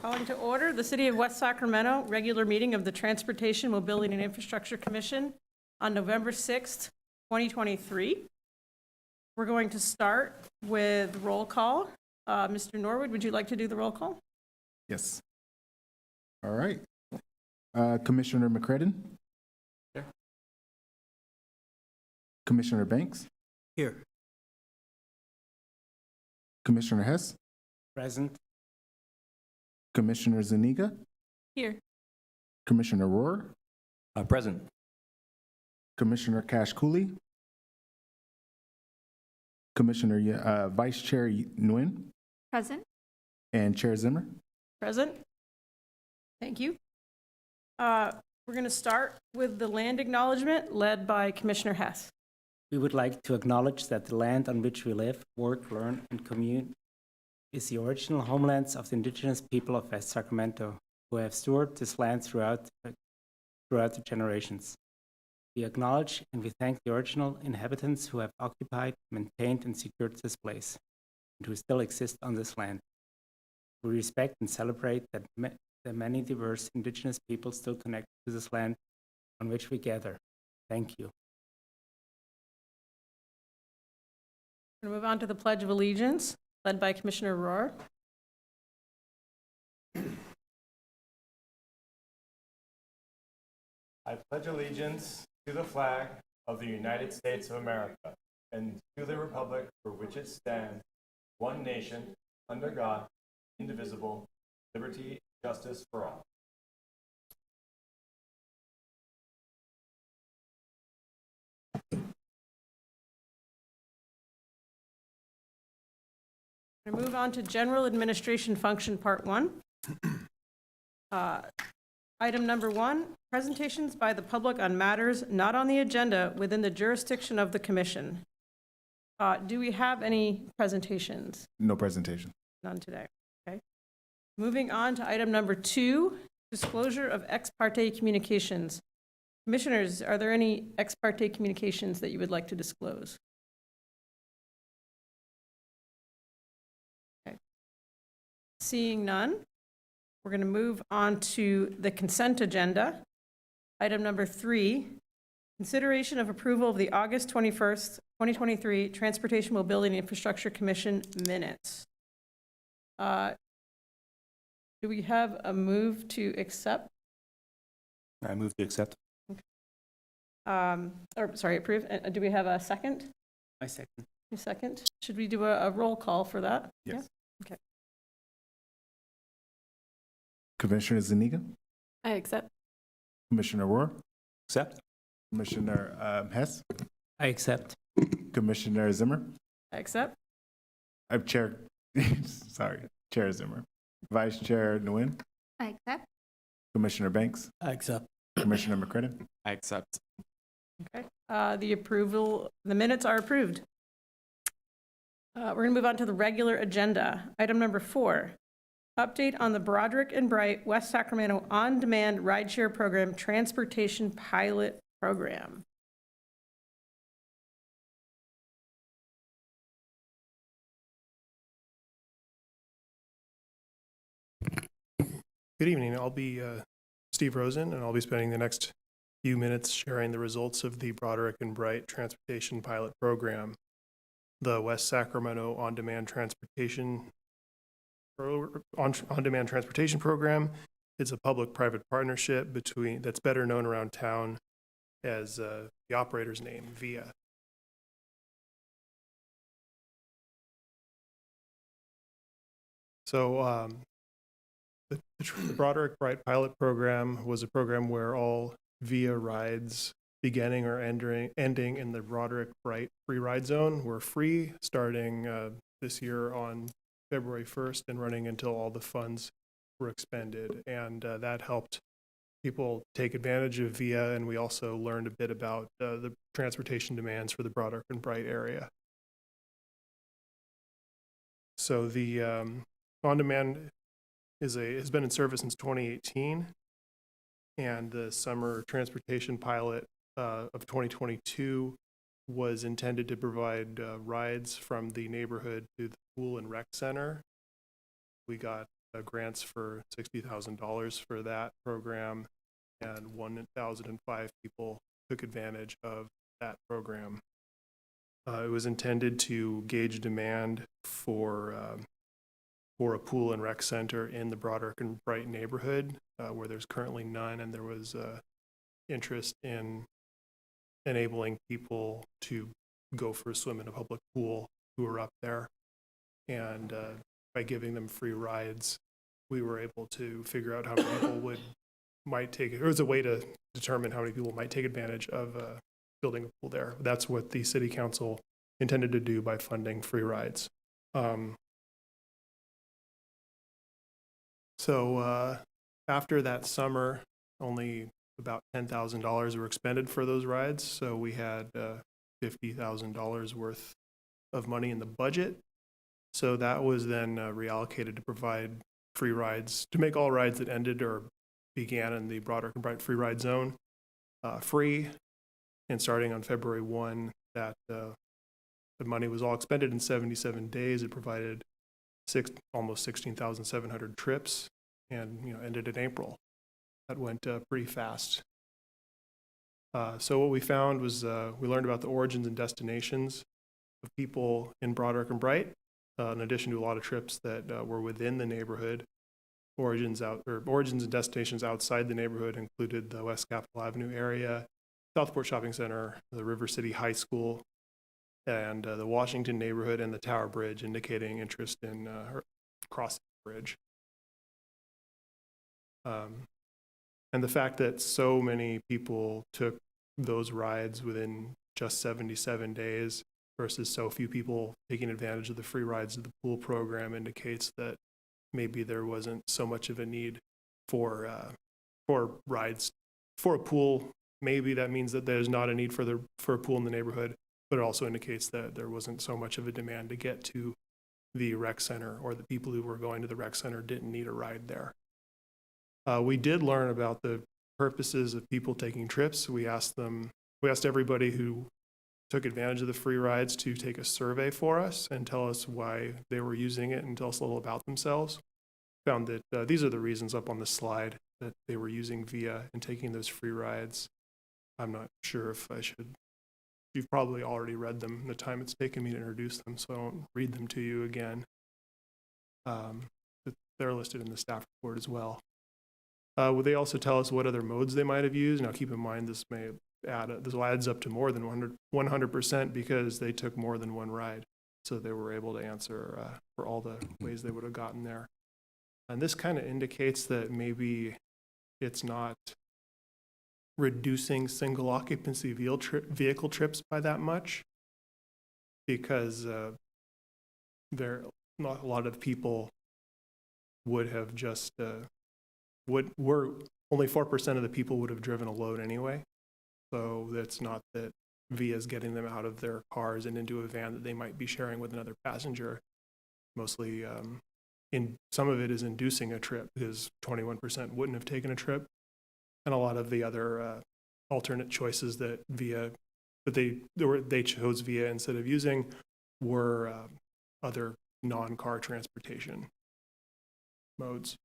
Calling to order the City of West Sacramento regular meeting of the Transportation, Mobility, and Infrastructure Commission on November 6th, 2023. We're going to start with roll call. Mr. Norwood, would you like to do the roll call? Yes. All right. Commissioner McCredden? Here. Commissioner Banks? Here. Commissioner Hess? Present. Commissioner Zuniga? Here. Commissioner Rohr? Present. Commissioner Cash Cooley? Commissioner Vice Chair Nguyen? Present. And Chair Zimmer? Present. Thank you. We're going to start with the land acknowledgement led by Commissioner Hess. We would like to acknowledge that the land on which we live, work, learn, and commute is the original homelands of the indigenous people of West Sacramento, who have stewarded this land throughout the generations. We acknowledge and we thank the original inhabitants who have occupied, maintained, and secured this place, and who still exist on this land. We respect and celebrate that the many diverse indigenous people still connect to this land on which we gather. Thank you. We're going to move on to the Pledge of Allegiance led by Commissioner Rohr. I pledge allegiance to the flag of the United States of America and to the republic for which it stands, one nation, under God, indivisible, liberty, and justice for all. We're going to move on to General Administration Function Part 1. Item number 1, presentations by the public on matters not on the agenda within the jurisdiction of the commission. Do we have any presentations? No presentation. None today. Okay. Moving on to item number 2, disclosure of ex parte communications. Commissioners, are there any ex parte communications that you would like to disclose? Okay. Seeing none, we're going to move on to the consent agenda. Item number 3, consideration of approval of the August 21st, 2023 Transportation, Mobility, and Infrastructure Commission minutes. Do we have a move to accept? I move to accept. Approve. Do we have a second? I second. A second. Should we do a roll call for that? Yes. Yeah? Okay. Commissioner Zuniga? I accept. Commissioner Rohr? Accept. Commissioner Hess? I accept. Commissioner Zimmer? I accept. I'm Chair, sorry, Chair Zimmer. Vice Chair Nguyen? I accept. Commissioner Banks? I accept. Commissioner McCredden? I accept. Okay. The minutes are approved. We're going to move on to the regular agenda. Item number 4, update on the Broderick and Bright West Sacramento on-demand rideshare program transportation pilot program. Good evening. I'll be Steve Rosen, and I'll be spending the next few minutes sharing the results of the Broderick and Bright Transportation Pilot Program. The West Sacramento On-Demand Transportation Program is a public-private partnership that's better known around town as the operator's name, VIA. So the Broderick Bright Pilot Program was a program where all VIA rides beginning or ending in the Broderick Bright free ride zone were free starting this year on February 1st and running until all the funds were expended. And that helped people take advantage of VIA, and we also learned a bit about the transportation demands for the Broderick and Bright area. So the on-demand has been in service since 2018, and the summer transportation pilot of 2022 was intended to provide rides from the neighborhood to the pool and rec center. We got grants for $60,000 for that program, and 1,005 people took advantage of that program. It was intended to gauge demand for a pool and rec center in the Broderick and Bright neighborhood, where there's currently none, and there was interest in enabling people to go for a swim in a public pool who were up there. And by giving them free rides, we were able to figure out how many people might take it. It was a way to determine how many people might take advantage of building a pool there. That's what the city council intended to do by funding free rides. So after that summer, only about $10,000 were expended for those rides. So we had $50,000 worth of money in the budget. So that was then reallocated to provide free rides, to make all rides that ended or began in the Broderick and Bright free ride zone free. And starting on February 1, that the money was all expended in 77 days. It provided almost 16,700 trips, and ended in April. That went pretty fast. So what we found was we learned about the origins and destinations of people in Broderick and Bright, in addition to a lot of trips that were within the neighborhood. Origins and destinations outside the neighborhood included the West Capitol Avenue area, Southport Shopping Center, the River City High School, and the Washington neighborhood and the Tower Bridge, indicating interest in crossing the bridge. And the fact that so many people took those rides within just 77 days versus so few people taking advantage of the free rides of the pool program indicates that maybe there wasn't so much of a need for rides for a pool. Maybe that means that there's not a need for a pool in the neighborhood, but it also indicates that there wasn't so much of a demand to get to the rec center, or the people who were going to the rec center didn't need a ride there. We did learn about the purposes of people taking trips. We asked everybody who took advantage of the free rides to take a survey for us and tell us why they were using it and tell us a little about themselves. Found that these are the reasons up on the slide that they were using VIA and taking those free rides. I'm not sure if I should. You've probably already read them in the time it's taken me to introduce them, so I won't read them to you again. But they're listed in the staff report as well. Would they also tell us what other modes they might have used? Now, keep in mind, this adds up to more than 100% because they took more than one ride. So they were able to answer for all the ways they would have gotten there. And this kind of indicates that maybe it's not reducing single occupancy vehicle trips by that much, because there not a lot of people would have just only 4% of the people would have driven a load anyway. So that's not that VIA is getting them out of their cars and into a van that they might be sharing with another passenger. Mostly, in some of it is inducing a trip, because 21% wouldn't have taken a trip, and a lot of the other alternate choices that they chose VIA instead of using were other non-car transportation modes.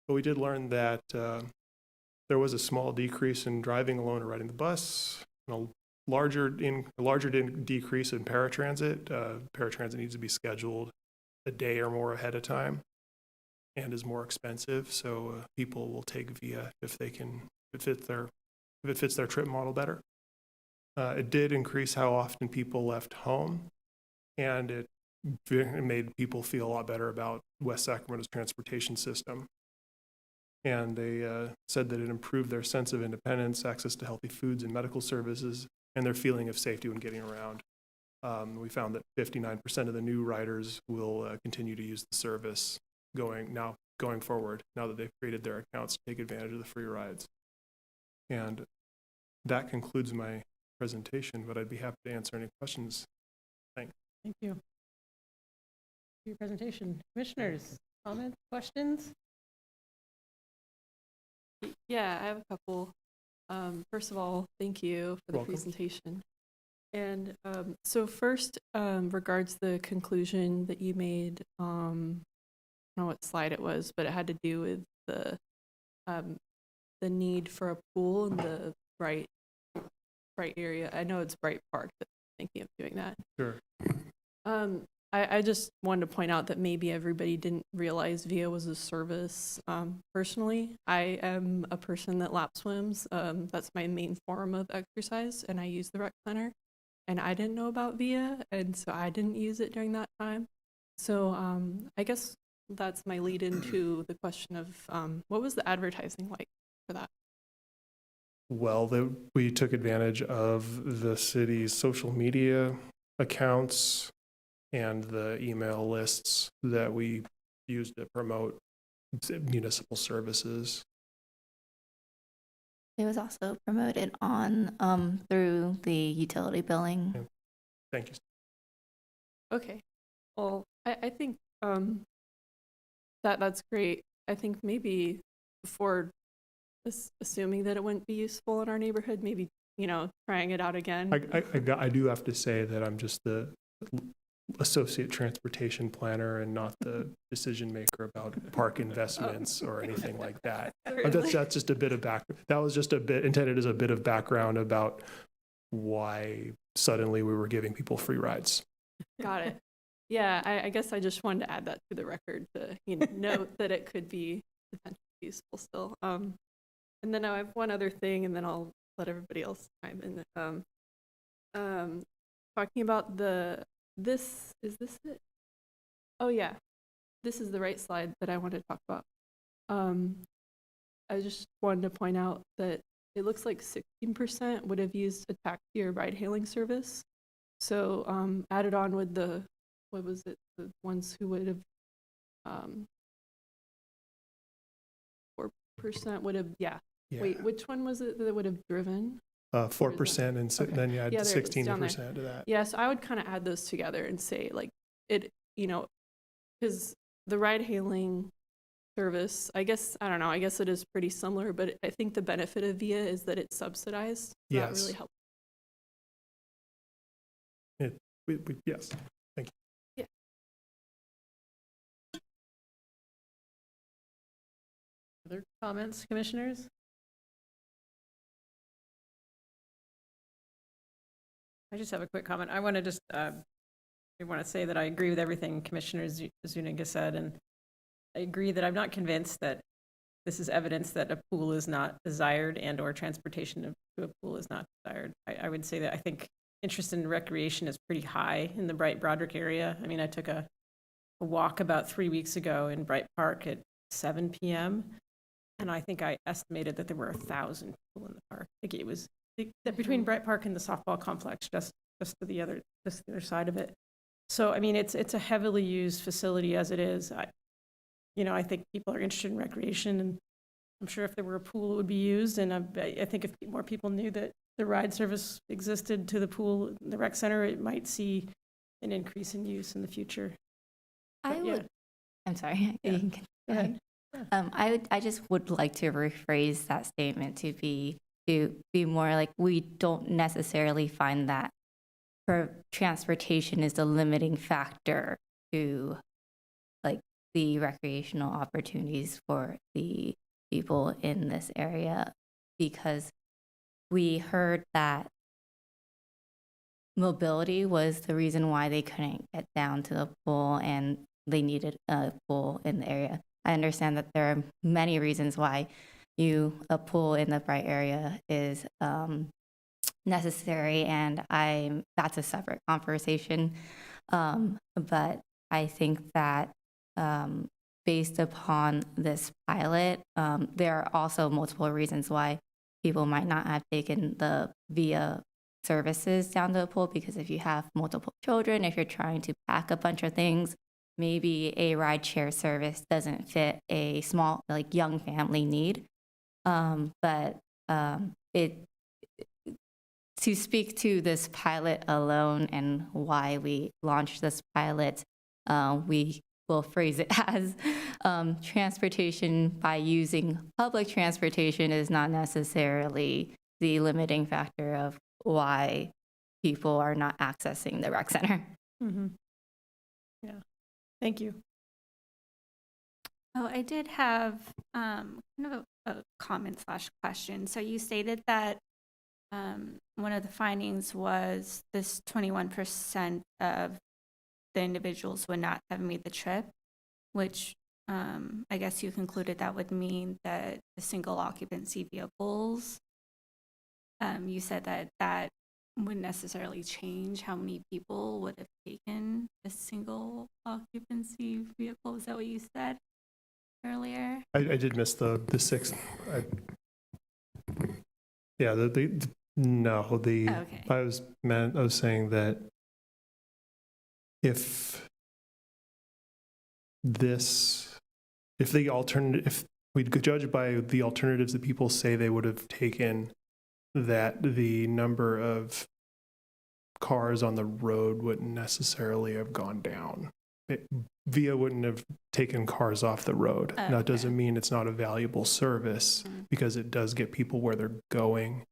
But we did learn that there was a small decrease in driving alone or riding the bus, and a larger decrease in paratransit. Paratransit needs to be scheduled a day or more ahead of time and is more expensive. So people will take VIA if it fits their trip model better. It did increase how often people left home, and it made people feel a lot better about West Sacramento's transportation system. And they said that it improved their sense of independence, access to healthy foods and medical services, and their feeling of safety when getting around. We found that 59% of the new riders will continue to use the service going forward, now that they've created their accounts to take advantage of the free rides. And that concludes my presentation, but I'd be happy to answer any questions. Thanks. Thank you for your presentation. Commissioners, comments, questions? Yeah, I have a couple. First of all, thank you for the Welcome. presentation. And so first, regards the conclusion that you made don't know what slide it was, but it had to do with the need for a pool in the Bright area. I know it's Bright Park that's thinking of doing that. Sure. I just wanted to point out that maybe everybody didn't realize VIA was a service. Personally, I am a person that lap swims. That's my main form of exercise, and I use the rec center. And I didn't know about VIA, and so I didn't use it during that time. So I guess that's my lead into the question of what was the advertising like for that? Well, we took advantage of the city's social media accounts and the email lists that we used to promote municipal services. It was also promoted on through the utility billing. Thank you. Okay, well, I think that's great. I think maybe before assuming that it wouldn't be useful in our neighborhood, maybe, trying it out again. I do have to say that I'm just the associate transportation planner and not the decision maker about park investments or anything like that. That's just a bit of that was just a bit intended as a bit of background about why suddenly we were giving people free rides. Got it. Yeah, I guess I just wanted to add that to the record to note that it could be potentially useful still. And then I have one other thing, and then I'll let everybody else chime in. Talking about is this it? Oh yeah, this is the right slide that I wanted to talk about. I just wanted to point out that it looks like 16% would have used a taxi or ride-hailing service. So added on with the, what was it, the ones who would have, 4% would have, yeah. Wait, which one was it that would have driven? 4%, and Okay. then you add Yeah, there it is, down there. 16% to that. Yeah, so I would kind of add those together and say, like, it, because the ride-hailing service, I guess it is pretty similar, but I think the benefit of VIA is that it's subsidized. So that Yes. really helps. Yes. Thank you. Other comments, commissioners? I just have a quick comment. I want to just, I want to say that I agree with everything Commissioner Zuniga said, and I agree that I'm not convinced that this is evidence that a pool is not desired and or transportation to a pool is not desired. I would say that I think interest in recreation is pretty high in the Bright Broderick area. I mean, I took a walk about 3 weeks ago in Bright Park at 7 p.m. and I think I estimated that there were 1,000 people in the park. I think it was between Bright Park and the softball complex, just to the other side of it. So I mean, it's a heavily used facility as it is. I think people are interested in recreation, and I'm sure if there were a pool, it would be used. And I think if more people knew that the ride service existed to the pool, the rec center, it might see an increase in use in the future. I'm sorry. Yeah. Go ahead. I just would like to rephrase that statement to be more like, we don't necessarily find that transportation is the limiting factor to like the recreational opportunities for the people in this area, because we heard that mobility was the reason why they couldn't get down to the pool and they needed a pool in the area. I understand that there are many reasons why a pool in the Bright area is necessary, and that's a separate conversation. But I think that based upon this pilot, there are also multiple reasons why people might not have taken the VIA services down to the pool, because if you have multiple children, if you're trying to pack a bunch of things, maybe a ride share service doesn't fit a small, like, young family need. But to speak to this pilot alone and why we launched this pilot, we will phrase it as transportation by using public transportation is not necessarily the limiting factor of why people are not accessing the rec center. Mm-hmm. Yeah. Thank you. Oh, I did have kind of a comment slash question. So you stated that one of the findings was this 21% of the individuals would not have made the trip, which I guess you concluded that would mean that the single occupancy vehicles, you said that that wouldn't necessarily change how many people would have taken a single occupancy vehicle. Is that what you said earlier? I did miss the sixth. Yeah, no, Okay. I was saying that if we could judge by the alternatives that people say they would have taken, that the number of cars on the road wouldn't necessarily have gone down. VIA wouldn't have taken cars off the road. Oh, That okay. doesn't mean it's not a valuable service, because it does get people where they're going,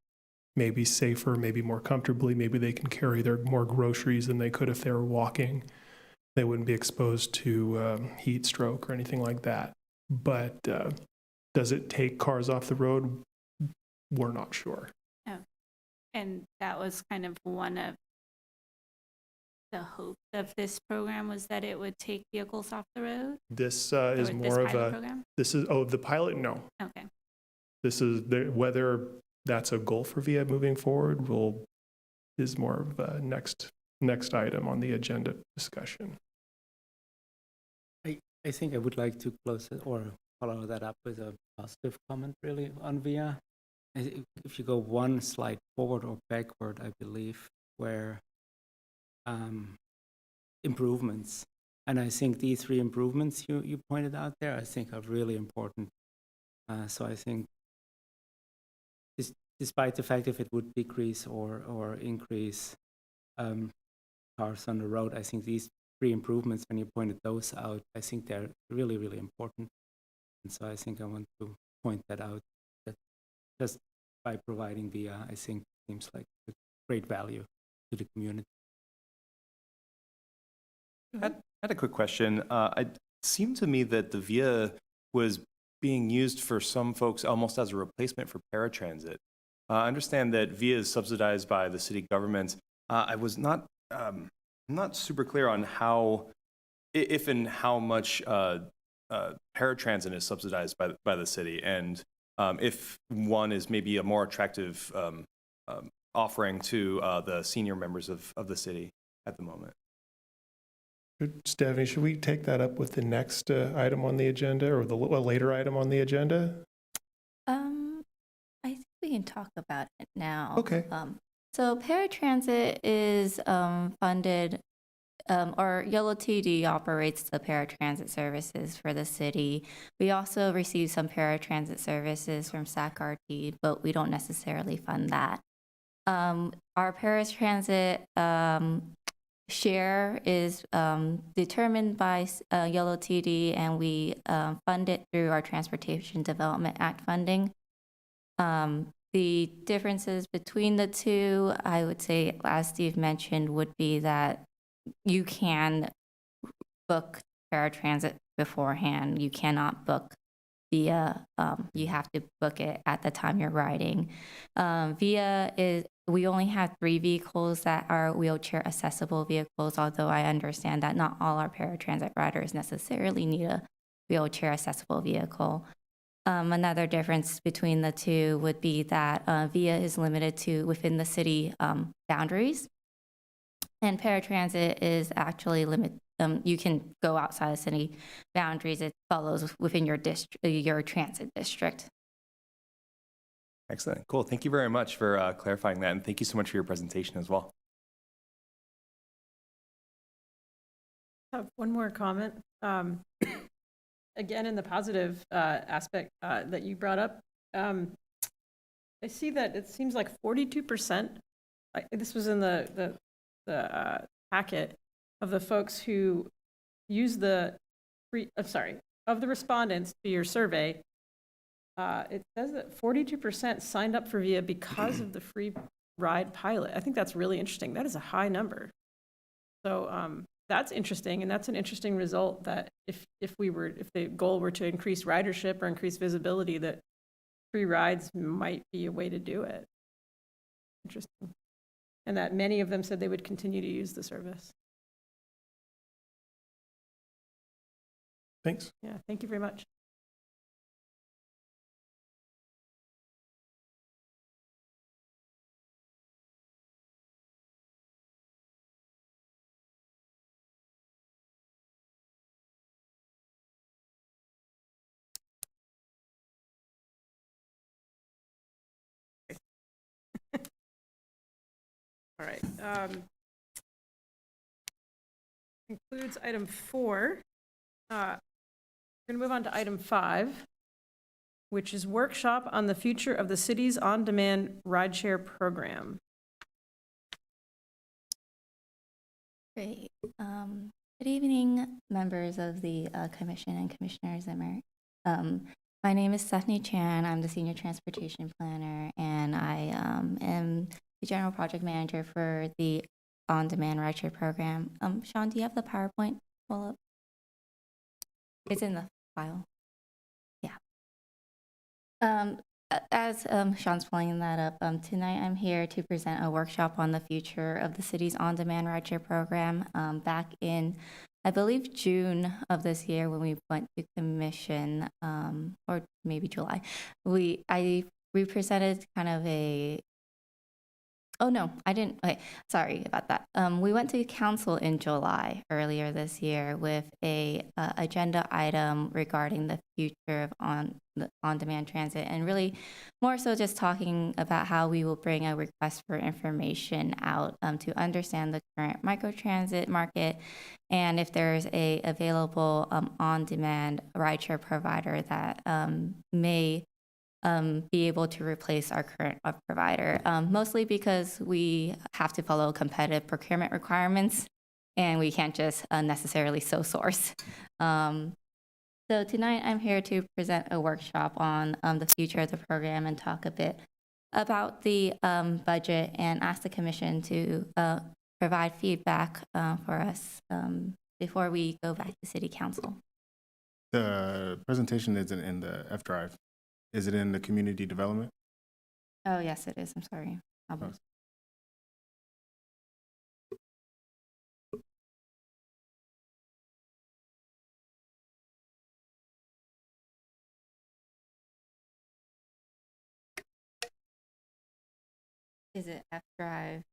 maybe safer, maybe more comfortably, maybe they can carry their more groceries than they could if they were walking. They wouldn't be exposed to heat stroke or anything like that. But does it take cars off the road? We're not sure. And that was kind of one of the hopes of this program, was that it would take vehicles off the road? This Or is this more of pilot a, program? the pilot, no. Okay. This is, whether that's a goal for VIA moving forward is more of a next item on the agenda discussion. I think I would like to close it or follow that up with a positive comment really on VIA. If you go one slide forward or backward, I believe, where improvements, and I think these 3 improvements you pointed out there, I think are really important. So I think despite the fact if it would decrease or increase cars on the road, I think these 3 improvements, when you pointed those out, I think they're really, really important. And so I think I want to point that out, that just by providing VIA, I think seems like a great value to the community. I had a quick question. It seemed to me that the VIA was being used for some folks almost as a replacement for paratransit. I understand that VIA is subsidized by the city government. I was not super clear on how, if and how much paratransit is subsidized by the city, and if one is maybe a more attractive offering to the senior members of the city at the moment. Stephanie, should we take that up with the next item on the agenda, or the later item on the agenda? I think we can talk about it now. Okay. So paratransit is funded, or Yellow TD operates the paratransit services for the city. We also receive some paratransit services from SAC-RT, but we don't necessarily fund that. Our paratransit share is determined by Yellow TD, and we fund it through our Transportation Development Act funding. The differences between the two, I would say, as Steve mentioned, would be that you can book paratransit beforehand. You cannot book VIA. You have to book it at the time you're riding. VIA is, we only have 3 vehicles that are wheelchair accessible vehicles, although I understand that not all our paratransit riders necessarily need a wheelchair accessible vehicle. Another difference between the two would be that VIA is limited to within the city boundaries, and paratransit is actually limited. You can go outside of city boundaries. It follows within your your transit district. Excellent. Cool. Thank you very much for clarifying that, and thank you so much for your presentation as well. I have one more comment. Again, in the positive aspect that you brought up, I see that it seems like 42%, this was in the packet, of the folks who use the free, of the respondents to your survey, it says that 42% signed up for VIA because of the free ride pilot. I think that's really interesting. That is a high number. So that's interesting, and that's an interesting result, that if the goal were to increase ridership or increase visibility, that free rides might be a way to do it. Interesting. And that many of them said they would continue to use the service. Thanks. Yeah, thank you very much. All right. Concludes item 4. We're going to move on to item 5, which is workshop on the future of the city's on-demand rideshare program. Great. Good evening, members of the commission and Commissioner Zimmer. My name is Stephanie Chan. I'm the Senior Transportation Planner, and I am the General Project Manager for the on-demand rideshare program. Sean, do you have the PowerPoint pull up? It's in the file. Yeah. As Sean's pulling that up, tonight I'm here to present a workshop on the future of the city's on-demand rideshare program. Back in, I believe, June of this year, when we went to commission, or maybe July, we presented kind of a. Oh no, I didn't. Okay, sorry about that. We went to council in July earlier this year with a agenda item regarding the future of on-demand transit, and really more so just talking about how we will bring a request for information out to understand the current microtransit market, and if there's a available on-demand rideshare provider that may be able to replace our current provider, mostly because we have to follow competitive procurement requirements and we can't just necessarily source. So tonight I'm here to present a workshop on the future of the program and talk a bit about the budget and ask the commission to provide feedback for us before we go back to city council. The presentation isn't in the F drive. Is it in the community development? Oh, yes, it is. I'm sorry. Is it F drive?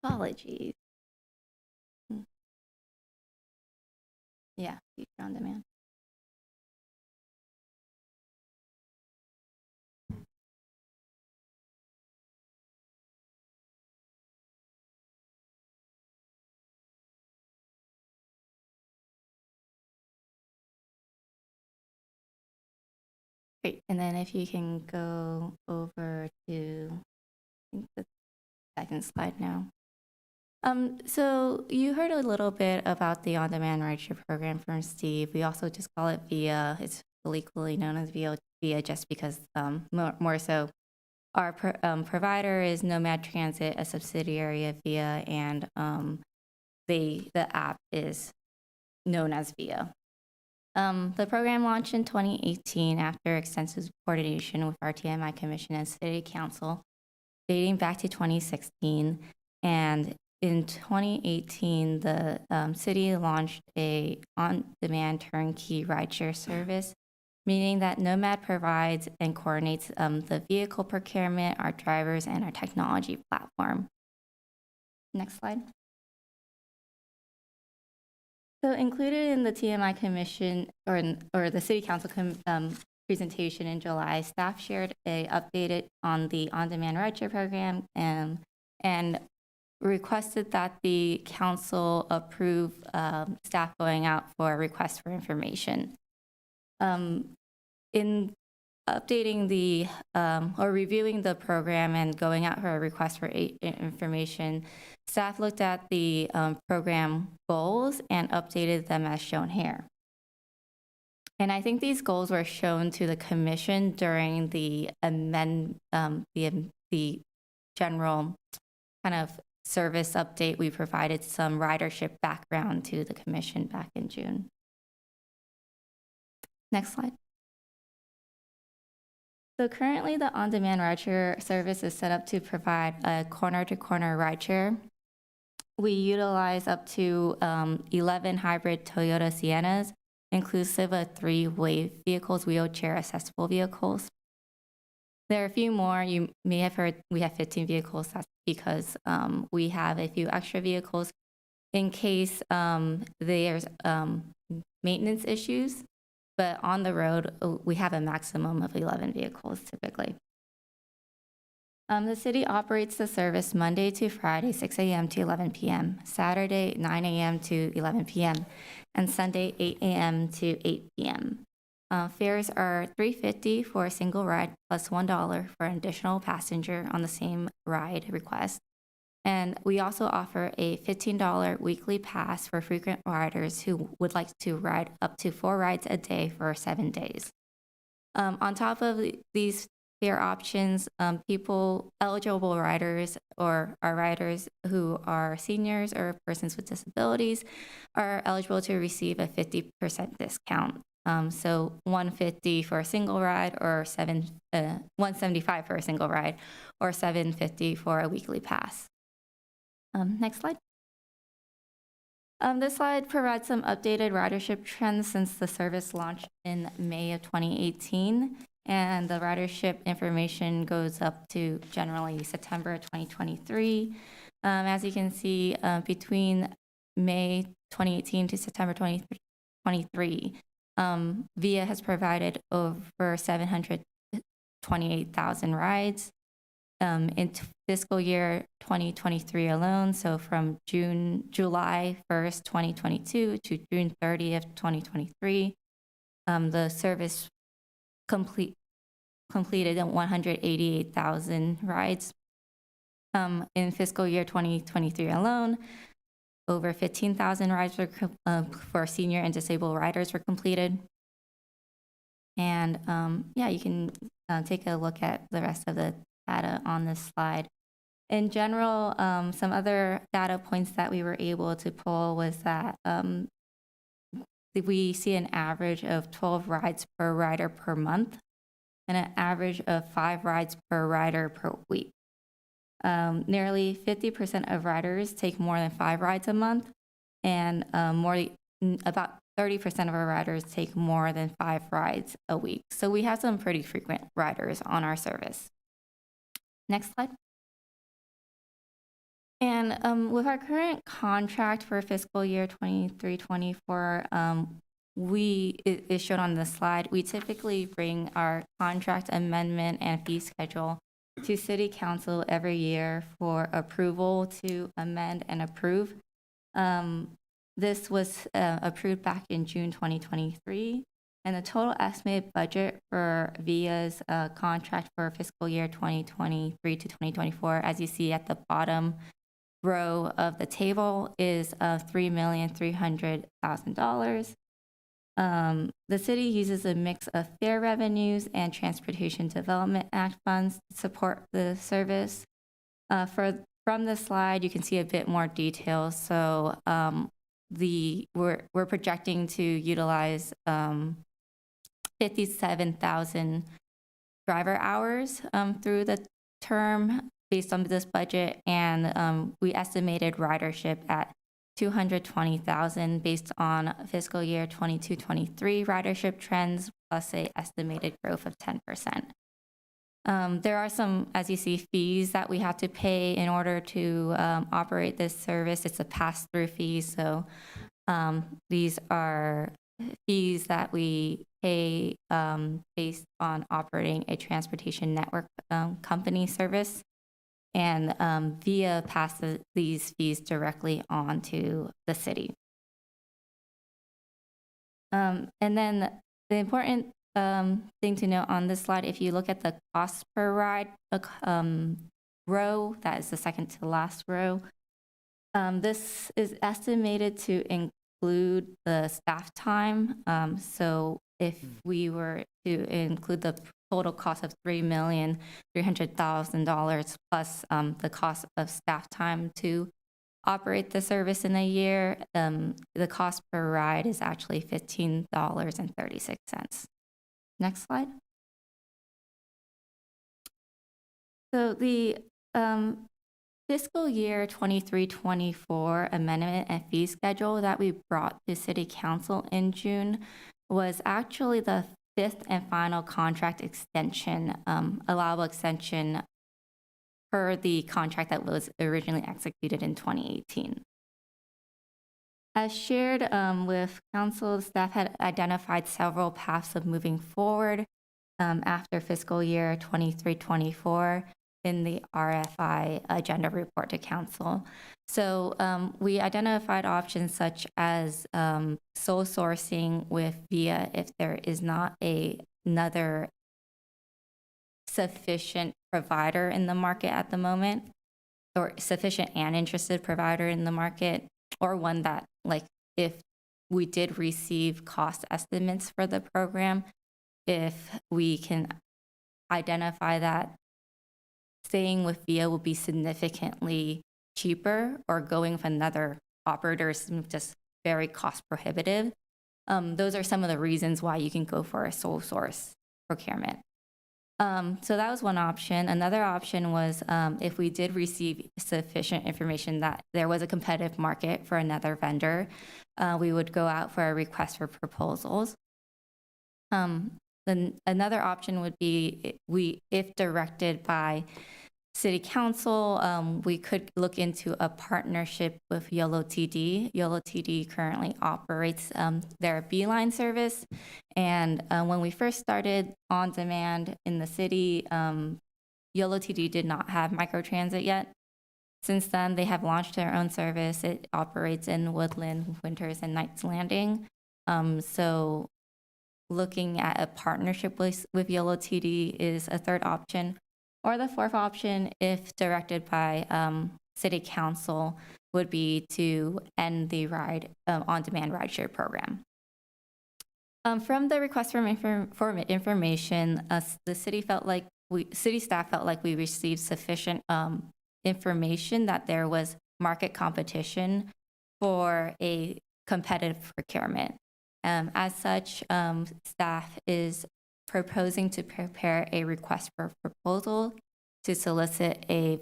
Apologies. Yeah, future on demand. Great, and then if you can go over to, I think, the second slide now. So you heard a little bit about the on-demand rideshare program from Steve. We also just call it VIA. It's colloquially known as VIA just because more so our provider is Nomad Transit, a subsidiary of VIA, and the app is known as VIA. The program launched in 2018 after extensive coordination with our TMI Commission and City Council, dating back to 2016. And in 2018, the city launched a on-demand turnkey rideshare service, meaning that Nomad provides and coordinates the vehicle procurement, our drivers, and our technology platform. Next slide. So included in the TMI Commission or the City Council presentation in July, staff shared a updated on the on-demand rideshare program and requested that the council approve staff going out for a request for information. In updating the or reviewing the program and going out for a request for information, staff looked at the program goals and updated them as shown here. And I think these goals were shown to the commission during the general kind of service update. We provided some ridership background to the commission back in June. Next slide. So currently the on-demand rideshare service is set up to provide a corner-to-corner rideshare. We utilize up to 11 hybrid Toyota Siennas, inclusive of 3 wave vehicles, wheelchair accessible vehicles. There are a few more. You may have heard we have 15 vehicles. That's because we have a few extra vehicles in case there's maintenance issues. But on the road, we have a maximum of 11 vehicles typically. The city operates the service Monday to Friday, 6 a.m. to 11 p.m., Saturday, 9 a.m. to 11 p.m., and Sunday, 8 a.m. to 8 p.m. Fares are $3.50 for a single ride plus $1 for an additional passenger on the same ride request. And we also offer a $15 weekly pass for frequent riders who would like to ride up to 4 rides a day for 7 days. On top of these fare options, eligible riders or our riders who are seniors or persons with disabilities are eligible to receive a 50% discount. So $150 for a single ride or $175 for a single ride or $750 for a weekly pass. Next slide. This slide provides some updated ridership trends since the service launched in May of 2018, and the ridership information goes up to generally September 2023. As you can see, between May 2018 to September 2023, VIA has provided over 728,000 rides. In fiscal year 2023 alone, so from July 1st, 2022 to June 30th, 2023, the service completed 188,000 rides. In fiscal year 2023 alone, over 15,000 rides were for senior and disabled riders were completed. And yeah, you can take a look at the rest of the data on this slide. In general, some other data points that we were able to pull was that we see an average of 12 rides per rider per month and an average of 5 rides per rider per week. Nearly 50% of riders take more than 5 rides a month, and about 30% of our riders take more than 5 rides a week. So we have some pretty frequent riders on our service. Next slide. And with our current contract for fiscal year 23-24, it is shown on this slide. We typically bring our contract amendment and fee schedule to City Council every year for approval to amend and approve. This was approved back in June 2023. And the total estimated budget for VIA's contract for fiscal year 2023 to 2024, as you see at the bottom row of the table, is $3,300,000. The city uses a mix of fare revenues and Transportation Development Act funds to support the service. From the slide, you can see a bit more detail. So we're projecting to utilize 57,000 driver hours through the term based on this budget, and we estimated ridership at 220,000 based on fiscal year 22-23 ridership trends plus a estimated growth of 10%. There are some, as you see, fees that we have to pay in order to operate this service. It's a pass-through fee, so these are fees that we pay based on operating a transportation network company service. And VIA passes these fees directly on to the city. And then the important thing to note on this slide, if you look at the cost per ride row, that is the second to last row, this is estimated to include the staff time. So if we were to include the total cost of $3,300,000 plus the cost of staff time to operate the service in a year, the cost per ride is actually $15.36. Next slide. So the fiscal year 23-24 amendment and fee schedule that we brought to City Council in June was actually the fifth and final contract extension, allowable extension per the contract that was originally executed in 2018. As shared with council, staff had identified several paths of moving forward after fiscal year 23-24 in the RFI agenda report to council. So we identified options such as sole sourcing with VIA if there is not another sufficient provider in the market at the moment, or sufficient and interested provider in the market, or one that, like, if we did receive cost estimates for the program, if we can identify that staying with VIA will be significantly cheaper, or going with another operator is just very cost prohibitive. Those are some of the reasons why you can go for a sole source procurement. So that was one option. Another option was if we did receive sufficient information that there was a competitive market for another vendor, we would go out for a request for proposals. Then another option would be if directed by City Council, we could look into a partnership with YOLO TD. YOLO TD currently operates their Beeline service. And when we first started on demand in the city, YOLO TD did not have microtransit yet. Since then, they have launched their own service. It operates in Woodland, Winters, and Knights Landing. So looking at a partnership with YOLO TD is a third option. Or the fourth option, if directed by City Council, would be to end the on-demand rideshare program. From the request for information, the city staff felt like we received sufficient information that there was market competition for a competitive procurement. As such, staff is proposing to prepare a request for proposal to solicit a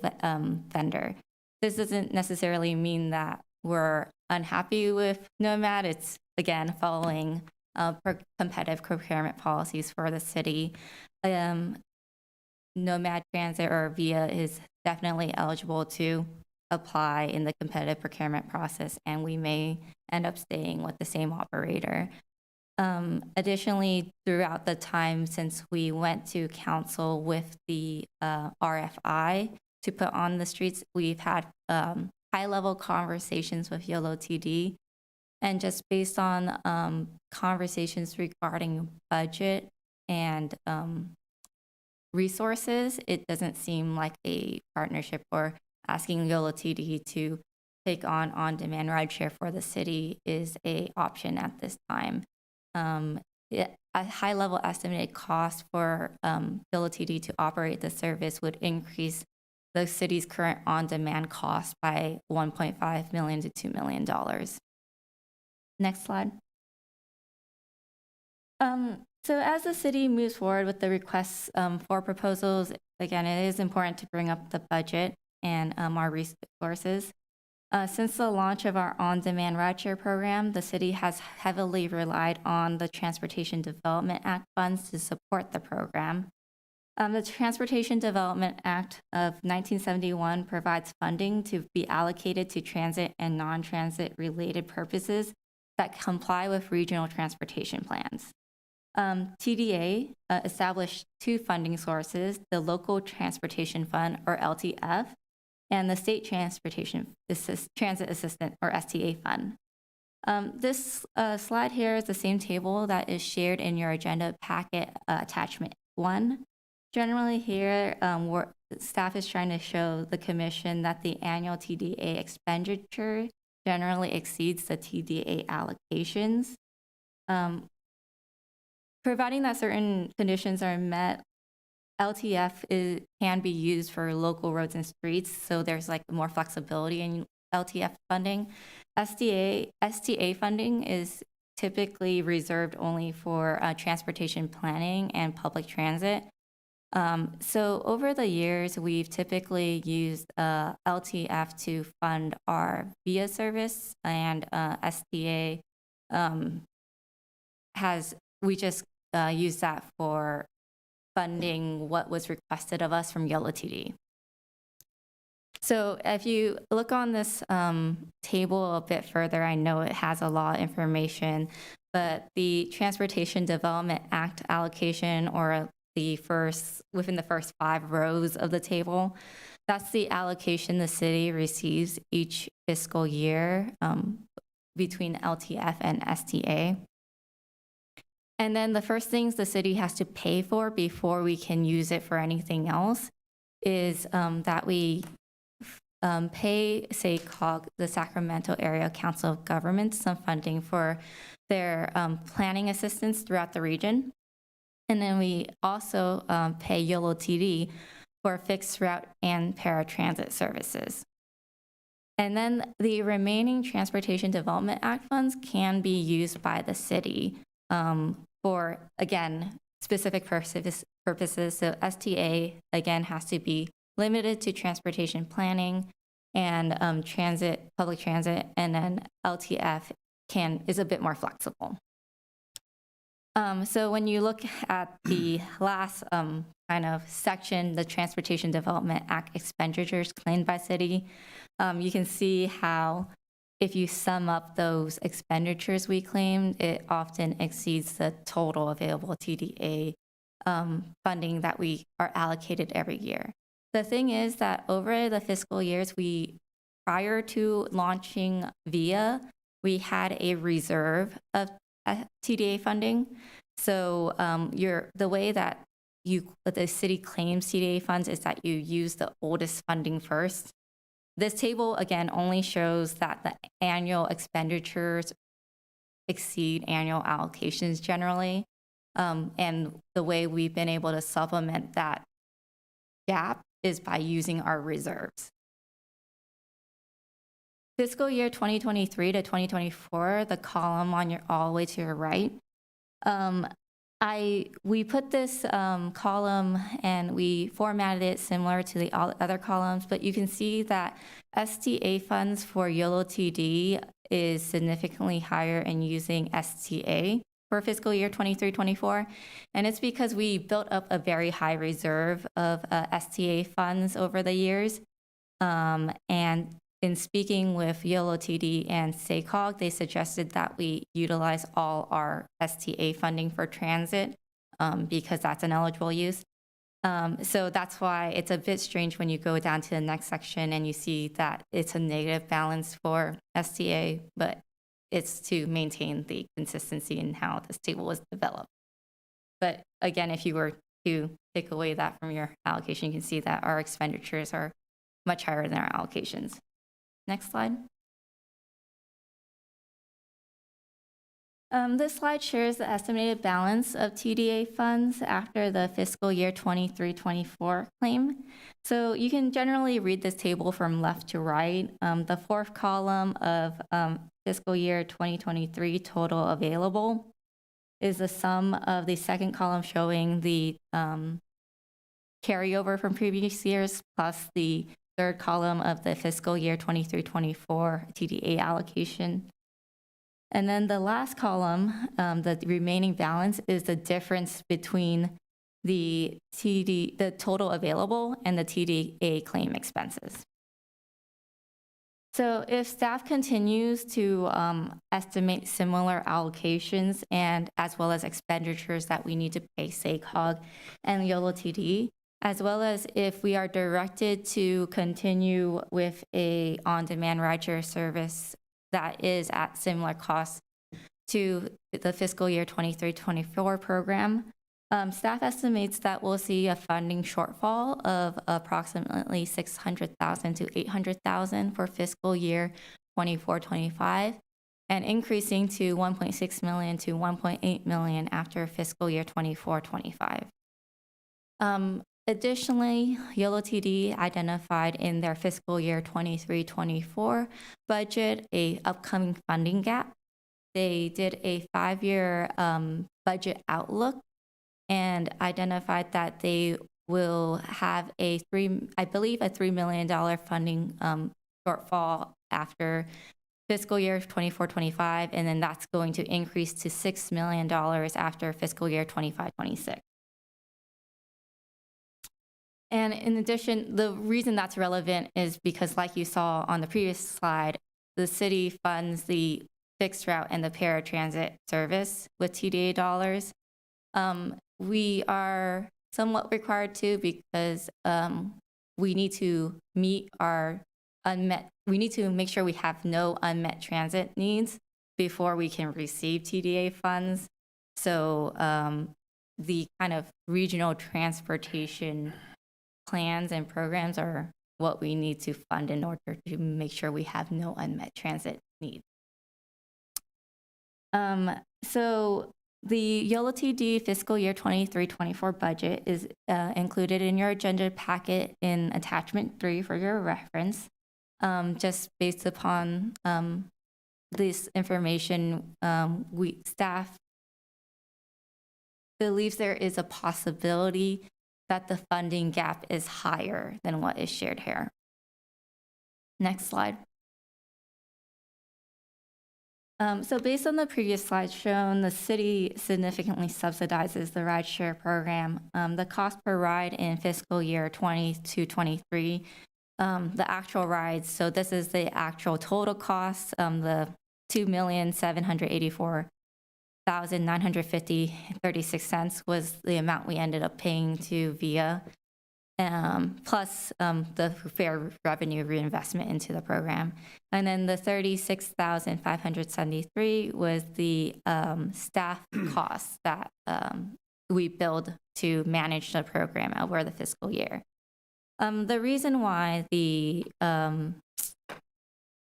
vendor. This doesn't necessarily mean that we're unhappy with Nomad. It's, again, following competitive procurement policies for the city. Nomad Transit or VIA is definitely eligible to apply in the competitive procurement process, and we may end up staying with the same operator. Additionally, throughout the time since we went to council with the RFI to put on the streets, we've had high-level conversations with YOLO TD. And just based on conversations regarding budget and resources, it doesn't seem like a partnership, or asking YOLO TD to take on-demand rideshare for the city is an option at this time. A high-level estimated cost for YOLO TD to operate the service would increase the city's current on-demand cost by $1.5 million to $2 million. Next slide. So as the city moves forward with the requests for proposals, again, it is important to bring up the budget and our resources. Since the launch of our on-demand rideshare program, the city has heavily relied on the Transportation Development Act funds to support the program. The Transportation Development Act of 1971 provides funding to be allocated to transit and non-transit related purposes that comply with regional transportation plans. TDA established two funding sources, the Local Transportation Fund, or LTF, and the State Transit Assistance, or STA Fund. This slide here is the same table that is shared in your agenda packet attachment 1. Generally here, staff is trying to show the commission that the annual TDA expenditure generally exceeds the TDA allocations. Providing that certain conditions are met, LTF can be used for local roads and streets, so there's like more flexibility in LTF funding. STA funding is typically reserved only for transportation planning and public transit. So over the years, we've typically used LTF to fund our VIA service, and STA we just use that for funding what was requested of us from Yellow TD. So if you look on this table a bit further, I know it has a lot of information, but the Transportation Development Act allocation, or within the first 5 rows of the table, that's the allocation the city receives each fiscal year between LTF and STA. And then the first things the city has to pay for before we can use it for anything else is that we pay SACOG, the Sacramento Area Council of Governments, some funding for their planning assistance throughout the region. And then we also pay YOLO TD for fixed route and paratransit services. And then the remaining Transportation Development Act funds can be used by the city for, again, specific purposes. So STA, again, has to be limited to transportation planning and public transit, and then LTF is a bit more flexible. So when you look at the last kind of section, the Transportation Development Act expenditures claimed by city, you can see how if you sum up those expenditures we claimed, it often exceeds the total available TDA funding that we are allocated every year. The thing is that over the fiscal years, prior to launching VIA, we had a reserve of TDA funding. So the way that the city claims TDA funds is that you use the oldest funding first. This table, again, only shows that the annual expenditures exceed annual allocations generally. And the way we've been able to supplement that gap is by using our reserves. Fiscal year 2023 to 2024, the column all the way to your right, we put this column and we formatted it similar to the other columns, but you can see that STA funds for YOLO TD is significantly higher in using STA for fiscal year 23-24. And it's because we built up a very high reserve of STA funds over the years. And in speaking with YOLO TD and SACOG, they suggested that we utilize all our STA funding for transit because that's an eligible use. So that's why it's a bit strange when you go down to the next section and you see that it's a negative balance for STA, but it's to maintain the consistency in how this table was developed. But again, if you were to take away that from your allocation, you can see that our expenditures are much higher than our allocations. Next slide. This slide shares the estimated balance of TDA funds after the fiscal year 23-24 claim. So you can generally read this table from left to right. The fourth column of fiscal year 2023 total available is the sum of the second column showing the carryover from previous years plus the third column of the fiscal year 23-24 TDA allocation. And then the last column, the remaining balance, is the difference between the total available and the TDA claim expenses. So if staff continues to estimate similar allocations and as well as expenditures that we need to pay SACOG and YOLO TD, as well as if we are directed to continue with a on-demand rideshare service that is at similar costs to the fiscal year 23-24 program, staff estimates that we'll see a funding shortfall of approximately $600,000 to $800,000 for fiscal year 24-25, and increasing to $1.6 million to $1.8 million after fiscal year 24-25. Additionally, YOLO TD identified in their fiscal year 23-24 budget a upcoming funding gap. They did a 5-year budget outlook and identified that they will have I believe a $3 million funding shortfall after fiscal year 24-25, and then that's going to increase to $6 million after fiscal year 25-26. And in addition, the reason that's relevant is because, like you saw on the previous slide, the city funds the fixed route and the paratransit service with TDA dollars. We are somewhat required to, because we need to meet our we need to make sure we have no unmet transit needs before we can receive TDA funds. So the kind of regional transportation plans and programs are what we need to fund in order to make sure we have no unmet transit needs. So the YOLO TD fiscal year 23-24 budget is included in your agenda packet in attachment 3 for your reference. Just based upon this information, staff believes there is a possibility that the funding gap is higher than what is shared here. Next slide. So based on the previous slide shown, the city significantly subsidizes the rideshare program. The cost per ride in fiscal year 22-23, the actual rides, so this is the actual total cost, the $2,784,950.36 was the amount we ended up paying to VIA, plus the fair revenue reinvestment into the program. And then the $36,573 was the staff costs that we billed to manage the program over the fiscal year. The reason why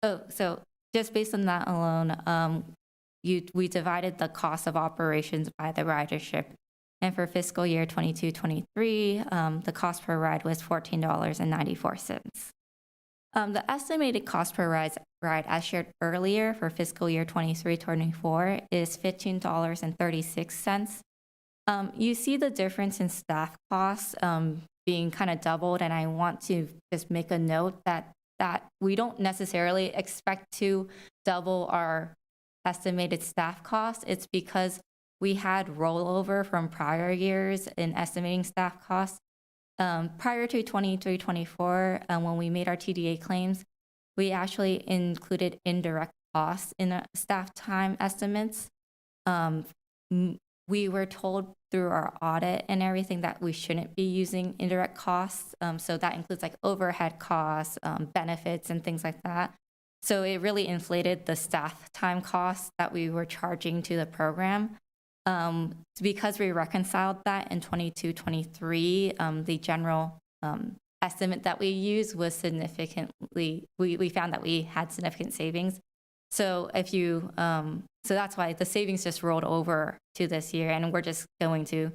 so just based on that alone, we divided the cost of operations by the ridership. And for fiscal year 22-23, the cost per ride was $14.94. The estimated cost per ride, as shared earlier for fiscal year 23-24, is $15.36. You see the difference in staff costs being kind of doubled, and I want to just make a note that we don't necessarily expect to double our estimated staff costs. It's because we had rollover from prior years in estimating staff costs. Prior to 23-24, when we made our TDA claims, we actually included indirect costs in our staff time estimates. We were told through our audit and everything that we shouldn't be using indirect costs. So that includes like overhead costs, benefits, and things like that. So it really inflated the staff time costs that we were charging to the program. Because we reconciled that in 22-23, the general estimate that we used was significantly, we found that we had significant savings. So if you, so that's why the savings just rolled over to this year, and we're just going to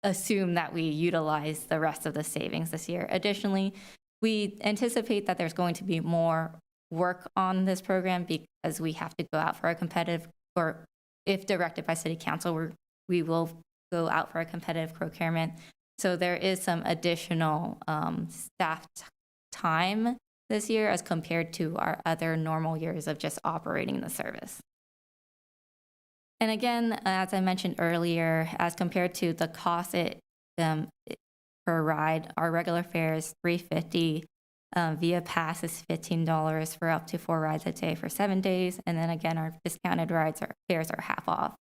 assume that we utilize the rest of the savings this year. Additionally, we anticipate that there's going to be more work on this program because we have to go out for a competitive, or if directed by City Council, we will go out for a competitive procurement. So there is some additional staff time this year as compared to our other normal years of just operating the service. And again, as I mentioned earlier, as compared to the cost per ride, our regular fare is $3.50 Via Pass is $15 for up to 4 rides a day for 7 days. And then again, our discounted fares are half off.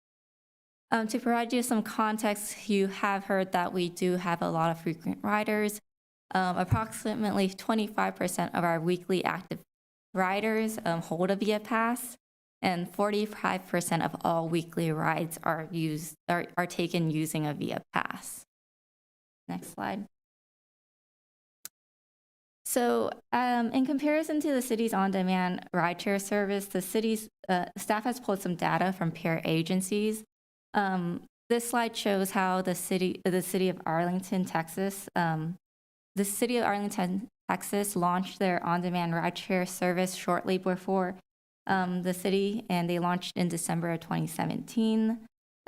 To provide you some context, you have heard that we do have a lot of frequent riders. Approximately 25% of our weekly active riders hold a Via Pass, and 45% of all weekly rides are taken using a Via Pass. Next slide. So in comparison to the city's on-demand rideshare service, the city's staff has pulled some data from peer agencies. This slide shows how the city of Arlington, Texas, launched their on-demand rideshare service shortly before the city, and they launched in December of 2017.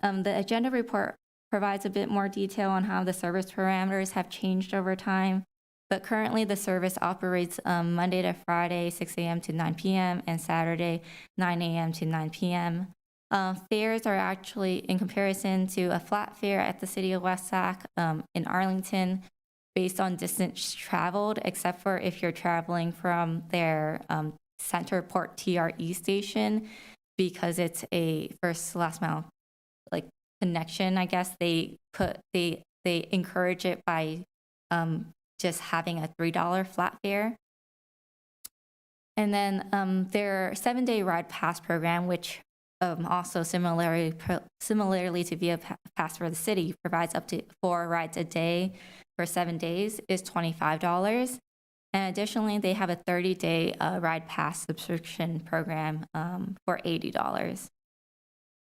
The agenda report provides a bit more detail on how the service parameters have changed over time, but currently the service operates Monday to Friday, 6 a.m. to 9 p.m., and Saturday, 9 a.m. to 9 p.m. Fares are actually, in comparison to a flat fare at the city of West Sac in Arlington, based on distance traveled, except for if you're traveling from their Centerport TRE station, because it's a first to last mile connection. I guess they encourage it by just having a $3 flat fare. And then their 7-day ride pass program, which also similarly to Via Pass for the city, provides up to 4 rides a day for 7 days, is $25. And additionally, they have a 30-day ride pass subscription program for $80.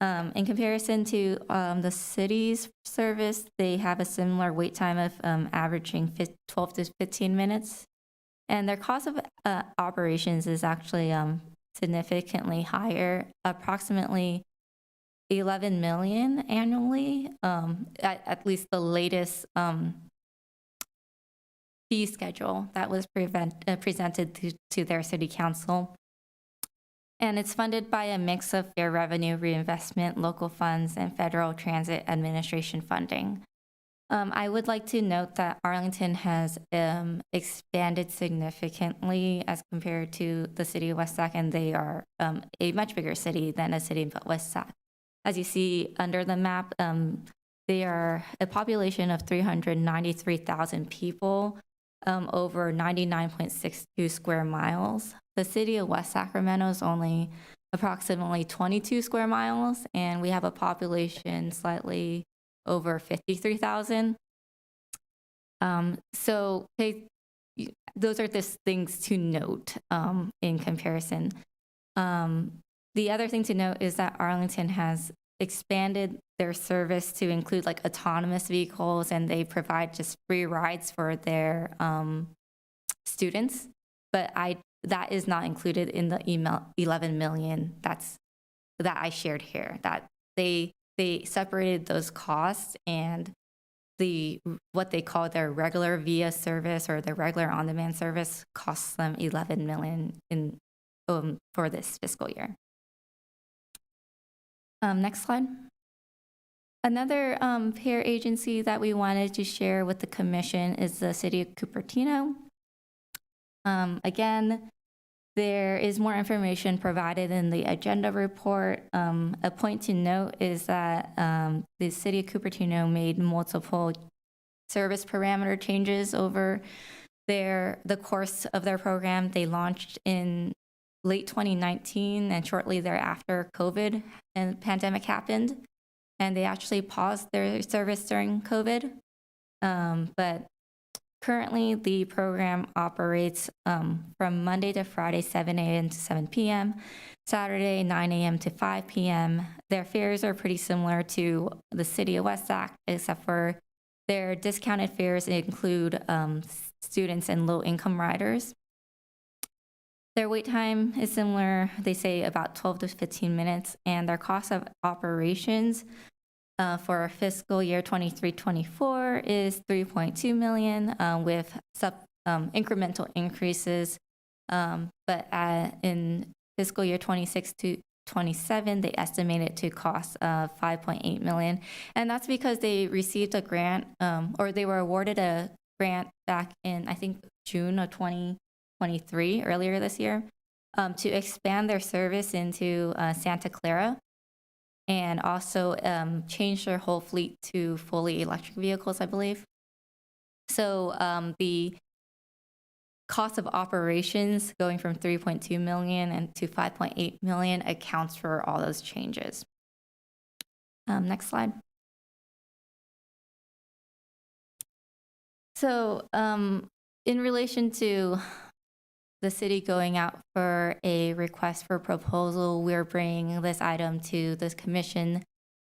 In comparison to the city's service, they have a similar wait time of averaging 12 to 15 minutes. And their cost of operations is actually significantly higher, approximately $11 million annually, at least the latest fee schedule that was presented to their city council. And it's funded by a mix of fare revenue reinvestment, local funds, and federal transit administration funding. I would like to note that Arlington has expanded significantly as compared to the city of West Sac, and they are a much bigger city than the city of West Sac. As you see under the map, they are a population of 393,000 people, over 99.62 square miles. The city of West Sacramento is only approximately 22 square miles, and we have a population slightly over 53,000. So those are just things to note in comparison. The other thing to note is that Arlington has expanded their service to include autonomous vehicles, and they provide just free rides for their students. But that is not included in the email 11 million that I shared here. That they separated those costs, and what they call their regular Via service or their regular on-demand service costs them $11 million for this fiscal year. Next slide. Another peer agency that we wanted to share with the commission is the city of Cupertino. Again, there is more information provided in the agenda report. A point to note is that the city of Cupertino made multiple service parameter changes over the course of their program. They launched in late 2019, and shortly thereafter, COVID and pandemic happened, and they actually paused their service during COVID. But currently, the program operates from Monday to Friday, 7 a.m. to 7 p.m., Saturday, 9 a.m. to 5 p.m. Their fares are pretty similar to the city of West Sac, except for their discounted fares include students and low-income riders. Their wait time is similar, they say about 12 to 15 minutes, and their cost of operations for fiscal year 23-24 is $3.2 million with incremental increases. But in fiscal year 26 to 27, they estimate it to cost $5.8 million. And that's because they received a grant or they were awarded a grant back in, I think, June of 2020 2023, earlier this year, to expand their service into Santa Clara and also change their whole fleet to fully electric vehicles, I believe. So the cost of operations going from 3.2 million and to 5.8 million accounts for all those changes. Next slide. So in relation to the city going out for a request for proposal, we're bringing this item to this commission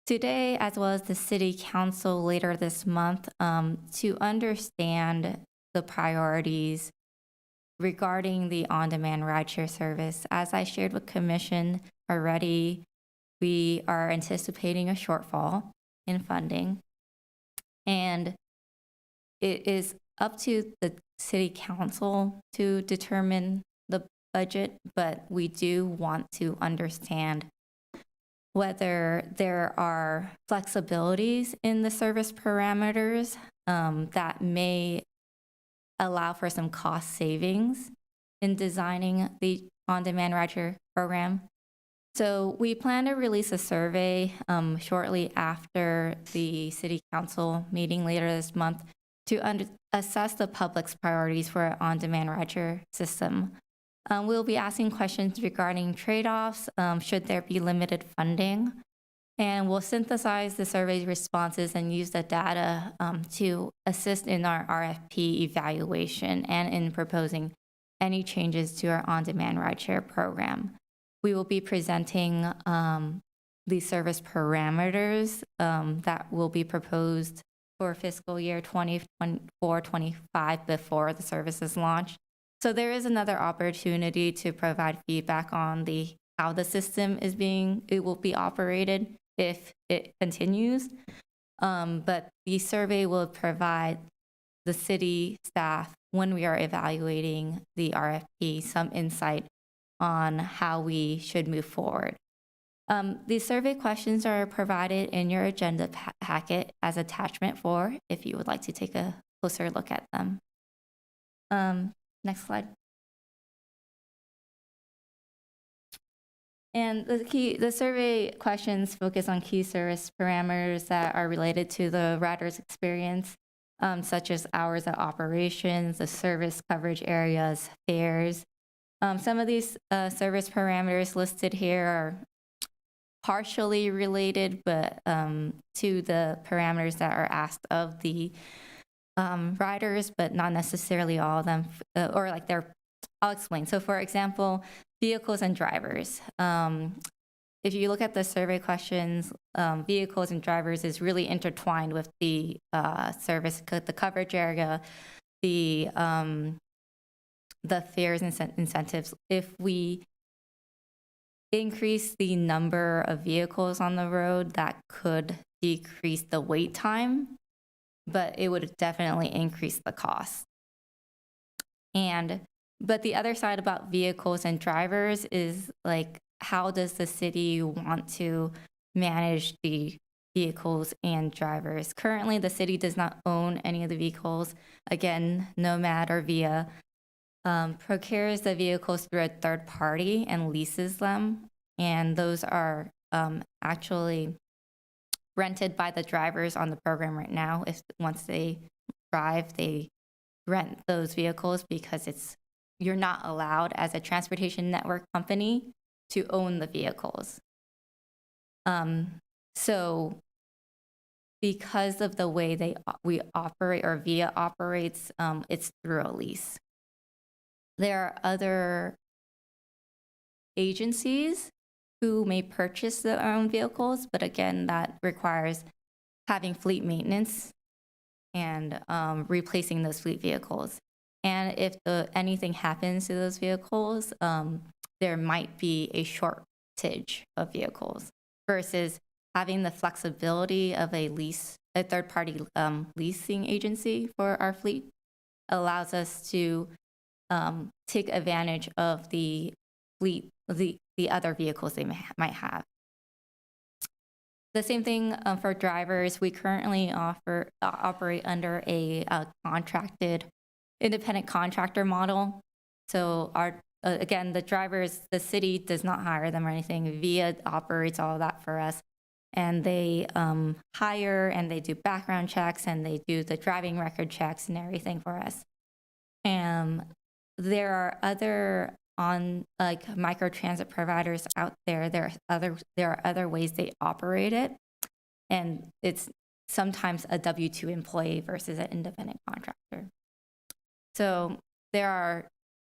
today, as well as the city council later this month, to understand the priorities regarding the on-demand rideshare service. As I shared with commission already, we are anticipating a shortfall in funding, and it is up to the city council to determine the budget, but we do want to understand whether there are flexibilities in the service parameters that may allow for some cost savings in designing the on-demand rideshare program. So we plan to release a survey shortly after the city council meeting later this month to assess the public's priorities for an on-demand rideshare system. We'll be asking questions regarding trade-offs, should there be limited funding, and we'll synthesize the survey responses and use the data to assist in our RFP evaluation and in proposing any changes to our on-demand rideshare program. We will be presenting the service parameters that will be proposed for fiscal year 2024-25 before the service is launched. So there is another opportunity to provide feedback on how the system it will be operated if it continues. But the survey will provide the city staff, when we are evaluating the RFP, some insight on how we should move forward. The survey questions are provided in your agenda packet as attachment 4 if you would like to take a closer look at them. Next slide. And the survey questions focus on key service parameters that are related to the rider's experience, such as hours of operations, the service coverage areas, fares. Some of these service parameters listed here are partially related, but to the parameters that are asked of the riders, but not necessarily all of them, I'll explain. So for example, vehicles and drivers. If you look at the survey questions, vehicles and drivers is really intertwined with the service, the coverage area, the fares and incentives. If we increase the number of vehicles on the road, that could decrease the wait time, but it would definitely increase the cost. But the other side about vehicles and drivers is how does the city want to manage the vehicles and drivers? Currently, the city does not own any of the vehicles. Again, Nomad or Via procures the vehicles through a third party and leases them. And those are actually rented by the drivers on the program right now. Once they drive, they rent those vehicles because you're not allowed as a transportation network company to own the vehicles. So because of the way we operate, or Via operates, it's through a lease. There are other agencies who may purchase their own vehicles, but again, that requires having fleet maintenance and replacing those fleet vehicles. And if anything happens to those vehicles, there might be a shortage of vehicles versus having the flexibility of a third-party leasing agency for our fleet allows us to take advantage of the fleet, the other vehicles they might have. The same thing for drivers. We currently operate under a contracted independent contractor model. So again, the drivers, the city does not hire them or anything. VIA operates all of that for us. And they hire and they do background checks and they do the driving record checks and everything for us. And there are other microtransit providers out there. There are other ways they operate it, and it's sometimes a W-2 employee versus an independent contractor. So there are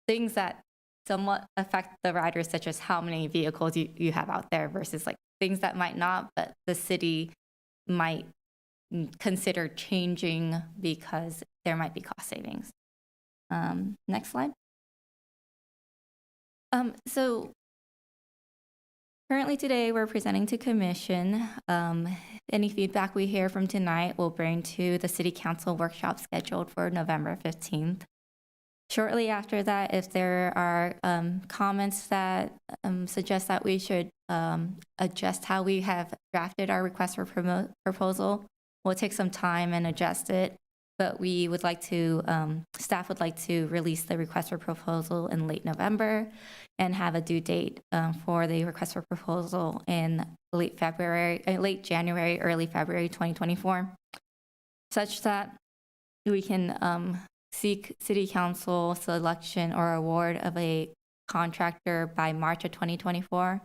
things that somewhat affect the riders, such as how many vehicles you have out there versus like things that might not, but the city might consider changing because there might be cost savings. Next slide. So currently today we're presenting to commission. Any feedback we hear from tonight we'll bring to the city council workshop scheduled for November 15th. Shortly after that, if there are comments that suggest that we should adjust how we have drafted our request for proposal, we'll take some time and adjust it. But we would like to, staff would like to release the request for proposal in late November and have a due date for the request for proposal in late January, early February 2024, such that we can seek city council selection or award of a contractor by March of 2024.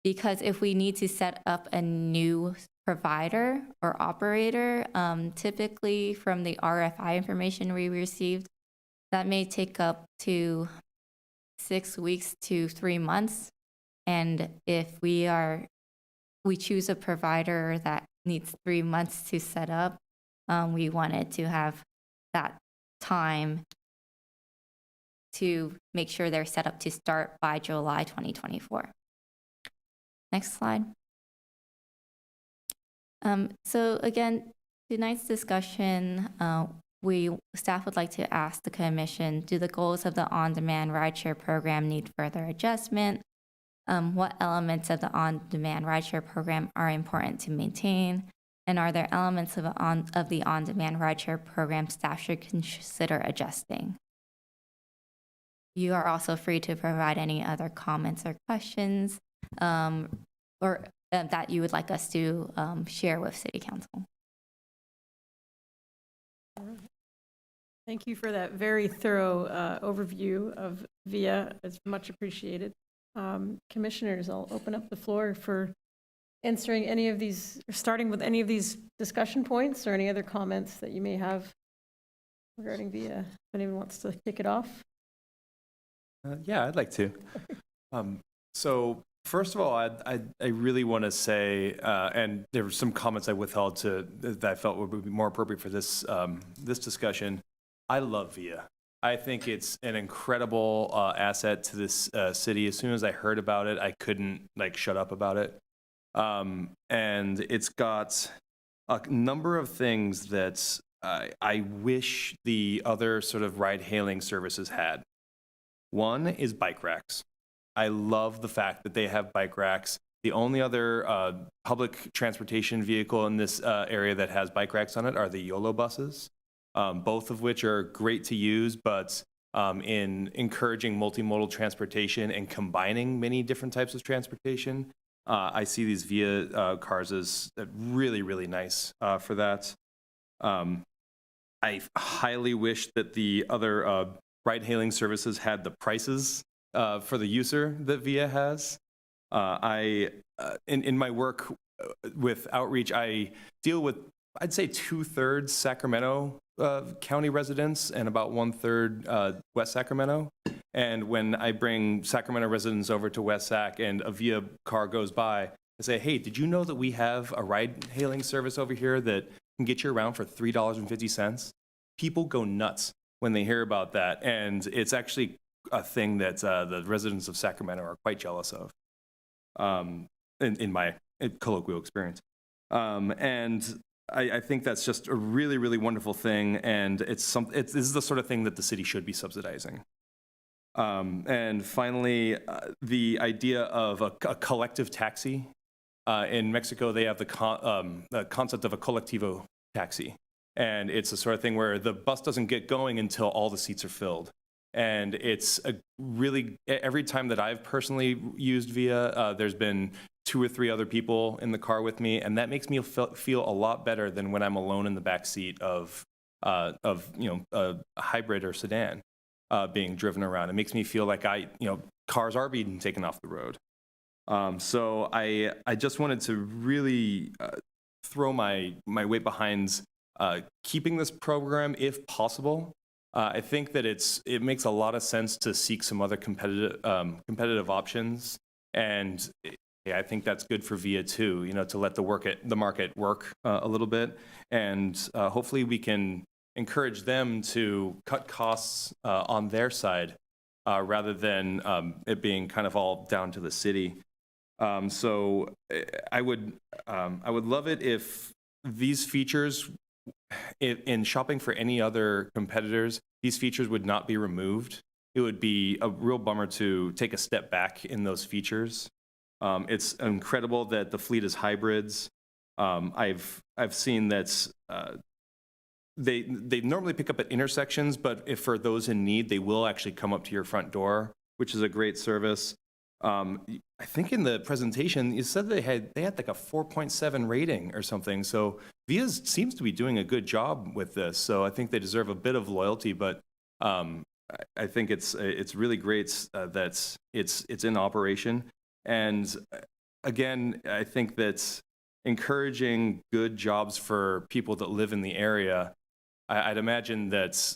Because if we need to set up a new provider or operator, typically from the RFI information we received, that may take up to 6 weeks to 3 months. And if we choose a provider that needs 3 months to set up, we wanted to have that time to make sure they're set up to start by July 2024. Next slide. So again, tonight's discussion, staff would like to ask the commission, do the goals of the on-demand rideshare program need further adjustment? What elements of the on-demand rideshare program are important to maintain? And are there elements of the on-demand rideshare program staff should consider adjusting? You are also free to provide any other comments or questions or that you would like us to share with City Council. Thank you for that very thorough overview of VIA. It's much appreciated. Commissioners, I'll open up the floor for answering any of these, or starting with any of these discussion points or any other comments that you may have regarding VIA. If anyone wants to kick it off. Yeah, I'd like to. So first of all, I really want to say, and there were some comments I withheld that I felt would be more appropriate for this this discussion. I love VIA. I think it's an incredible asset to this city. As soon as I heard about it, I couldn't shut up about it. And it's got a number of things that I wish the other sort of ride-hailing services had. One is bike racks. I love the fact that they have bike racks. The only other public transportation vehicle in this area that has bike racks on it are the YOLO buses, both of which are great to use, but in encouraging multimodal transportation and combining many different types of transportation, I see these VIA cars as really, really nice for that. I highly wish that the other ride-hailing services had the prices for the user that VIA has. In my work with outreach, I deal with, I'd say, 2/3 Sacramento County residents and about 1/3 West Sacramento. And when I bring Sacramento residents over to West Sac and a VIA car goes by, I say, hey, did you know that we have a ride-hailing service over here that can get you around for $3.50? People go nuts when they hear about that. And it's actually a thing that the residents of Sacramento are quite jealous of, in my colloquial experience. And I think that's just a really, really wonderful thing. And this is the sort of thing that the city should be subsidizing. And finally, the idea of a collective taxi. In Mexico, they have the concept of a colectivo taxi. And it's the sort of thing where the bus doesn't get going until all the seats are filled. And it's a really, every time that I've personally used Via, there's been 2 or 3 other people in the car with me, and that makes me feel a lot better than when I'm alone in the back seat of a hybrid or sedan being driven around. It makes me feel like cars are being taken off the road. So I just wanted to really throw my weight behind keeping this program if possible. I think that it makes a lot of sense to seek some other competitive options, and I think that's good for VIA too. To let the market work a little bit, and hopefully we can encourage them to cut costs on their side rather than it being kind of all down to the city. So I would love it if these features, in shopping for any other competitors, these features would not be removed. It would be a real bummer to take a step back in those features. It's incredible that the fleet is hybrids. I've seen that they normally pick up at intersections, but if for those in need, they will actually come up to your front door, which is a great service. I think in the presentation you said they had like a 4.7 rating or something. So Via seems to be doing a good job with this. So I think they deserve a bit of loyalty, but I think it's really great that it's in operation. And again, I think that encouraging good jobs for people that live in the area, I'd imagine that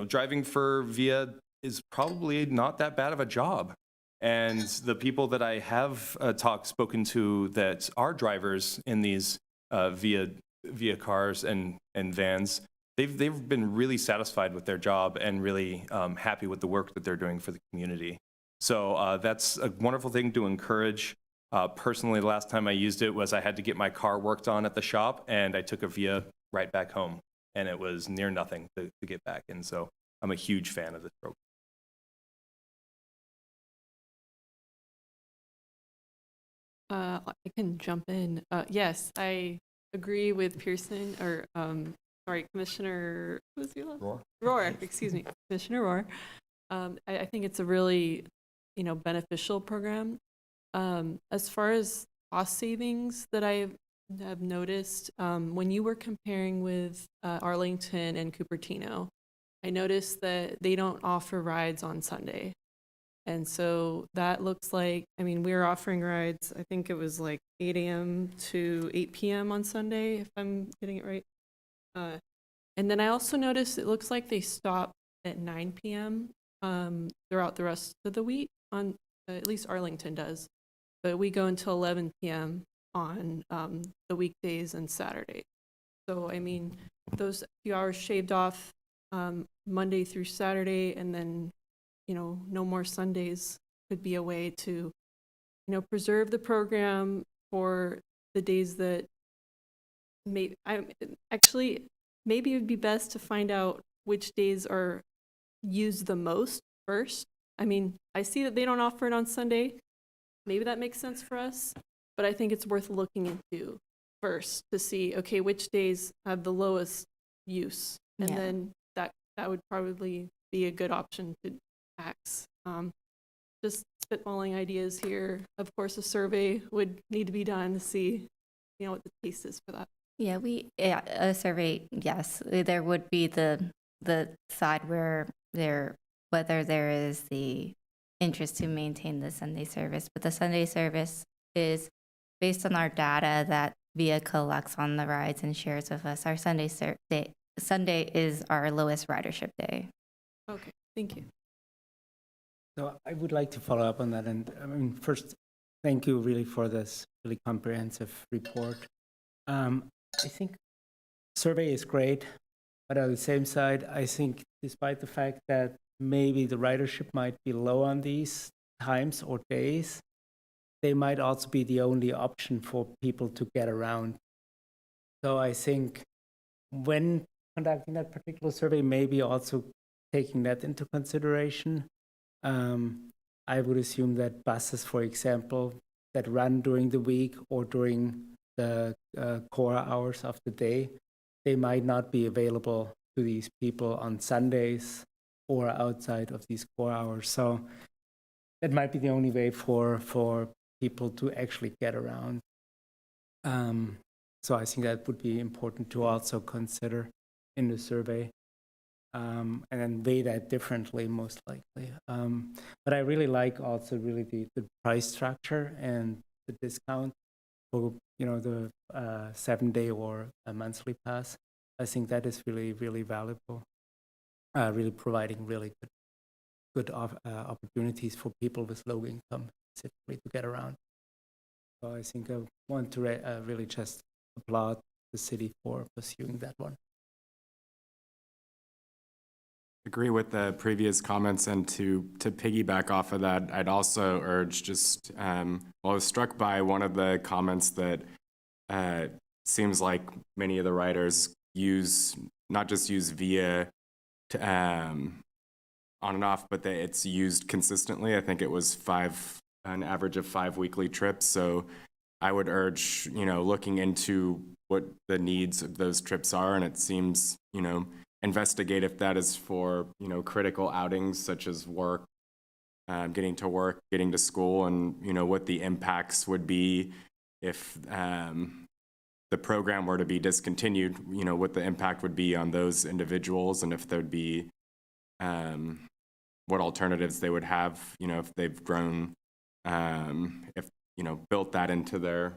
driving for Via is probably not that bad of a job. And the people that I have spoken to that are drivers in these Via cars and vans, they've been really satisfied with their job and really happy with the work that they're doing for the community. So that's a wonderful thing to encourage. Personally, the last time I used it was I had to get my car worked on at the shop, and I took a Via right back home, and it was near nothing to get back. And so I'm a huge fan of this program. I can jump in. Yes, I agree with Pearson, or Commissioner, who was your last? Rohr, excuse me, Commissioner Rohr. I think it's a really, beneficial program. As far as cost savings that I have noticed, when you were comparing with Arlington and Cupertino, I noticed that they don't offer rides on Sunday. And so that looks like, we were offering rides, I think it was like 8 a.m. to 8 p.m. on Sunday, if I'm getting it right. And then I also noticed it looks like they stop at 9 p.m. Throughout the rest of the week, on at least Arlington does. But we go until 11 p.m. on the weekdays and Saturday. So, those few hours shaved off Monday through Saturday, and then no more Sundays could be a way to, preserve the program for the days that maybe it would be best to find out which days are used the most first. I see that they don't offer it on Sunday. Maybe that makes sense for us, but I think it's worth looking into first to see, okay, which days have the lowest use, and then that would probably be a good option to tax. Just spitballing ideas here. Of course, a survey would need to be done to see, what the case is for that. A survey, yes. There would be the side where whether there is the interest to maintain the Sunday service, but the Sunday service is based on our data that VIA collects on the rides and shares with us. Our Sunday is our lowest ridership day. Okay, thank you. So I would like to follow up on that. And first, thank you really for this really comprehensive report. I think survey is great, but on the same side, I think despite the fact that maybe the ridership might be low on these times or days, they might also be the only option for people to get around. So I think when conducting that particular survey, maybe also taking that into consideration. I would assume that buses, for example, that run during the week or during the core hours of the day, they might not be available to these people on Sundays or outside of these core hours. So that might be the only way for people to actually get around. So I think that would be important to also consider in the survey, and then weigh that differently, most likely. But I really like also really the price structure and the discount for the 7-day or a monthly pass. I think that is really, really valuable, really providing really good opportunities for people with low income specifically to get around. So I think I want to really just applaud the city for pursuing that one. Agree with the previous comments, and to piggyback off of that, I'd also urge just, I was struck by one of the comments that seems like many of the writers not just use VIA to, on and off, but that it's used consistently. I think it was an average of 5 weekly trips. So I would urge, looking into what the needs of those trips are, and it seems, investigate if that is for, critical outings such as work, getting to work, getting to school, and, what the impacts would be if the program were to be discontinued, what the impact would be on those individuals, and if there'd be what alternatives they would have, if they've grown, if, built that into their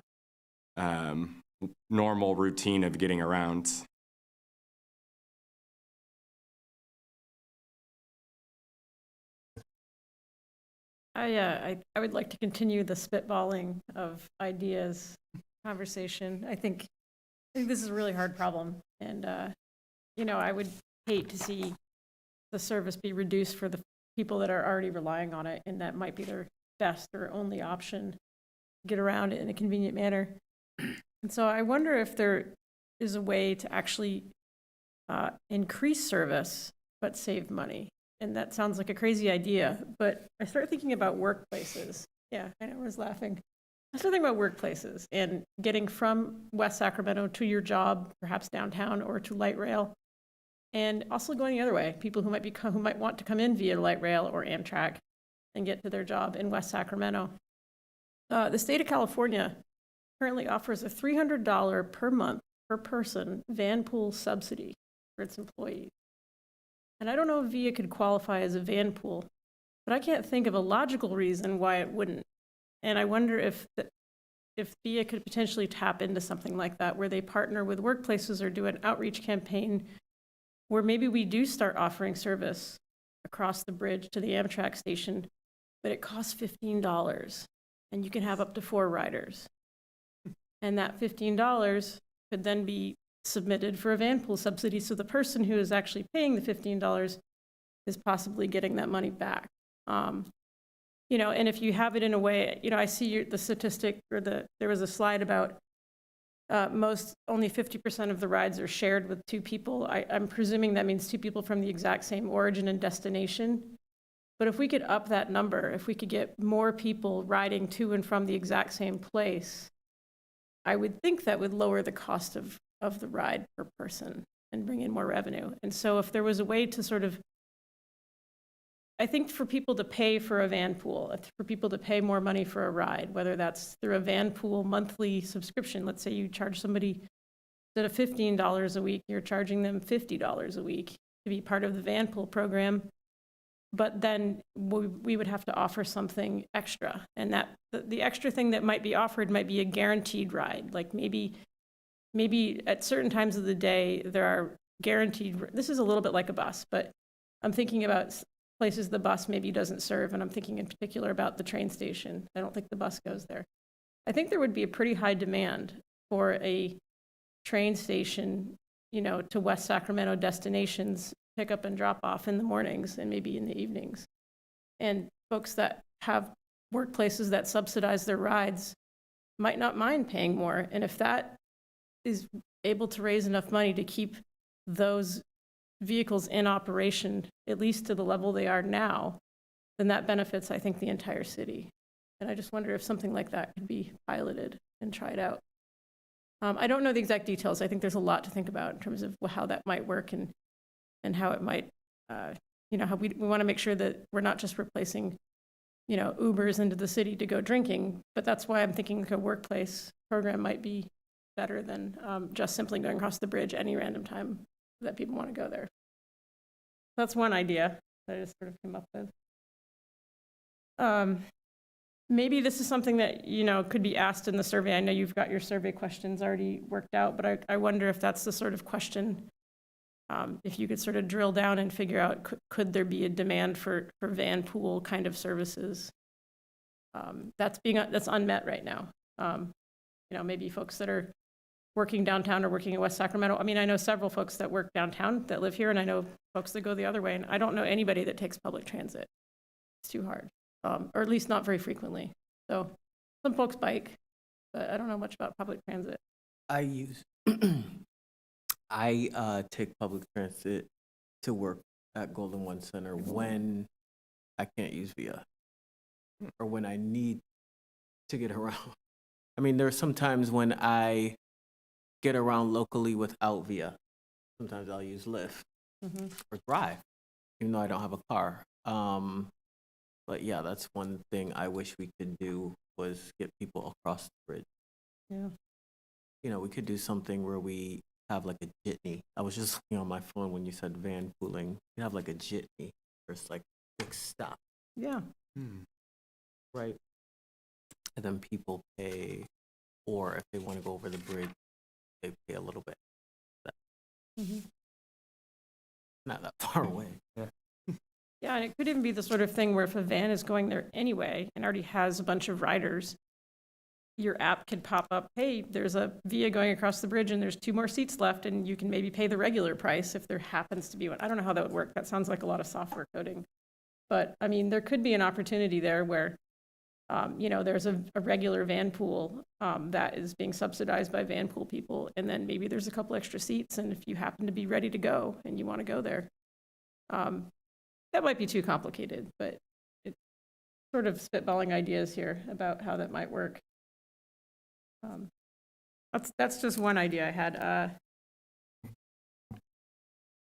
normal routine of getting around. I would like to continue the spitballing of ideas conversation. I think this is a really hard problem, and I would hate to see the service be reduced for the people that are already relying on it, and that might be their best or only option to get around it in a convenient manner. And so I wonder if there is a way to actually increase service but save money. And that sounds like a crazy idea, but I started thinking about workplaces. Yeah, I know, I was laughing. I started thinking about workplaces and getting from West Sacramento to your job, perhaps downtown or to light rail, and also going the other way. People who might want to come in via light rail or Amtrak and get to their job in West Sacramento. The state of California currently offers a $300 per month per person van pool subsidy for its employees. And I don't know if VIA could qualify as a van pool, but I can't think of a logical reason why it wouldn't. And I wonder if VIA could potentially tap into something like that, where they partner with workplaces or do an outreach campaign where maybe we do start offering service across the bridge to the Amtrak station, but it costs $15, and you can have up to 4 riders. And that $15 could then be submitted for a van pool subsidy, so the person who is actually paying the $15 is possibly getting that money back. And if you have it in a way, I see the statistic, or there was a slide about only 50% of the rides are shared with 2 people. I'm presuming that means 2 people from the exact same origin and destination. But if we could up that number, if we could get more people riding to and from the exact same place, I would think that would lower the cost of the ride per person and bring in more revenue. And so if there was a way to sort of, I think for people to pay for a van pool, for people to pay more money for a ride, whether that's through a van pool monthly subscription, let's say you charge somebody, instead of $15 a week, you're charging them $50 a week to be part of the van pool program. But then we would have to offer something extra. And that the extra thing that might be offered might be a guaranteed ride. Like maybe at certain times of the day, there are guaranteed, this is a little bit like a bus, but I'm thinking about places the bus maybe doesn't serve, and I'm thinking in particular about the train station. I don't think the bus goes there. I think there would be a pretty high demand for a train station, to West Sacramento destinations, pick up and drop off in the mornings and maybe in the evenings. And folks that have workplaces that subsidize their rides might not mind paying more. And if that is able to raise enough money to keep those vehicles in operation, at least to the level they are now, then that benefits, I think, the entire city. And I just wonder if something like that could be piloted and tried out. I don't know the exact details. I think there's a lot to think about in terms of how that might work and how it might you know, how we want to make sure that we're not just replacing, you know, Ubers into the city to go drinking, but that's why I'm thinking like a workplace program might be better than just simply going across the bridge any random time that people want to go there. That's one idea that I just sort of came up with. Maybe this is something that, you know, could be asked in the survey. I know you've got your survey questions already worked out, but I wonder if that's the sort of question, if you could sort of drill down and figure out, could there be a demand for van pool kind of services? That's unmet right now. You know, maybe folks that are working downtown or working in West Sacramento. I mean, I know several folks that work downtown that live here, and I know folks that go the other way, and I don't know anybody that takes public transit. It's too hard, or at least not very frequently. So some folks bike, but I don't know much about public transit. I take public transit to work at Golden One Center when I can't use VIA or when I need to get around. I mean, there are some times when I get around locally without VIA. Sometimes I'll use Lyft or drive, even though I don't have a car. But yeah, that's one thing I wish we could do was get people across the bridge. Yeah. You know, we could do something where we have like a jitney. I was just looking on my phone when you said van pooling. You have like a jitney where it's like fixed stop, Yeah. right? And then people pay, or if they want to go over the bridge, they pay a little bit. Not that far away. Yeah, and it could even be the sort of thing where if a van is going there anyway and already has a bunch of riders, your app could pop up, hey, there's a VIA going across the bridge and there's 2 more seats left, and you can maybe pay the regular price if there happens to be one. I don't know how that would work. That sounds like a lot of software coding. But I mean, there could be an opportunity there where, you know, there's a regular van pool that is being subsidized by van pool people, and then maybe there's a couple extra seats, and if you happen to be ready to go and you want to go there, that might be too complicated, but it's sort of spitballing ideas here about how that might work. That's just one idea I had. I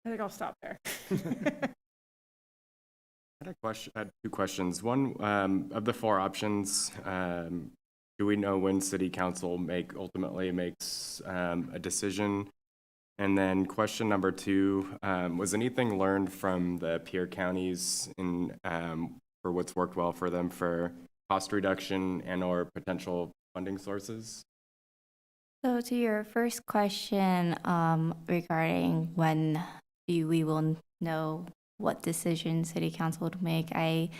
think I'll stop there. I had 2 questions. One, of the 4 options, do we know when City Council ultimately makes a decision? And then question number 2, was anything learned from the peer counties for what's worked well for them for cost reduction and or potential funding sources? So to your first question regarding when we will know what decision City Council would make, I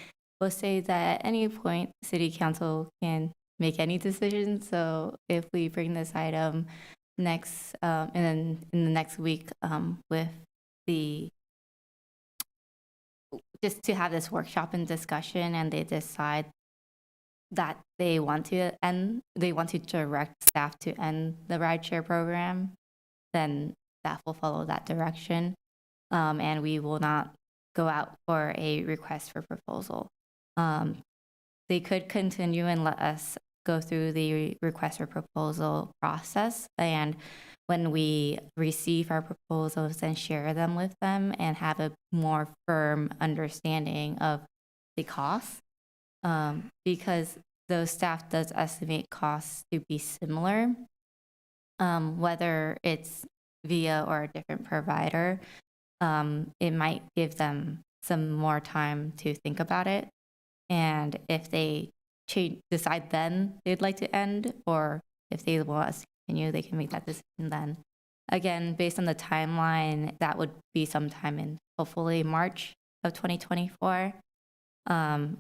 will say that at any point, City Council can make any decision. So if we bring this item next in the next week with just to have this workshop and discussion, and they decide that they want to direct staff to end the rideshare program, then staff will follow that direction, and we will not go out for a request for proposal. They could continue and let us go through the request for proposal process, and when we receive our proposals, then share them with them and have a more firm understanding of the cost, because those staff does estimate costs to be similar, whether it's via or a different provider. It might give them some more time to think about it, and if they decide then they'd like to end, or if they want us to continue, they can make that decision then. Again, based on the timeline, that would be sometime in hopefully March of 2024.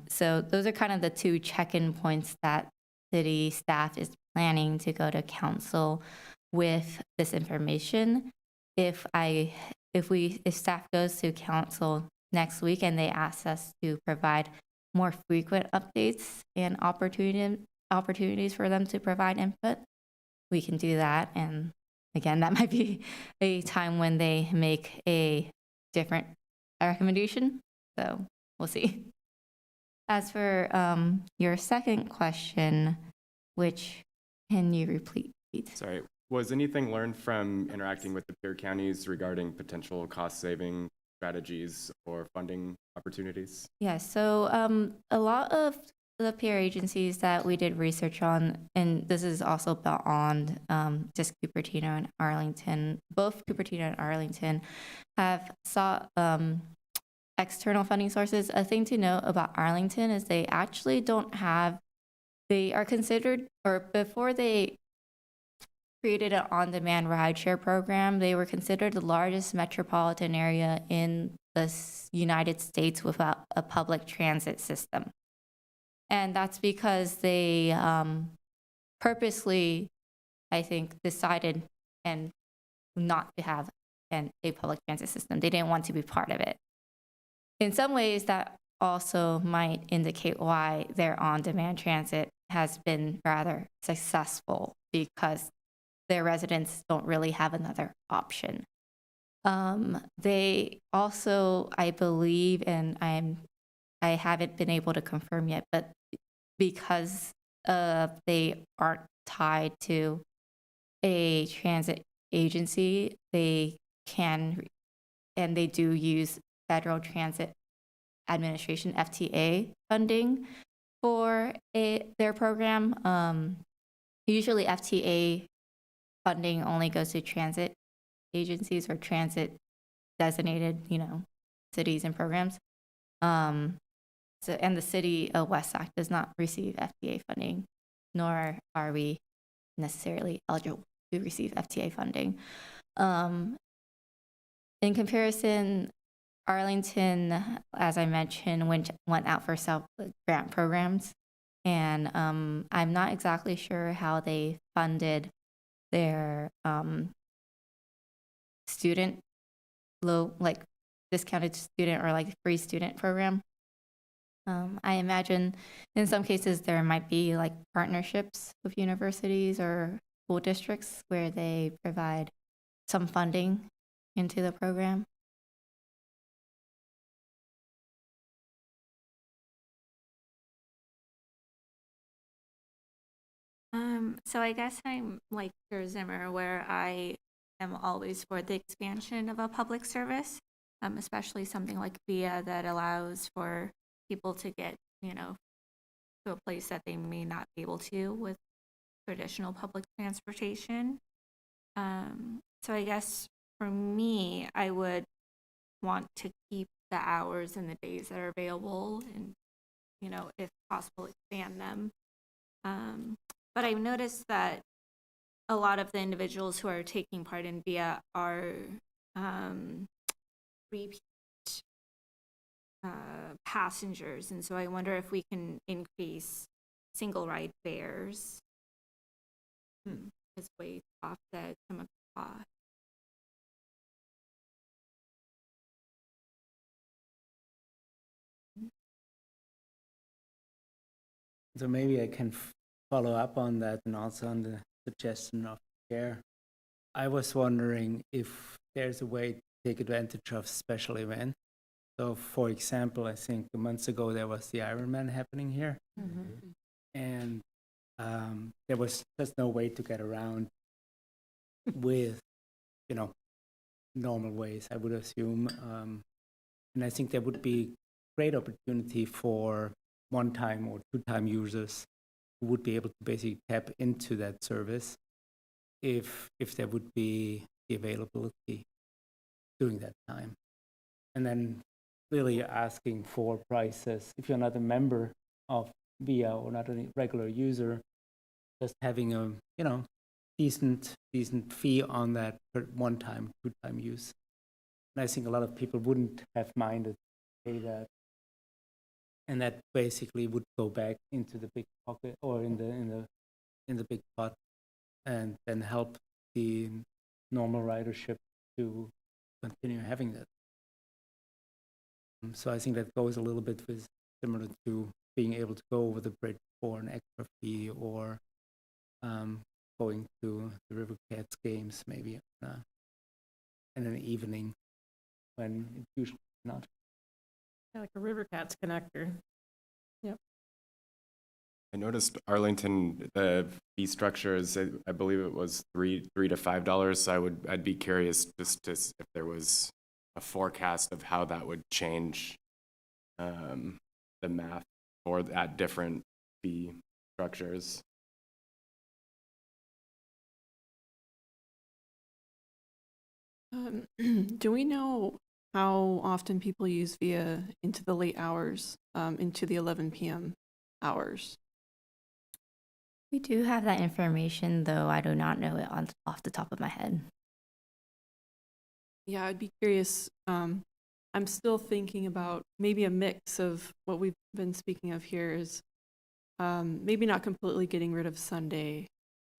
So those are kind of the 2 check-in points that city staff is planning to go to council with this information. If staff goes to council next week and they ask us to provide more frequent updates and opportunities for them to provide input, we can do that. And again, that might be a time when they make a different recommendation. So we'll see. As for your second question, which can you repeat? Sorry, was anything learned from interacting with the peer counties regarding potential cost saving strategies or funding opportunities? Yeah, so a lot of the peer agencies that we did research on, and this is also beyond just Cupertino and Arlington, both Cupertino and Arlington have sought external funding sources. A thing to note about Arlington is they actually don't have, they are considered, or before they created an on-demand rideshare program, they were considered the largest metropolitan area in the United States without a public transit system. And that's because they purposely, I think, decided and not to have a public transit system. They didn't want to be part of it. In some ways, that also might indicate why their on-demand transit has been rather successful, because their residents don't really have another option. They also, I believe, and I haven't been able to confirm yet, but because they aren't tied to a transit agency, they can, and they do use Federal Transit Administration, FTA, funding for their program. Usually FTA funding only goes to transit agencies or transit designated, cities and programs. And the city of West Sac does not receive FTA funding, nor are we necessarily eligible to receive FTA funding. In comparison, Arlington, as I mentioned, went out for grant programs, and I'm not exactly sure how they funded their student discounted student or free student program. I imagine in some cases there might be partnerships with universities or school districts where they provide some funding into the program. So I guess I'm like your Zimmer, where I am always for the expansion of a public service, especially something like VIA that allows for people to get, to a place that they may not be able to with traditional public transportation. So I guess for me, I would want to keep the hours and the days that are available and, if possible, expand them. But I've noticed that a lot of the individuals who are taking part in VIA are repeat passengers, and so I wonder if we can increase single ride fares as a way to offset some of the cost. So maybe I can follow up on that and also on the suggestion of care. I was wondering if there's a way to take advantage of special events. So for example, I think months ago there was the Ironman happening here. Mm-hmm. And there was just no way to get around with, normal ways, I would assume. And I think there would be great opportunity for one-time or two-time users who would be able to basically tap into that service if there would be the availability during that time. And then really asking for prices. If you're not a member of VIA or not a regular user, just having a decent fee on that per one-time, two-time use. And I think a lot of people wouldn't have minded to pay that. And that basically would go back into the big pocket or in the big pot, and then help the normal ridership to continue having that. So I think that goes a little bit similar to being able to go over the bridge for an extra fee, or going to the River Cats games maybe in an evening when it's usually not. Yeah, like a River Cats connector. Yep. I noticed Arlington, the fee structure is, I believe it was $3 to $5. So I'd be curious just if there was a forecast of how that would change the math or at different fee structures. Do we know how often people use VIA into the late hours, into the 11 p.m. hours? We do have that information, though I do not know it off the top of my head. Yeah, I'd be curious. I'm still thinking about maybe a mix of what we've been speaking of here is maybe not completely getting rid of Sunday,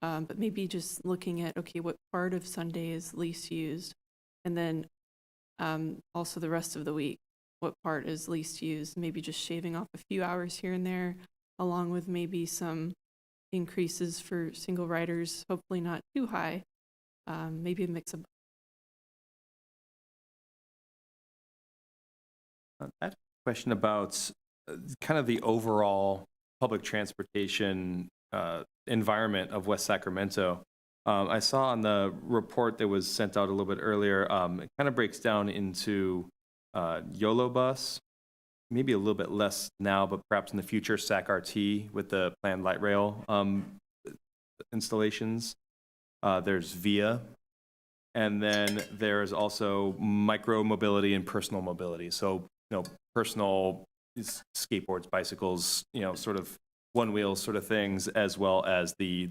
but maybe just looking at, okay, what part of Sunday is least used? And then also the rest of the week, what part is least used? Maybe just shaving off a few hours here and there, along with maybe some increases for single riders, hopefully not too high, maybe a mix of. I have a question about kind of the overall public transportation environment of West Sacramento. I saw on the report that was sent out a little bit earlier, it kind of breaks down into YOLO bus, maybe a little bit less now, but perhaps in the future, SAC-RT with the planned light rail installations. There's VIA, and then there's also micro mobility and personal mobility. So, personal skateboards, bicycles, sort of one wheel sort of things, as well as the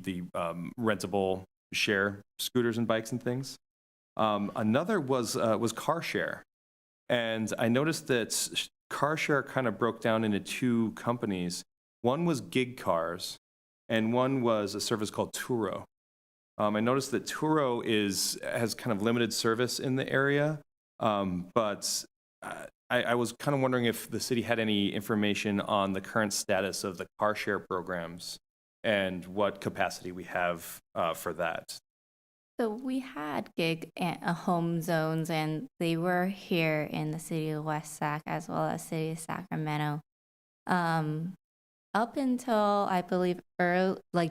rentable share scooters and bikes and things. Another was car share, and I noticed that car share kind of broke down into two companies. One was gig cars, and one was a service called Turo. I noticed that Turo has kind of limited service in the area, but I was kind of wondering if the city had any information on the current status of the car share programs and what capacity we have for that. So we had gig home zones, and they were here in the city of West Sac as well as city of Sacramento. Up until I believe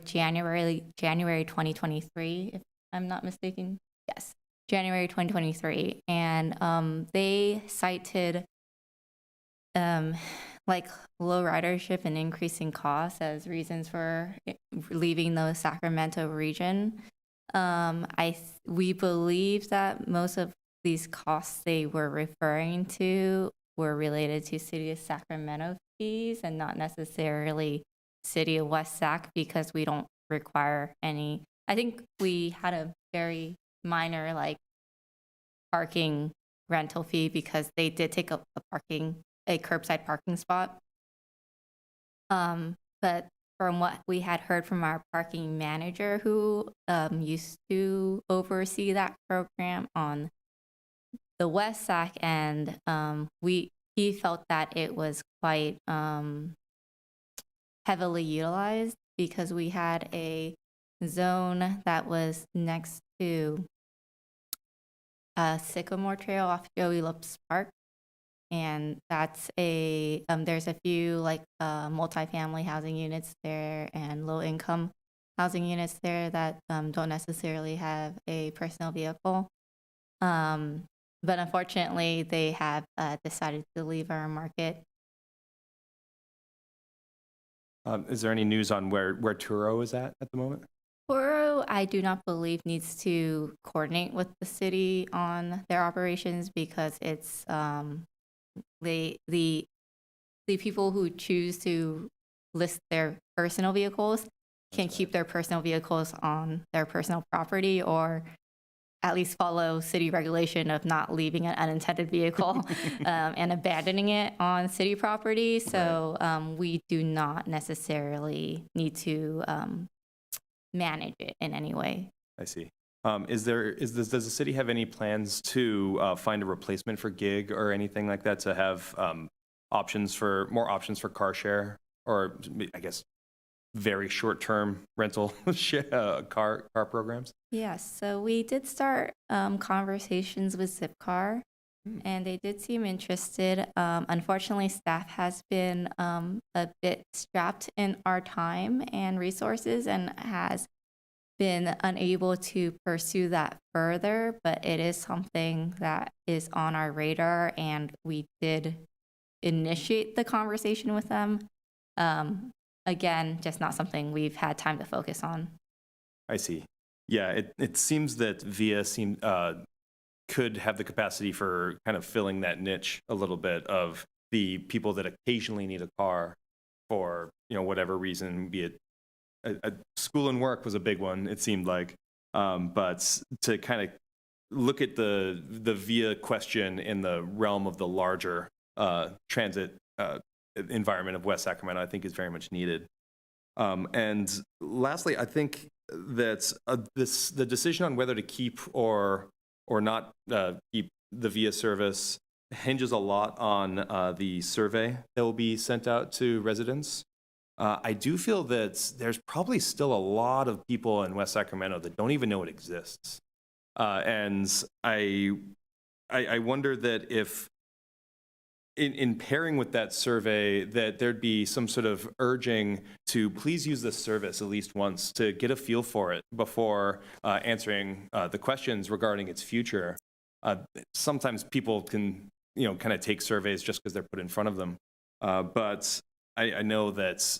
January 2023, if I'm not mistaken. Yes, January 2023, and they cited low ridership and increasing costs as reasons for leaving the Sacramento region. We believe that most of these costs they were referring to were related to city of Sacramento fees and not necessarily city of West Sac, because we don't require any. I think we had a very minor parking rental fee because they did take up a curbside parking spot. But from what we had heard from our parking manager, who used to oversee that program on the West Sac, and he felt that it was quite heavily utilized because we had a zone that was next to Sycamore Trail off Joey Lopes Park. And that's there's a few multifamily housing units there and low income housing units there that don't necessarily have a personal vehicle. But unfortunately, they have decided to leave our market. Is there any news on where Turo is at the moment? Turo, I do not believe, needs to coordinate with the city on their operations because it's the people who choose to list their personal vehicles can keep their personal vehicles on their personal property, or at least follow city regulation of not leaving an unintended vehicle and abandoning it on city property. So we do not necessarily need to manage it in any way. I see. Does the city have any plans to find a replacement for gig or anything like that, to have more options for car share, or I guess very short-term rental car programs? Yes, so we did start conversations with Zipcar, and they did seem interested. Unfortunately, staff has been a bit strapped in our time and resources, and has been unable to pursue that further, but it is something that is on our radar, and we did initiate the conversation with them. Again, just not something we've had time to focus on. I see. Yeah, it seems that VIA could have the capacity for kind of filling that niche a little bit of the people that occasionally need a car for, whatever reason, be it a school and work was a big one, it seemed like. But to kind of look at the VIA question in the realm of the larger transit environment of West Sacramento, I think is very much needed. And lastly, I think that the decision on whether to keep or not keep the VIA service hinges a lot on the survey that will be sent out to residents. I do feel that there's probably still a lot of people in West Sacramento that don't even know it exists. And I wonder that if in pairing with that survey, that there'd be some sort of urging to please use this service at least once to get a feel for it before answering the questions regarding its future. Sometimes people can, kind of take surveys just because they're put in front of them. But I know that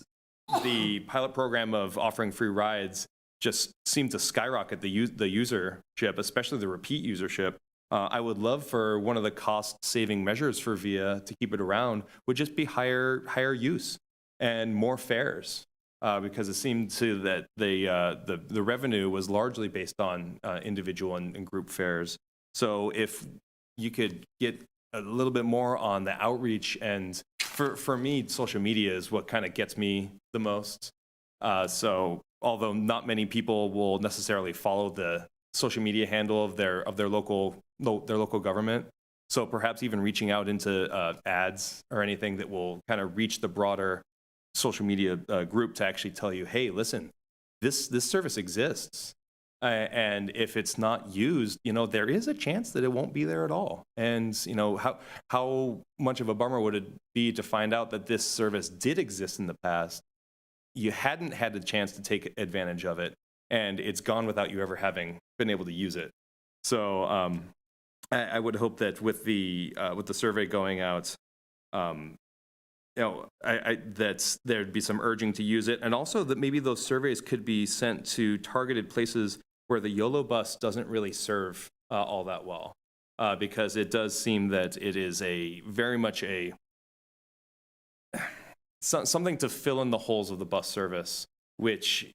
the pilot program of offering free rides just seemed to skyrocket the usership, especially the repeat usership. I would love for one of the cost-saving measures for VIA to keep it around would just be higher use and more fares, because it seemed to that the revenue was largely based on individual and group fares. So if you could get a little bit more on the outreach, and for me, social media is what kind of gets me the most. So although not many people will necessarily follow the social media handle of their local government, so perhaps even reaching out into ads or anything that will kind of reach the broader social media group to actually tell you, hey, listen, this service exists. And if it's not used, there is a chance that it won't be there at all. And, how much of a bummer would it be to find out that this service did exist in the past, you hadn't had the chance to take advantage of it, and it's gone without you ever having been able to use it. So I would hope that with the survey going out, that there'd be some urging to use it, and also that maybe those surveys could be sent to targeted places where the YOLO bus doesn't really serve all that well, because it does seem that it is very much something to fill in the holes of the bus service, which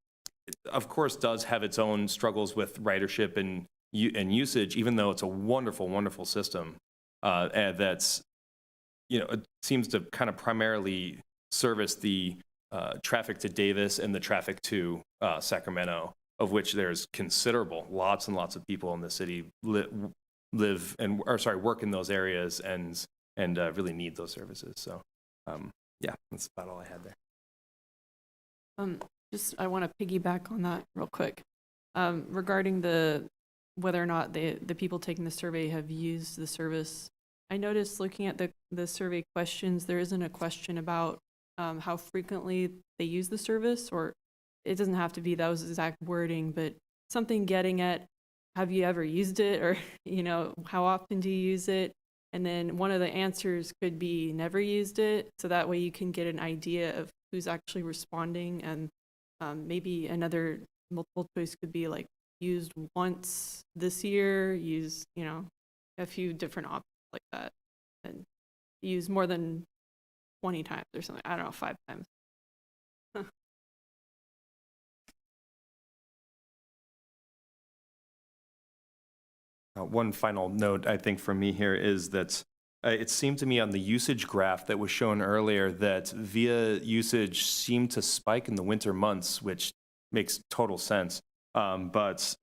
of course does have its own struggles with ridership and usage, even though it's a wonderful, wonderful system. And that's, it seems to kind of primarily service the traffic to Davis and the traffic to Sacramento, of which there's lots and lots of people in the city work in those areas and really need those services. So yeah, that's about all I had there. I want to piggyback on that real quick. Regarding whether or not the people taking the survey have used the service, I noticed looking at the survey questions, there isn't a question about how frequently they use the service, or it doesn't have to be that exact wording, but something getting at, have you ever used it, or how often do you use it? And then one of the answers could be never used it, so that way you can get an idea of who's actually responding. And maybe another multiple choice could be like used once this year, use a few different options like that, and use more than 20 times or something. I don't know, 5 times. One final note, I think, from me here is that it seemed to me on the usage graph that was shown earlier that VIA usage seemed to spike in the winter months, which makes total sense. But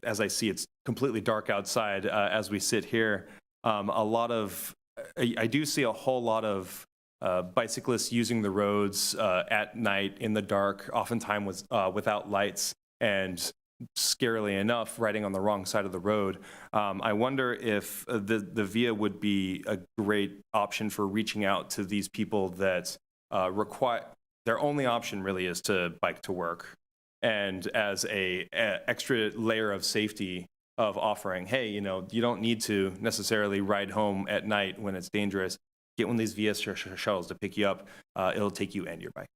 as I see, it's completely dark outside as we sit here. I do see a whole lot of bicyclists using the roads at night in the dark, oftentimes without lights, and scarily enough, riding on the wrong side of the road. I wonder if the VIA would be a great option for reaching out to these people that their only option really is to bike to work. And as a extra layer of safety of offering, hey, you know, you don't need to necessarily ride home at night when it's dangerous. Get one of these VIA shuttles to pick you up. It'll take you and your bike.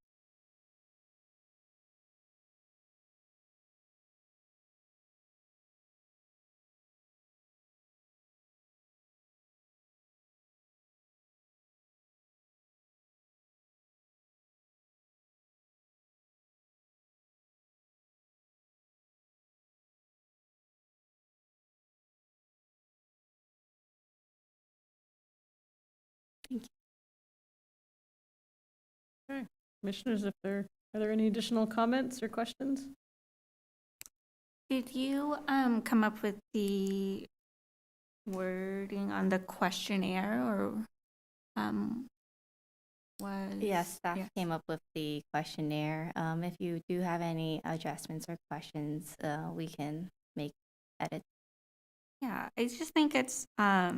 Commissioners, are there any additional comments or questions? Did you come up with the wording on the questionnaire, or was? Yes, staff yes. came up with the questionnaire. If you do have any adjustments or questions, we can make edits. Yeah, I just think it's, I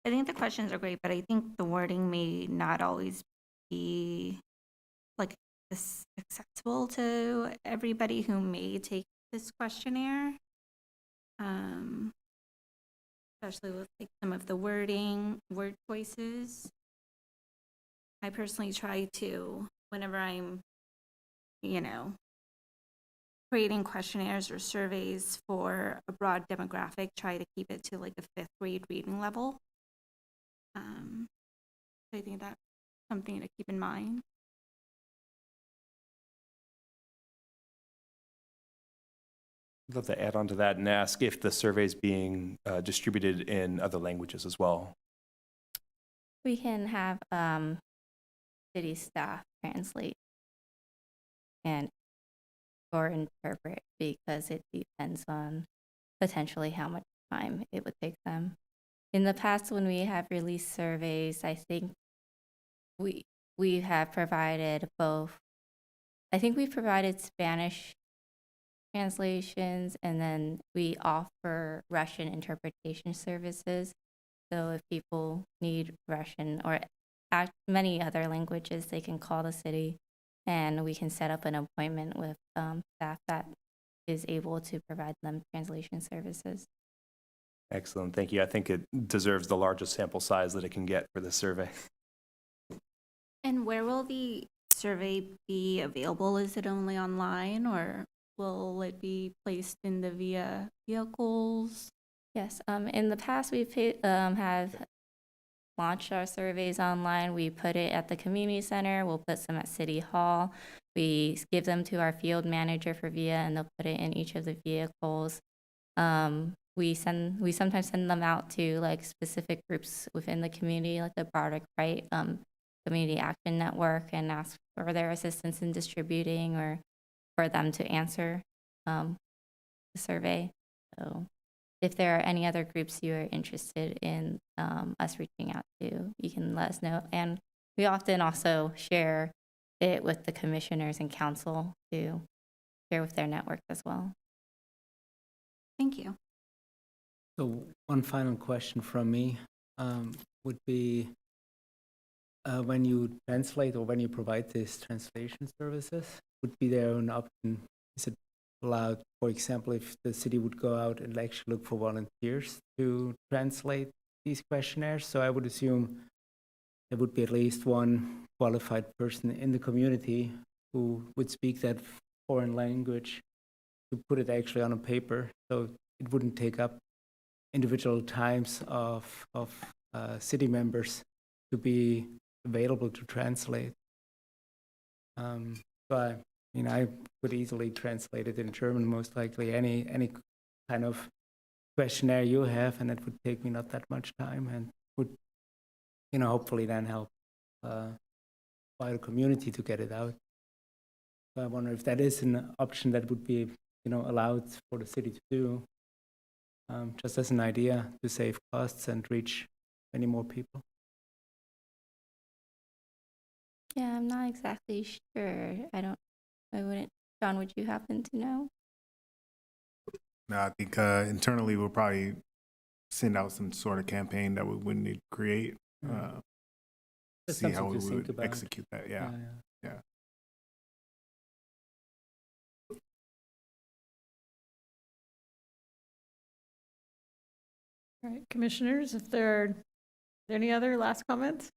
think the questions are great, but I think the wording may not always be like this accessible to everybody who may take this questionnaire. Especially with like some of the word choices. I personally try to, whenever I'm, you know, creating questionnaires or surveys for a broad demographic, try to keep it to like a 5th grade reading level. So I think that's something to keep in mind. I'd love to add on to that and ask if the survey is being distributed in other languages as well. We can have city staff translate and or interpret, because it depends on potentially how much time it would take them. In the past, when we have released surveys, I think we have provided both. I think we provided Spanish translations, and then we offer Russian interpretation services. So if people need Russian or many other languages, they can call the city and we can set up an appointment with staff that is able to provide them translation services. Excellent, thank you. I think it deserves the largest sample size that it can get for this survey. And where will the survey be available? Is it only online, or will it be placed in the VIA vehicles? Yes, in the past we've have launched our surveys online. We put it at the community center. We'll put some at City Hall. We give them to our field manager for VIA, and they'll put it in each of the vehicles. We sometimes send them out to like specific groups within the community, like the Broderick Wright Community Action Network, and ask for their assistance in distributing or for them to answer the survey. So if there are any other groups you are interested in us reaching out to, you can let us know. And we often also share it with the commissioners and council to share with their network as well. Thank you. So one final question from me would be, when you translate or when you provide these translation services, would be there an option? Is it allowed, for example, if the city would go out and actually look for volunteers to translate these questionnaires? So I would assume there would be at least one qualified person in the community who would speak that foreign language to put it actually on a paper, so it wouldn't take up individual times of city members to be available to translate. So I could easily translate it in German, most likely any kind of questionnaire you have, and it would take me not that much time, and would, hopefully then help wider community to get it out. So I wonder if that is an option that would be, allowed for the city to do, just as an idea to save costs and reach many more people. Yeah, I'm not exactly sure. John, would you happen to know? No, I think internally we'll probably send out some sort of campaign that we would need to create. That's See how something we to think would about. execute that. Yeah. All right, commissioners, if there are any other last comments?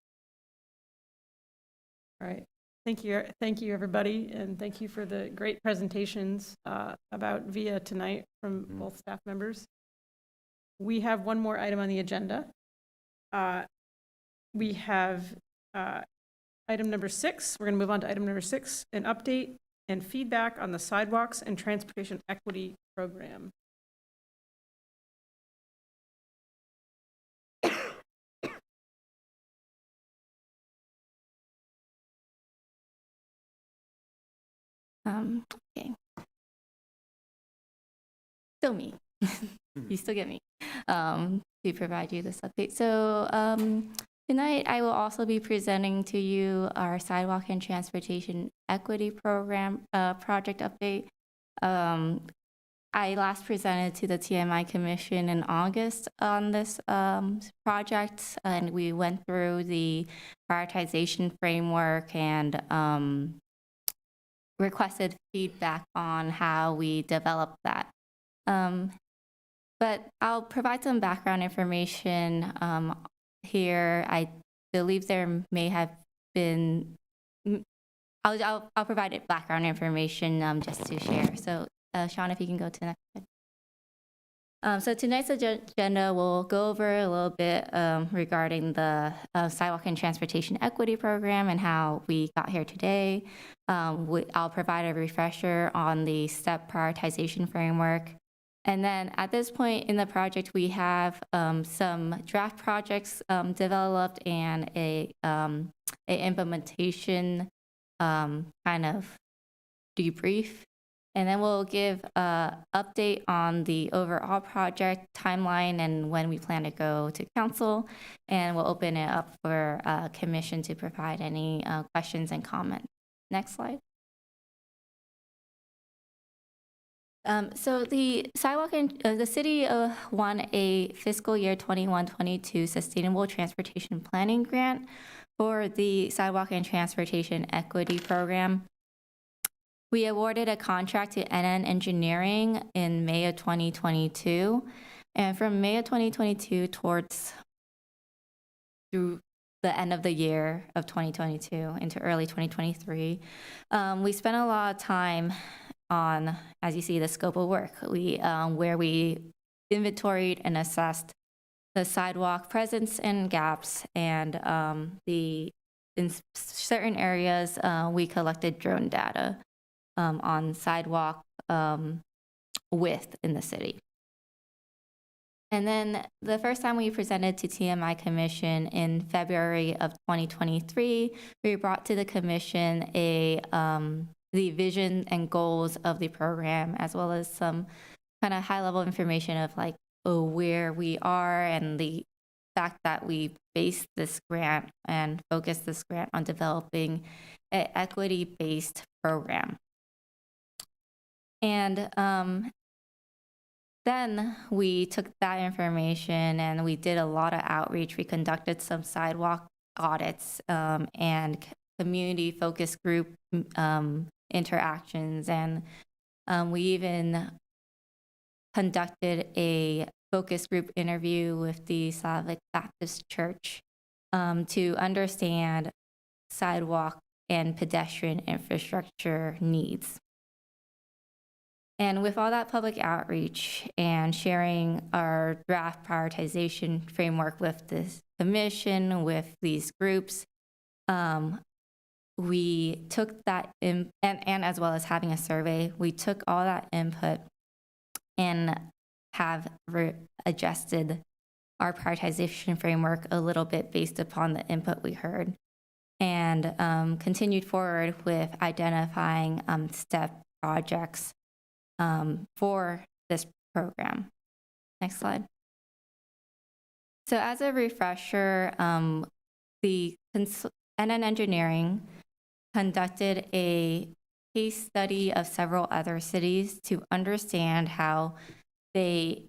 All right, thank you, everybody, and thank you for the great presentations about VIA tonight from both staff members. We have one more item on the agenda. We have item number 6. We're going to move on to item number 6, an update and feedback on the sidewalks and transportation equity program. Okay. Still me. You still get me to provide you this update. So tonight I will also be presenting to you our sidewalk and transportation equity program project update. I last presented to the TMI Commission in August on this project, and we went through the prioritization framework and requested feedback on how we developed that. But I'll provide some background information here. I believe there may have been, I'll provide it background information just to share. So Sean, if you can go to the next slide. So tonight's agenda, we'll go over a little bit regarding the Sidewalk and Transportation Equity Program and how we got here today. I'll provide a refresher on the STEP prioritization framework. And then at this point in the project, we have some draft projects developed and a implementation kind of debrief. And then we'll give an update on the overall project timeline and when we plan to go to council. And we'll open it up for commission to provide any questions and comments. Next slide. So the sidewalk and the city won a fiscal year 21-22 sustainable transportation planning grant for the sidewalk and transportation equity program. We awarded a contract to NN Engineering in May of 2022, and from May of 2022 through the end of the year of 2022 into early 2023, we spent a lot of time on, as you see, the scope of work. Where we inventoried and assessed the sidewalk presence and gaps, and in certain areas we collected drone data on sidewalk width in the city. And then the first time we presented to TMI Commission in February of 2023, we brought to the commission the vision and goals of the program, as well as some kind of high-level information of like where we are and the fact that we based this grant and focused this grant on developing an equity-based program. And then we took that information and we did a lot of outreach. We conducted some sidewalk audits and community focus group interactions, and we even conducted a focus group interview with the Slavic Baptist Church to understand sidewalk and pedestrian infrastructure needs. And with all that public outreach and sharing our draft prioritization framework with this commission, with these groups, we took that and as well as having a survey, we took all that input and have adjusted our prioritization framework a little bit based upon the input we heard, and continued forward with identifying STEP projects for this program. Next slide. So as a refresher, the NN Engineering conducted a case study of several other cities to understand how they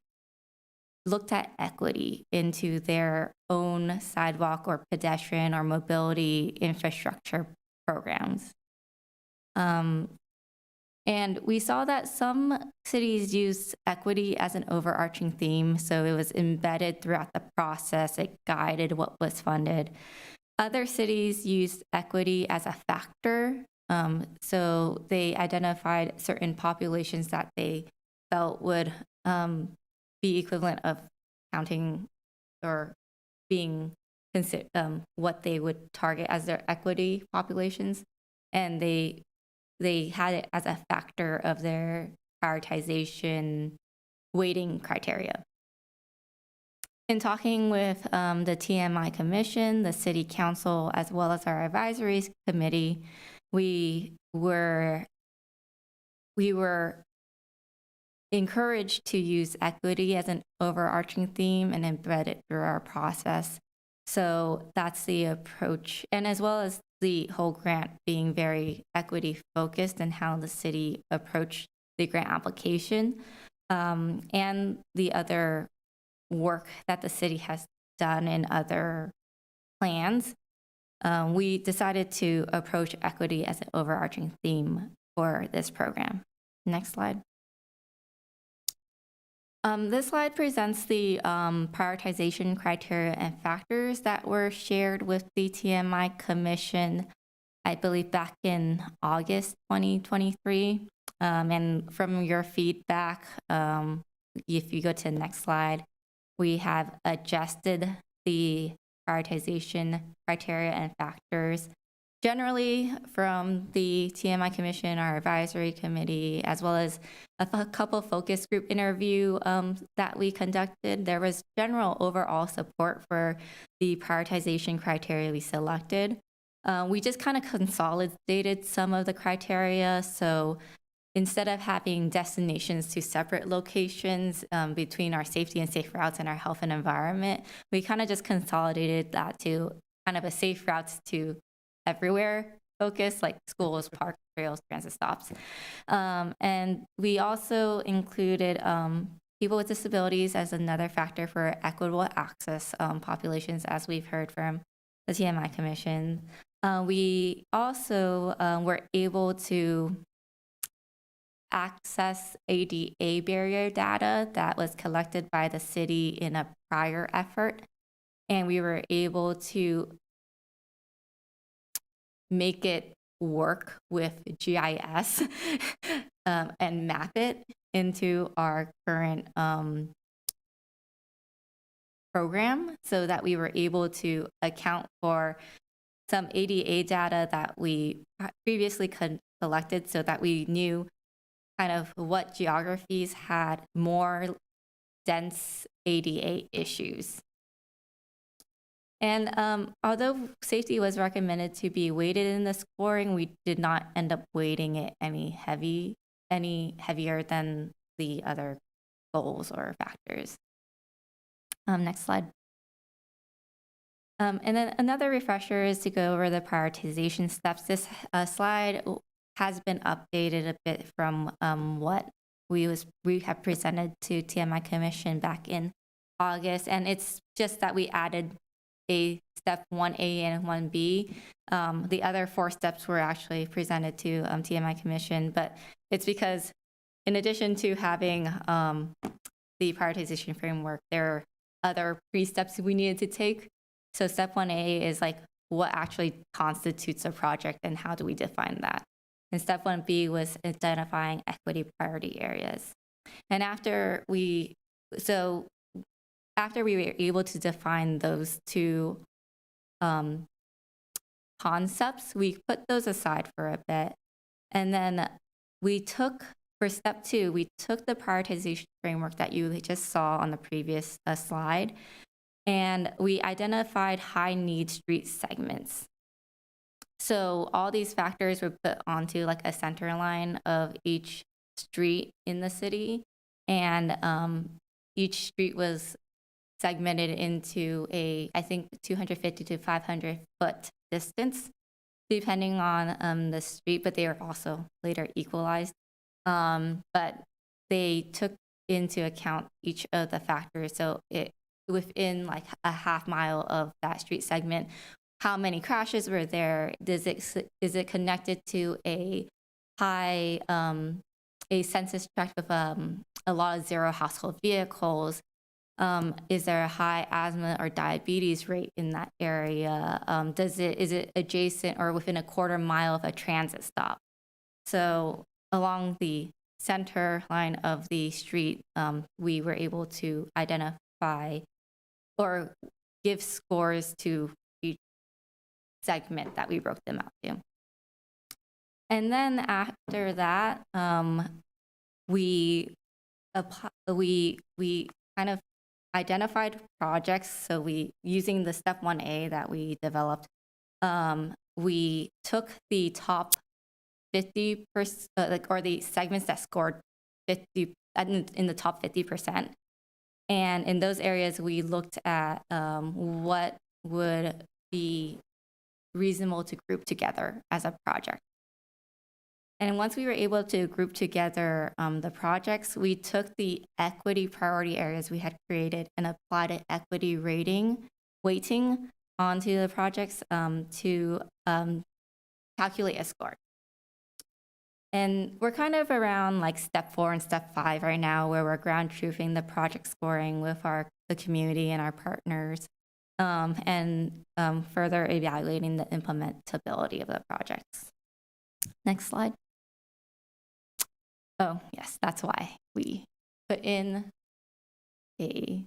looked at equity into their own sidewalk or pedestrian or mobility infrastructure programs. And we saw that some cities used equity as an overarching theme, so it was embedded throughout the process. It guided what was funded. Other cities used equity as a factor, so they identified certain populations that they felt would be equivalent of counting or being what they would target as their equity populations, and they had it as a factor of their prioritization weighting criteria. In talking with the TMI Commission, the City Council, as well as our advisory committee, we were encouraged to use equity as an overarching theme and embed it through our process. So that's the approach, and as well as the whole grant being very equity focused and how the city approached the grant application, and the other work that the city has done in other plans. We decided to approach equity as an overarching theme for this program. Next slide. This slide presents the prioritization criteria and factors that were shared with the TMI Commission, I believe back in August 2023. And from your feedback, if you go to the next slide, we have adjusted the prioritization criteria and factors. Generally, from the TMI Commission, our advisory committee, as well as a couple focus group interview that we conducted, there was general overall support for the prioritization criteria we selected. We just kind of consolidated some of the criteria. So instead of having destinations to separate locations between our safety and safe routes and our health and environment, we kind of just consolidated that to kind of a safe routes to everywhere focus, like schools, parks, trails, transit stops. And we also included people with disabilities as another factor for equitable access populations, as we've heard from the TMI Commission. We also were able to access ADA barrier data that was collected by the city in a prior effort, and we were able to make it work with GIS and map it into our current program, so that we were able to account for some ADA data that we previously collected, so that we knew kind of what geographies had more dense ADA issues. And although safety was recommended to be weighted in the scoring, we did not end up weighting it any heavier than the other goals or factors. Next slide. And then another refresher is to go over the prioritization steps. This slide has been updated a bit from what we have presented to TMI Commission back in August, and it's just that we added a step 1A and 1B. The other 4 steps were actually presented to TMI Commission, but it's because in addition to having the prioritization framework, there are other pre-steps we needed to take. So step 1A is like what actually constitutes a project and how do we define that. And step 1B was identifying equity priority areas. And after we were able to define those 2 concepts, we put those aside for a bit. And then for step 2, we took the prioritization framework that you just saw on the previous slide, and we identified high need street segments. So all these factors were put onto like a center line of each street in the city, and each street was segmented into I think 250 to 500 foot distance, depending on the street, but they were also later equalized. But they took into account each of the factors. So within like a half mile of that street segment, how many crashes were there? Is it connected to a high, a census tract with a lot of zero household vehicles? Is there a high asthma or diabetes rate in that area? Is it adjacent or within a quarter mile of a transit stop? So along the center line of the street, we were able to identify or give scores to each segment that we broke them out to. And then after that, we kind of identified projects. So using the step 1A that we developed, we took the top 50%, or the segments that scored 50 in the top 50%. And in those areas, we looked at what would be reasonable to group together as a project. And once we were able to group together the projects, we took the equity priority areas we had created and applied an equity weighting onto the projects to calculate a score. And we're kind of around like step 4 and step 5 right now, where we're ground truthing the project scoring with the community and our partners, and further evaluating the implementability of the projects. Next slide. Oh, yes, that's why we put in a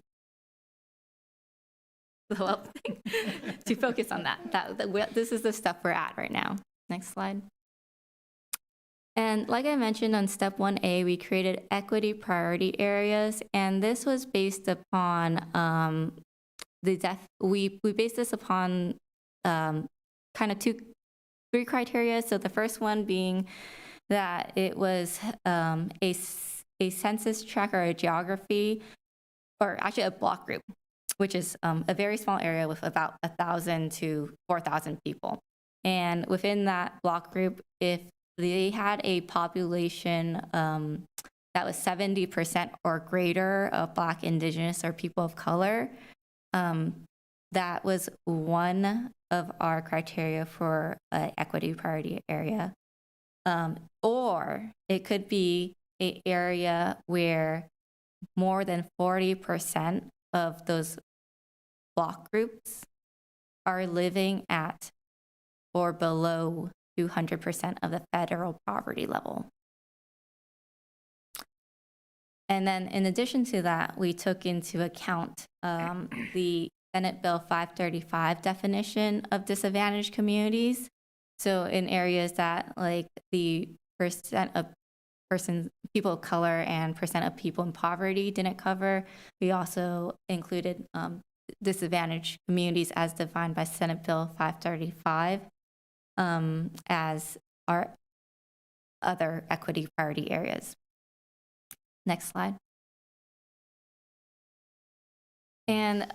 little thing to focus on that. This is the step we're at right now. Next slide. And like I mentioned on step 1A, we created equity priority areas, and this was based upon we based this upon kind of 3 criteria. So the first one being that it was a census tract or a geography, or actually a block group, which is a very small area with about 1,000 to 4,000 people. And within that block group, if they had a population that was 70% or greater of Black, Indigenous, or people of color, that was one of our criteria for an equity priority area. Or it could be an area where more than 40% of those block groups are living at or below 200% of the federal poverty level. And then in addition to that, we took into account the Senate Bill 535 definition of disadvantaged communities. So in areas that like the percent of people of color and percent of people in poverty didn't cover, we also included disadvantaged communities as defined by Senate Bill 535 as our other equity priority areas. Next slide. And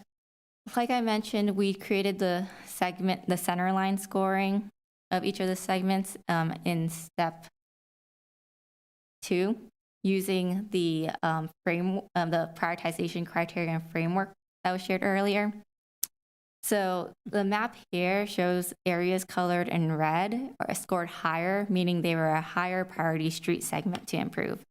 like I mentioned, we created the center line scoring of each of the segments in step 2, using the the prioritization criteria and framework that was shared earlier. So the map here shows areas colored in red or scored higher, meaning they were a higher priority street segment to improve.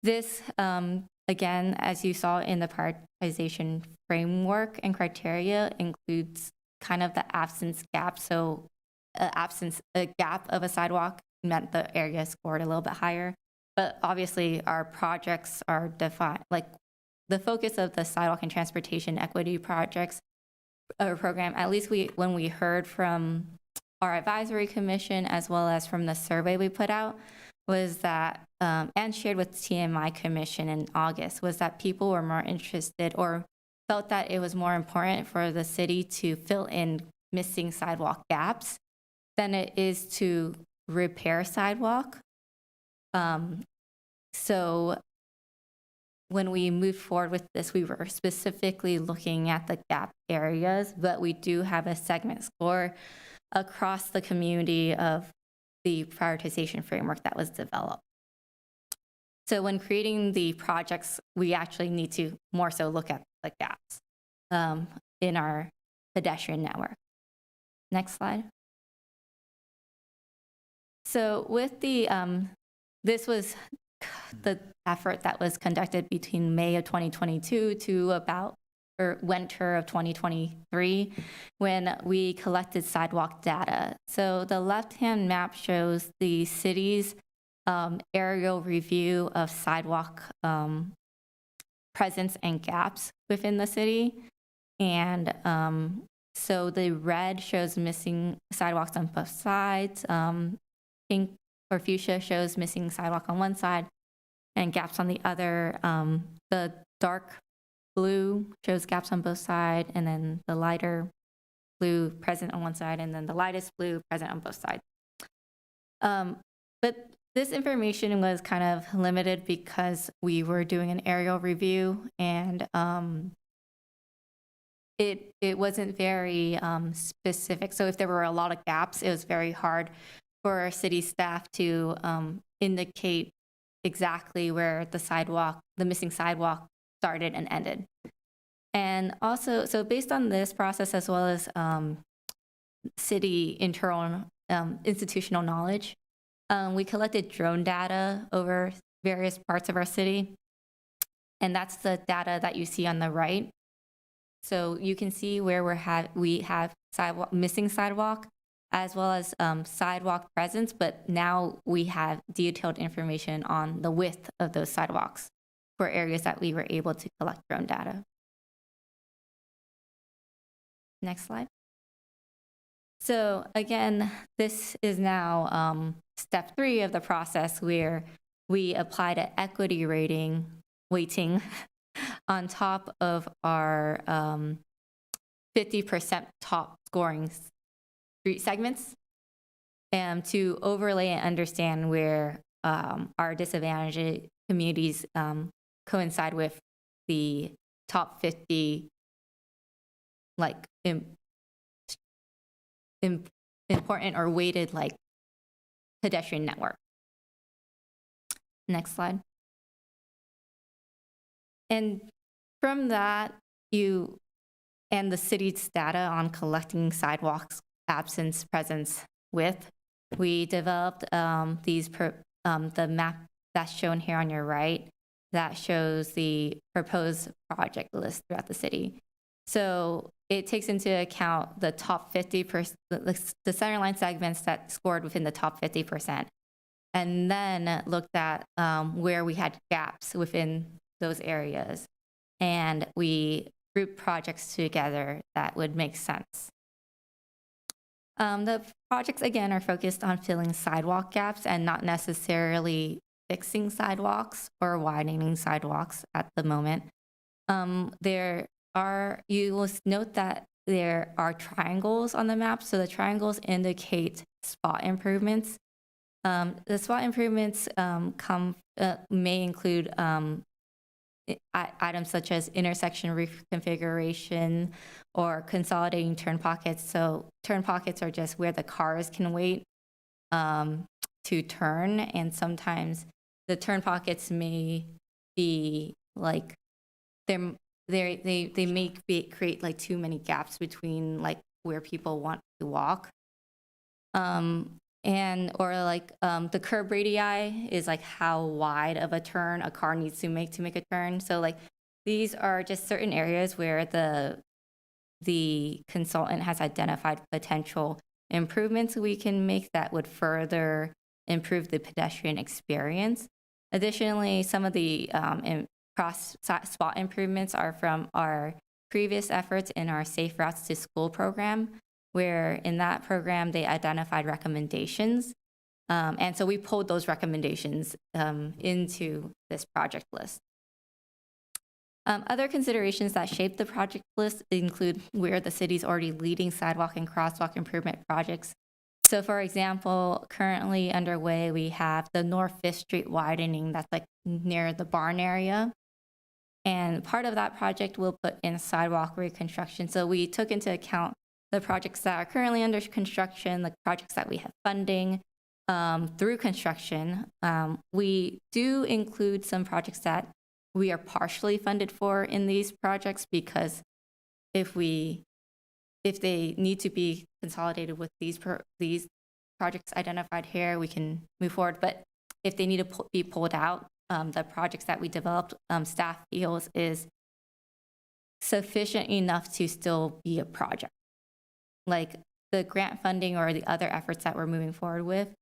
This, again, as you saw in the prioritization framework and criteria, includes kind of the absence gap. So a gap of a sidewalk meant the area scored a little bit higher. But obviously our projects are defined, like the focus of the sidewalk and transportation equity projects program, at least when we heard from our advisory commission as well as from the survey we put out, was that, and shared with TMI Commission in August, was that people were more interested or felt that it was more important for the city to fill in missing sidewalk gaps than it is to repair sidewalk. So when we moved forward with this, we were specifically looking at the gap areas, but we do have a segment score across the community of the prioritization framework that was developed. So when creating the projects, we actually need to more so look at the gaps in our pedestrian network. Next slide. So with this was the effort that was conducted between May of 2022 to about winter of 2023, when we collected sidewalk data. So the left-hand map shows the city's aerial review of sidewalk presence and gaps within the city. And so the red shows missing sidewalks on both sides. Pink or fuchsia shows missing sidewalk on one side and gaps on the other. The dark blue shows gaps on both sides, and then the lighter blue present on one side, and then the lightest blue present on both sides. But this information was kind of limited because we were doing an aerial review, and it wasn't very specific. So if there were a lot of gaps, it was very hard for our city staff to indicate exactly where the missing sidewalk started and ended. And also, so based on this process, as well as city internal institutional knowledge, we collected drone data over various parts of our city. And that's the data that you see on the right. So you can see where we have missing sidewalk, as well as sidewalk presence, but now we have detailed information on the width of those sidewalks for areas that we were able to collect drone data. Next slide. So again, this is now step 3 of the process, where we applied an equity weighting on top of our 50% top scoring street segments, to overlay and understand where our disadvantaged communities coincide with the top 50 important or weighted pedestrian network. Next slide. And from that, and the city's data on collecting sidewalks, absence, presence, width, we developed the map that's shown here on your right that shows the proposed project list throughout the city. So it takes into account the top 50%, the centerline segments that scored within the top 50%, and then looked at where we had gaps within those areas. And we grouped projects together that would make sense. The projects, again, are focused on filling sidewalk gaps and not necessarily fixing sidewalks or widening sidewalks at the moment. You will note that there are triangles on the map. So the triangles indicate spot improvements. The spot improvements may include items such as intersection reconfiguration or consolidating turn pockets. So turn pockets are just where the cars can wait to turn, and sometimes the turn pockets may be they may create too many gaps between where people want to walk. The curb radii is how wide of a turn a car needs to make a turn. So these are just certain areas where the consultant has identified potential improvements we can make that would further improve the pedestrian experience. Additionally, some of the spot improvements are from our previous efforts in our Safe Routes to School program, where in that program, they identified recommendations. And so we pulled those recommendations into this project list. Other considerations that shape the project list include where the city's already leading sidewalk and crosswalk improvement projects. So for example, currently underway, we have the North 5th Street widening that's near the barn area. And part of that project will put in sidewalk reconstruction. So we took into account the projects that are currently under construction, the projects that we have funding through construction. We do include some projects that we are partially funded for in these projects, because if they need to be consolidated with these projects identified here, we can move forward. But if they need to be pulled out, the projects that we developed, staff feels is sufficient enough to still be a project. Like the grant funding or the other efforts that we're moving forward with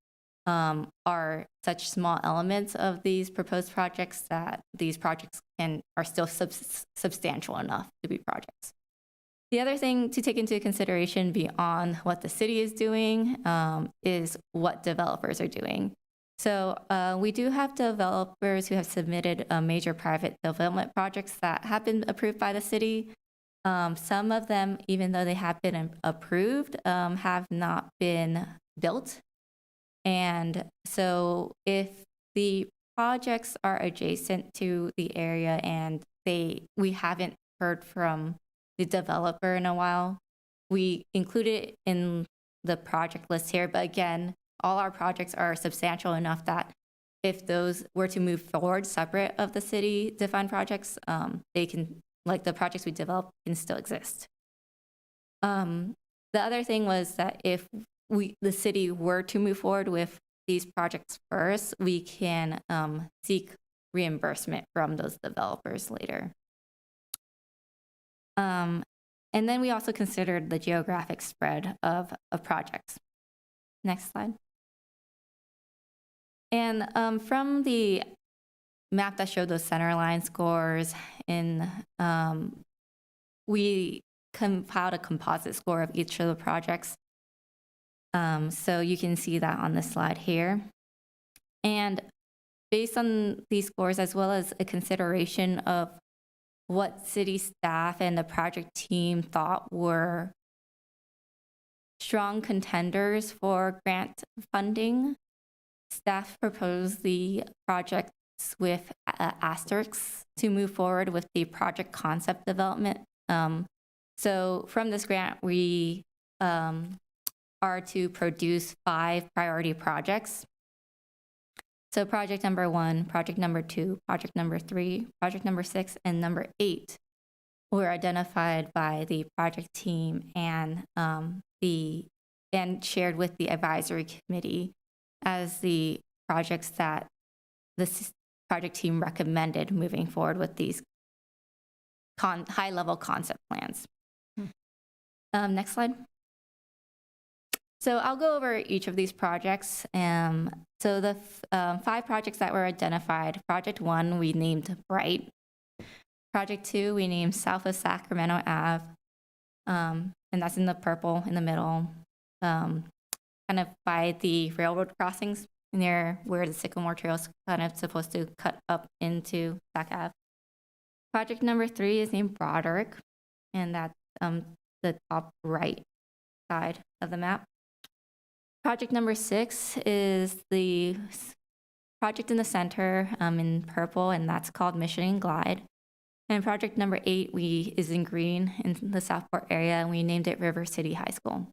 are such small elements of these proposed projects that these projects are still substantial enough to be projects. The other thing to take into consideration beyond what the city is doing is what developers are doing. So we do have developers who have submitted major private development projects that have been approved by the city. Some of them, even though they have been approved, have not been built. And so if the projects are adjacent to the area and we haven't heard from the developer in a while, we include it in the project list here. But again, all our projects are substantial enough that if those were to move forward separate of the city defined projects, they can, like the projects we develop, can still exist. The other thing was that if the city were to move forward with these projects first, we can seek reimbursement from those developers later. And then we also considered the geographic spread of projects. Next slide. And from the map that showed those center line scores, we compiled a composite score of each of the projects. So you can see that on this slide here. And based on these scores, as well as a consideration of what city staff and the project team thought were strong contenders for grant funding, staff proposed the projects with asterisks to move forward with the project concept development. So from this grant, we are to produce 5 priority projects. So project number 1, project number 2, project number 3, project number 6, and number 8 were identified by the project team and shared with the advisory committee as the projects that the project team recommended moving forward with these high-level concept plans. Next slide. So I'll go over each of these projects. So the 5 projects that were identified, project 1, we named Bright. Project 2, we named South of Sacramento Ave, and that's in the purple in the middle, kind of by the railroad crossings near where the Sycamore Trail is kind of supposed to cut up into Sac Ave. Project number 3 is named Broderick, and that's the top right side of the map. Project number 6 is the project in the center in purple, and that's called Michigan Glide. And project number 8 is in green in the Southport area, and we named it River City High School.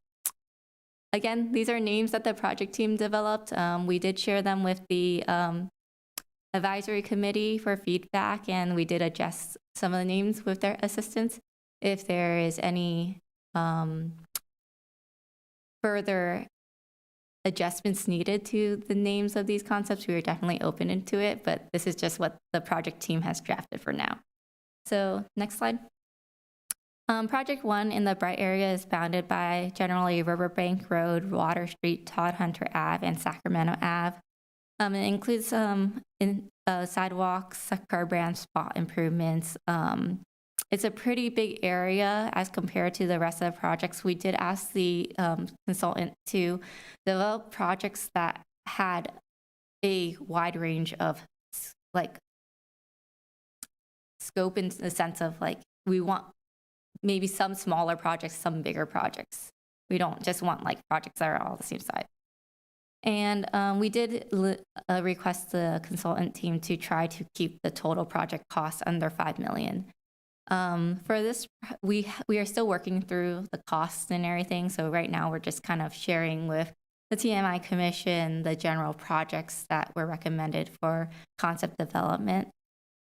Again, these are names that the project team developed. We did share them with the advisory committee for feedback, and we did adjust some of the names with their assistance. If there is any further adjustments needed to the names of these concepts, we are definitely open into it, but this is just what the project team has drafted for now. So next slide. Project 1 in the Bright area is bounded by generally Riverbank Road, Water Street, Todd Hunter Ave, and Sacramento Ave. It includes sidewalks, curb ramp spot improvements. It's a pretty big area as compared to the rest of the projects. We did ask the consultant to develop projects that had a wide range of like scope in the sense of like we want maybe some smaller projects, some bigger projects. We don't just want like projects that are all the same size. And we did request the consultant team to try to keep the total project cost under $5 million. For this, we are still working through the costs and everything. So right now we're just kind of sharing with the TMI Commission the general projects that were recommended for concept development.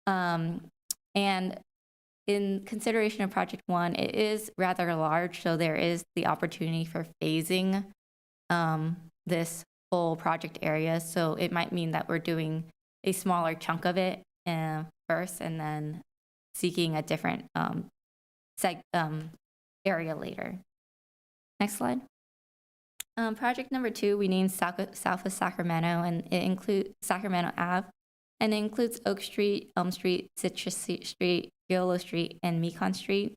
And in consideration of project 1, it is rather large, so there is the opportunity for phasing this full project area. So it might mean that we're doing a smaller chunk of it first and then seeking a different area later. Next slide. Project number 2, we named South of Sacramento, and it includes Sacramento Ave, and it includes Oak Street, Elm Street, Citrus Street, Yolo Street, and Mekon Street.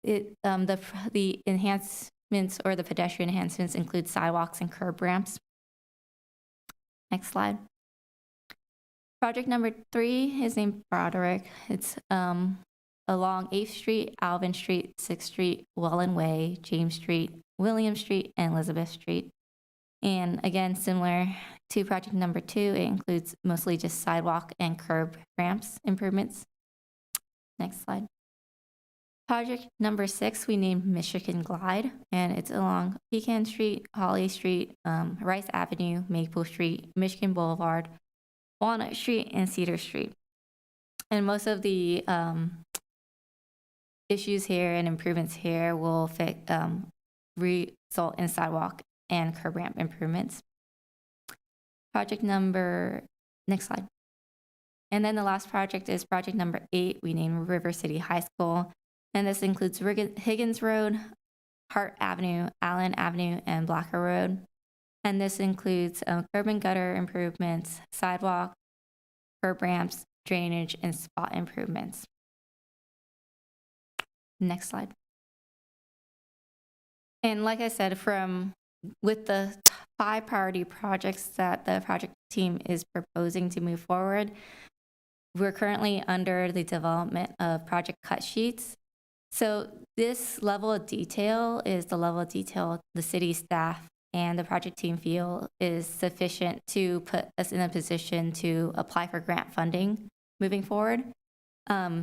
The enhancements or the pedestrian enhancements include sidewalks and curb ramps. Next slide. Project number 3 is named Broderick. It's along 8th Street, Alvin Street, 6th Street, Welland Way, James Street, William Street, and Elizabeth Street. And again, similar to project number 2, it includes mostly just sidewalk and curb ramps improvements. Next slide. Project number 6, we named Michigan Glide, and it's along Pecan Street, Holly Street, Rice Avenue, Maple Street, Michigan Boulevard, Walnut Street, and Cedar Street. And most of the issues here and improvements here will result in sidewalk and curb ramp improvements. Next slide. And then the last project is project number 8. We named River City High School. And this includes Higgins Road, Hart Avenue, Allen Avenue, and Blacker Road. And this includes curb and gutter improvements, sidewalk, curb ramps, drainage, and spot improvements. Next slide. And like I said, with the 5 priority projects that the project team is proposing to move forward, we're currently under the development of project cut sheets. So this level of detail is the level of detail the city staff and the project team feel is sufficient to put us in a position to apply for grant funding moving forward.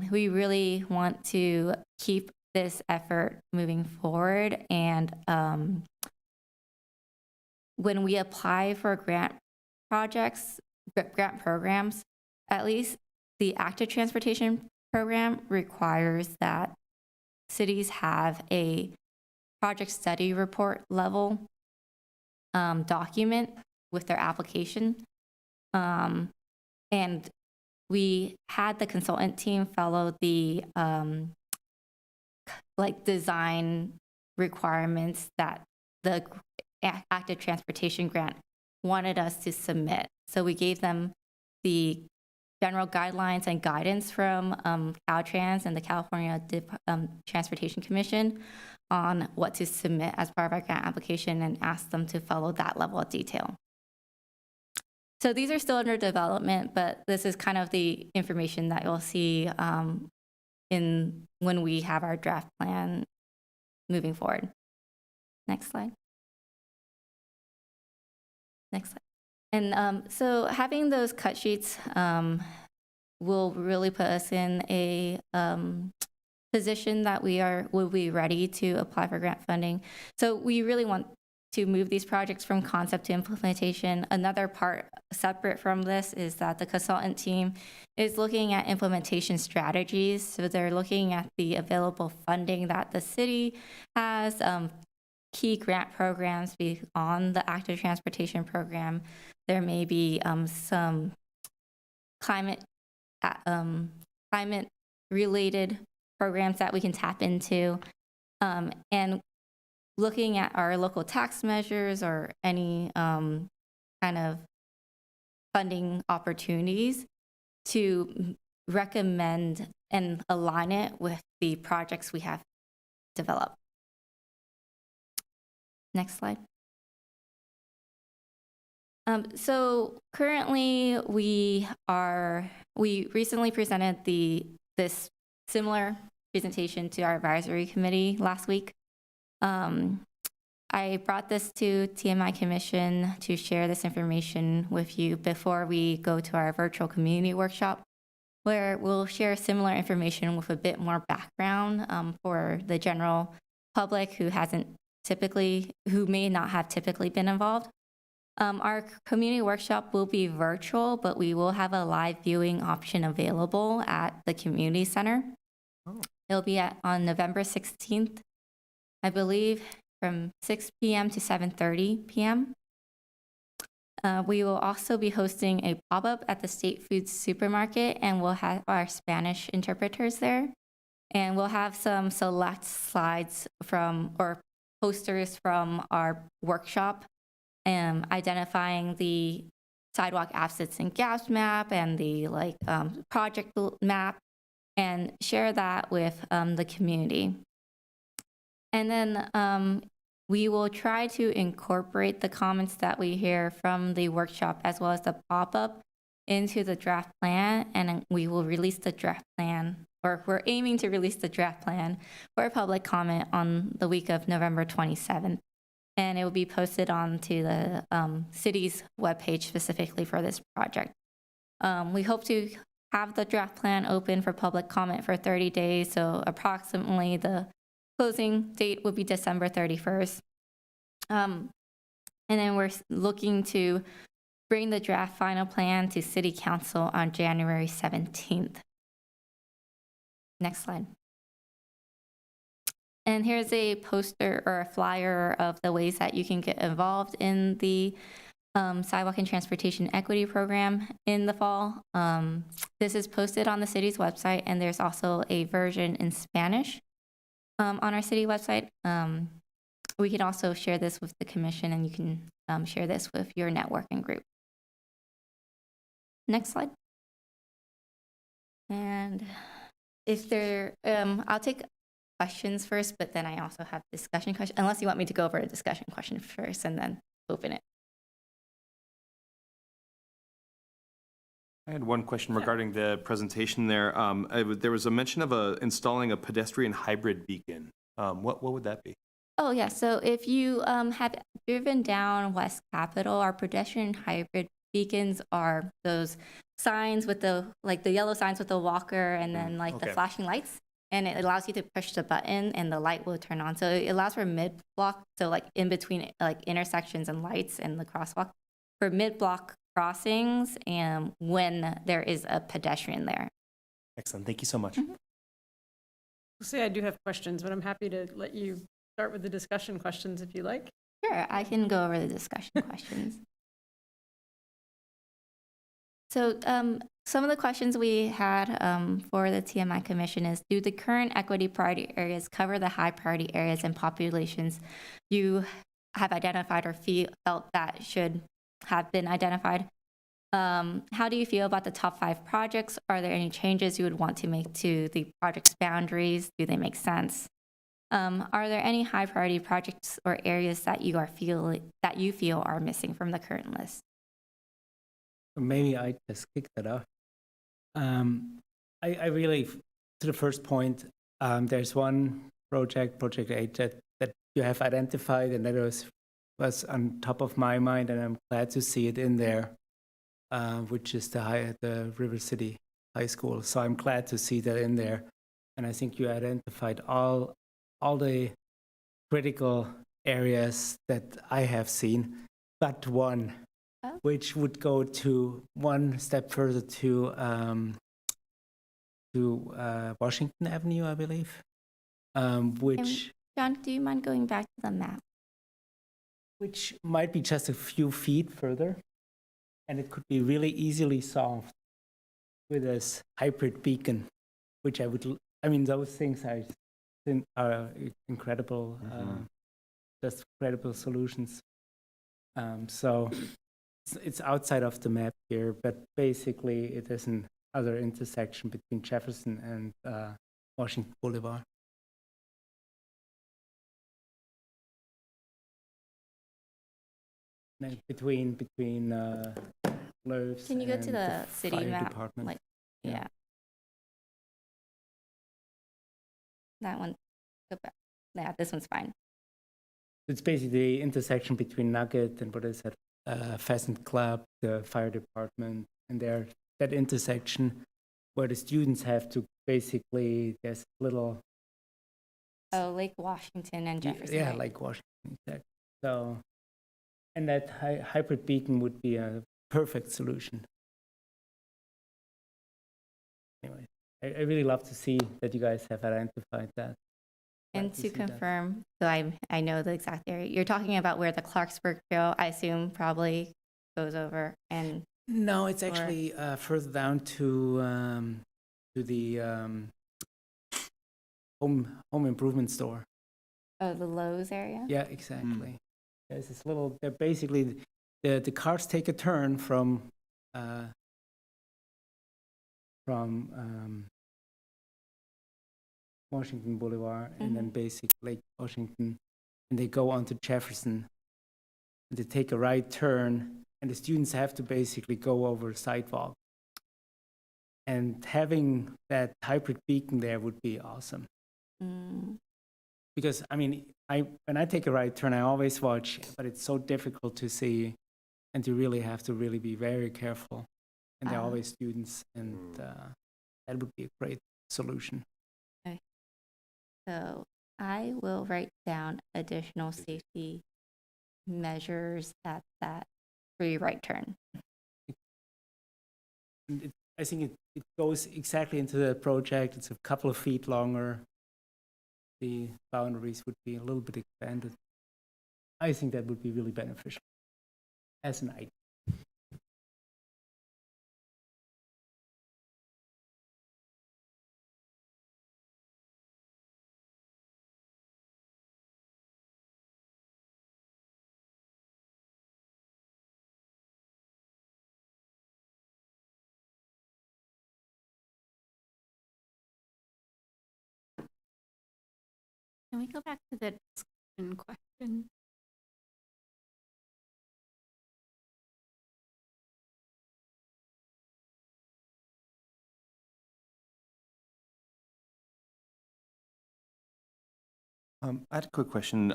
We really want to keep this effort moving forward, and when we apply for grant programs, at least the active transportation program requires that cities have a project study report level document with their application. And we had the consultant team follow the design requirements that the active transportation grant wanted us to submit. So we gave them the general guidelines and guidance from Caltrans and the California Transportation Commission on what to submit as part of our grant application and asked them to follow that level of detail. So these are still under development, but this is kind of the information that you'll see when we have our draft plan moving forward. Next slide. Next slide. And so having those cut sheets will really put us in a position that will be ready to apply for grant funding. So we really want to move these projects from concept to implementation. Another part separate from this is that the consultant team is looking at implementation strategies. So they're looking at the available funding that the city has, key grant programs on the active transportation program. There may be some climate related programs that we can tap into, and looking at our local tax measures or any kind of funding opportunities to recommend and align it with the projects we have developed. Next slide. So currently we recently presented this similar presentation to our advisory committee last week. I brought this to TMI Commission to share this information with you before we go to our virtual community workshop, where we'll share similar information with a bit more background for the general public who may not have typically been involved. Our community workshop will be virtual, but we will have a live viewing option available at the community center. It'll be on November 16th, I believe. from 6 p.m. to 7:30 p.m. We will also be hosting a pop-up at the State Foods Supermarket, and we'll have our Spanish interpreters there. And we'll have some select slides or posters from our workshop, identifying the sidewalk absence and gaps map and the project map, and share that with the community. And then we will try to incorporate the comments that we hear from the workshop as well as the pop-up into the draft plan, and we will release the draft plan, or we're aiming to release the draft plan for public comment on the week of November 27th. And it will be posted onto the city's webpage specifically for this project. We hope to have the draft plan open for public comment for 30 days, so approximately the closing date would be December 31st. And then we're looking to bring the draft final plan to City Council on January 17th. Next slide. And here's a poster or a flyer of the ways that you can get involved in the Sidewalk and Transportation Equity Program in the fall. This is posted on the city's website, and there's also a version in Spanish on our city website. We can also share this with the commission, and you can share this with your networking group. Next slide. And if there, I'll take questions first, but then I also have discussion questions, unless you want me to go over a discussion question first and then open it. I had one question regarding the presentation there. There was a mention of installing a pedestrian hybrid beacon. What would that be? Oh, yeah. So if you have driven down West Capitol, our pedestrian hybrid beacons are those signs with the yellow signs with the walker and then the flashing lights. And it allows you to push the button and the light will turn on. So it allows for mid-block, so in between intersections and lights and the crosswalk, for mid-block crossings and when there is a pedestrian there. Excellent. Thank you so much. I'll say I do have questions, but I'm happy to let you start with the discussion questions if you like. Sure, I can go over the discussion questions. So some of the questions we had for the TMI Commission is, do the current equity priority areas cover the high priority areas and populations you have identified or felt that should have been identified? How do you feel about the top 5 projects? Are there any changes you would want to make to the project's boundaries? Do they make sense? Are there any high priority projects or areas that you feel are missing from the current list? Maybe I just kick that off. I really, to the first point, there's one project 8, that you have identified, and that was on top of my mind, and I'm glad to see it in there, which is the River City High School. So I'm glad to see that in there, and I think you identified all the critical areas that I have seen, but one, which would go to one step further to Washington Avenue, I believe. Which John, do you mind going back to the map? Which might be just a few feet further, and it could be really easily solved with this hybrid beacon, which those things are incredible, just incredible solutions. So it's outside of the map here, but basically it is another intersection between Jefferson and Washington Boulevard. Between Lowe's. Can you go to the city fire map? department. Yeah. That one. Go back. Yeah, this one's fine. It's basically the intersection between Nugget and what is that? Pheasant Club, the fire department, and that intersection where the students have to basically, there's little. Oh, Lake Washington and Jefferson. Yeah, right? Lake Washington, exactly. So, and that hybrid beacon would be a perfect solution. Anyway, I really love to see that you guys have identified that. And to to see that. confirm, so I know the exact area, you're talking about where the Clarksburg Trail, I assume, probably goes over, and No, it's Or- actually further down to the home improvement store. oh, the Lowe's area? Yeah, exactly. There's this little. They're basically the cars take a turn from Washington Boulevard and then basic Lake Washington, and they go onto Jefferson. And they take a right turn, and the students have to basically go over a sidewalk. And having that hybrid beacon there would be awesome. Mm. Because I mean, when I take a right turn, I always watch, but it's so difficult to see, and you really have to really be very careful. And they're always students, and that would be a great solution. So I will write down additional safety measures at that free right turn. And I think it goes exactly into the project. It's a couple of feet longer. The boundaries would be a little bit expanded. I think that would be really beneficial as an idea. Can we go back to the discussion question? I had a quick question.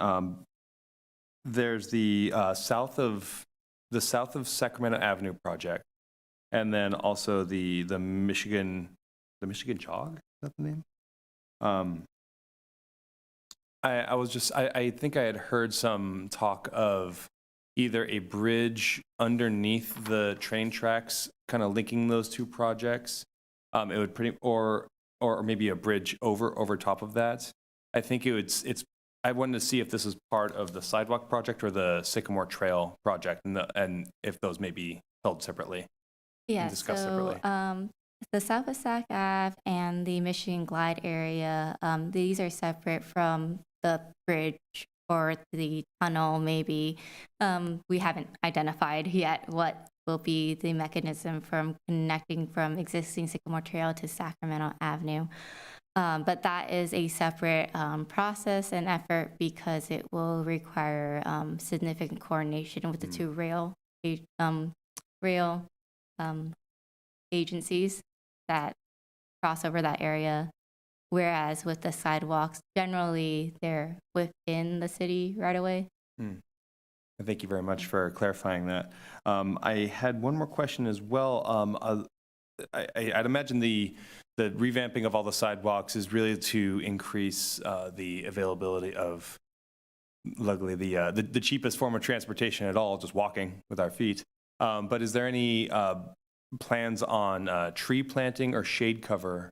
There's the south of Sacramento Avenue project, and then also the Michigan Jog. Is that the name? I think I had heard some talk of either a bridge underneath the train tracks, kind of linking those two projects. It would or maybe a bridge over top of that. I think I wanted to see if this is part of the sidewalk project or the Sycamore Trail project, and if those may be held separately. Yeah, discussed so separately. the South of Sac Ave and the Michigan Glide area, these are separate from the bridge or the tunnel, maybe. We haven't identified yet what will be the mechanism from connecting from existing Sycamore Trail to Sacramento Avenue. But that is a separate process and effort because it will require significant coordination with the two rail agencies that cross over that area. Whereas with the sidewalks, generally they're within the city right away. Thank you very much for clarifying that. I had one more question as well. I'd imagine the revamping of all the sidewalks is really to increase the availability of, luckily, the cheapest form of transportation at all, just walking with our feet. But is there any plans on tree planting or shade cover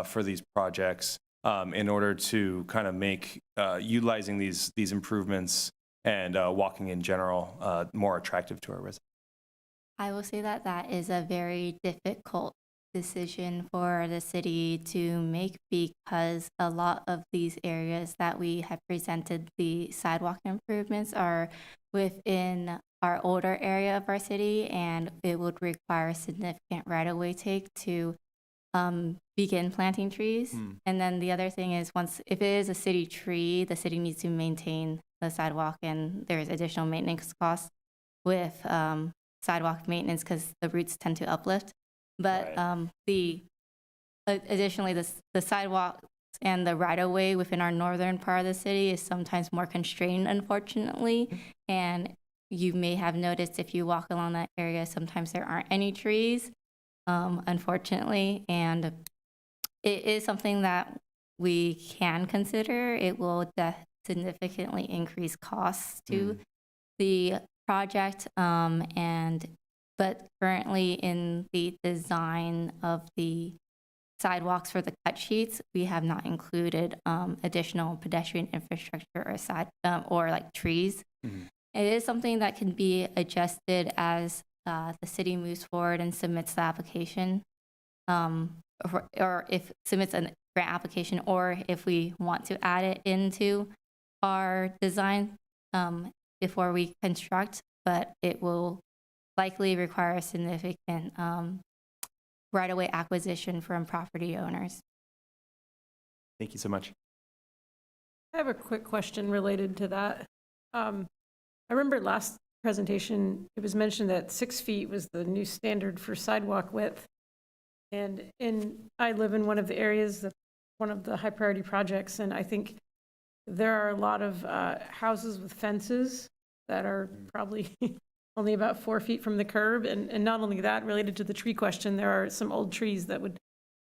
for these projects in order to kind of make utilizing these improvements and walking in general more attractive to our residents? I will say that that is a very difficult decision for the city to make because a lot of these areas that we have presented the sidewalk improvements are within our older area of our city, and it would require significant right-of-way take to begin planting trees. And then the other thing is if it is a city tree, the city needs to maintain the sidewalk, and there's additional maintenance costs with sidewalk maintenance because the roots tend to uplift. But additionally, the sidewalks and the right-of-way within our northern part of the city is sometimes more constrained, unfortunately. And you may have noticed if you walk along that area, sometimes there aren't any trees, unfortunately. And it is something that we can consider. It will significantly increase costs to the project, but currently in the design of the sidewalks for the cut sheets, we have not included additional pedestrian infrastructure or or like trees. It is something that can be adjusted as the city moves forward and submits the application, or if submits a grant application, or if we want to add it into our design before we construct, but it will likely require a significant right-of-way acquisition from property owners. Thank you so much. I have a quick question related to that. I remember last presentation, it was mentioned that 6 feet was the new standard for sidewalk width. And I live in one of the areas that one of the high priority projects, and I think there are a lot of houses with fences that are probably only about 4 feet from the curb. And not only that, related to the tree question, there are some old trees that would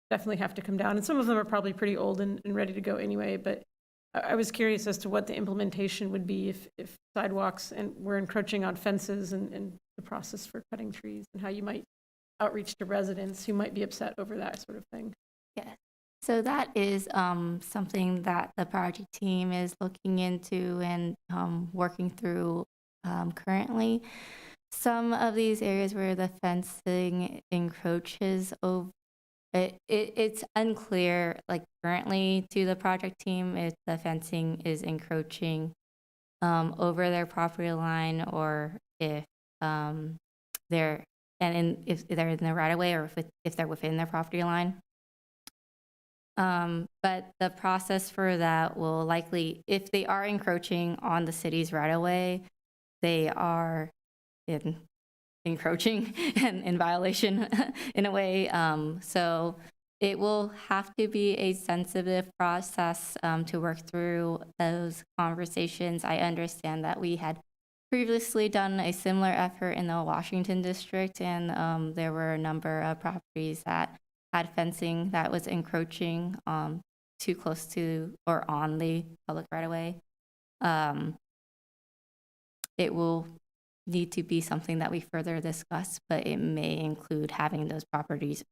definitely have to come down. And some of them are probably pretty old and ready to go anyway. But I was curious as to what the implementation would be if sidewalks and we're encroaching on fences and the process for cutting trees, and how you might outreach to residents who might be upset over that sort of thing. Yes. So that is something that the project team is looking into and working through currently. Some of these areas where the fencing encroaches over, it's unclear, like currently to the project team, if the fencing is encroaching over their property line, or if they're if they're in the right of way, or if they're within their property line. But the process for that will likely, if they are encroaching on the city's right of way, they are encroaching and in violation in a way. So it will have to be a sensitive process to work through those conversations. I understand that we had previously done a similar effort in the Washington district, and there were a number of properties that had fencing that was encroaching too close to or on the public right of way. It will need to be something that we further discuss, but it may include having those properties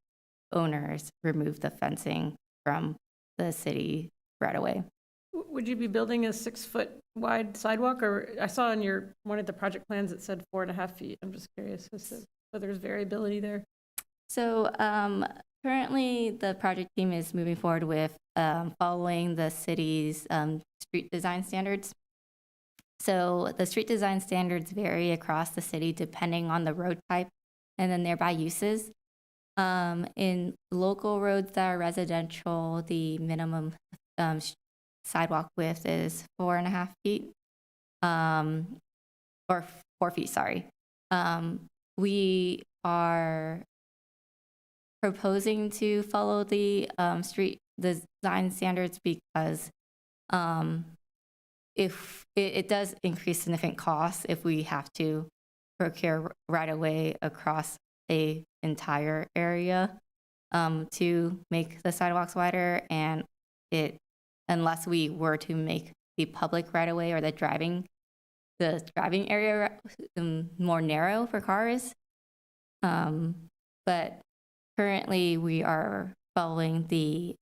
owners remove the fencing from the city right away. Would you be building a 6-foot wide sidewalk? Or I saw in one of the project plans it said 4.5 feet. I'm just curious as to whether there's variability there. So currently the project team is moving forward with following the city's street design standards. So the street design standards vary across the city depending on the road type and the nearby uses. In local roads that are residential, the minimum sidewalk width is 4.5 feet, or 4 feet, sorry. We are proposing to follow the street design standards because if it does increase significant costs if we have to procure right away across a entire area to make the sidewalks wider, and unless we were to make the public right away or the driving area more narrow for cars. But currently we are following the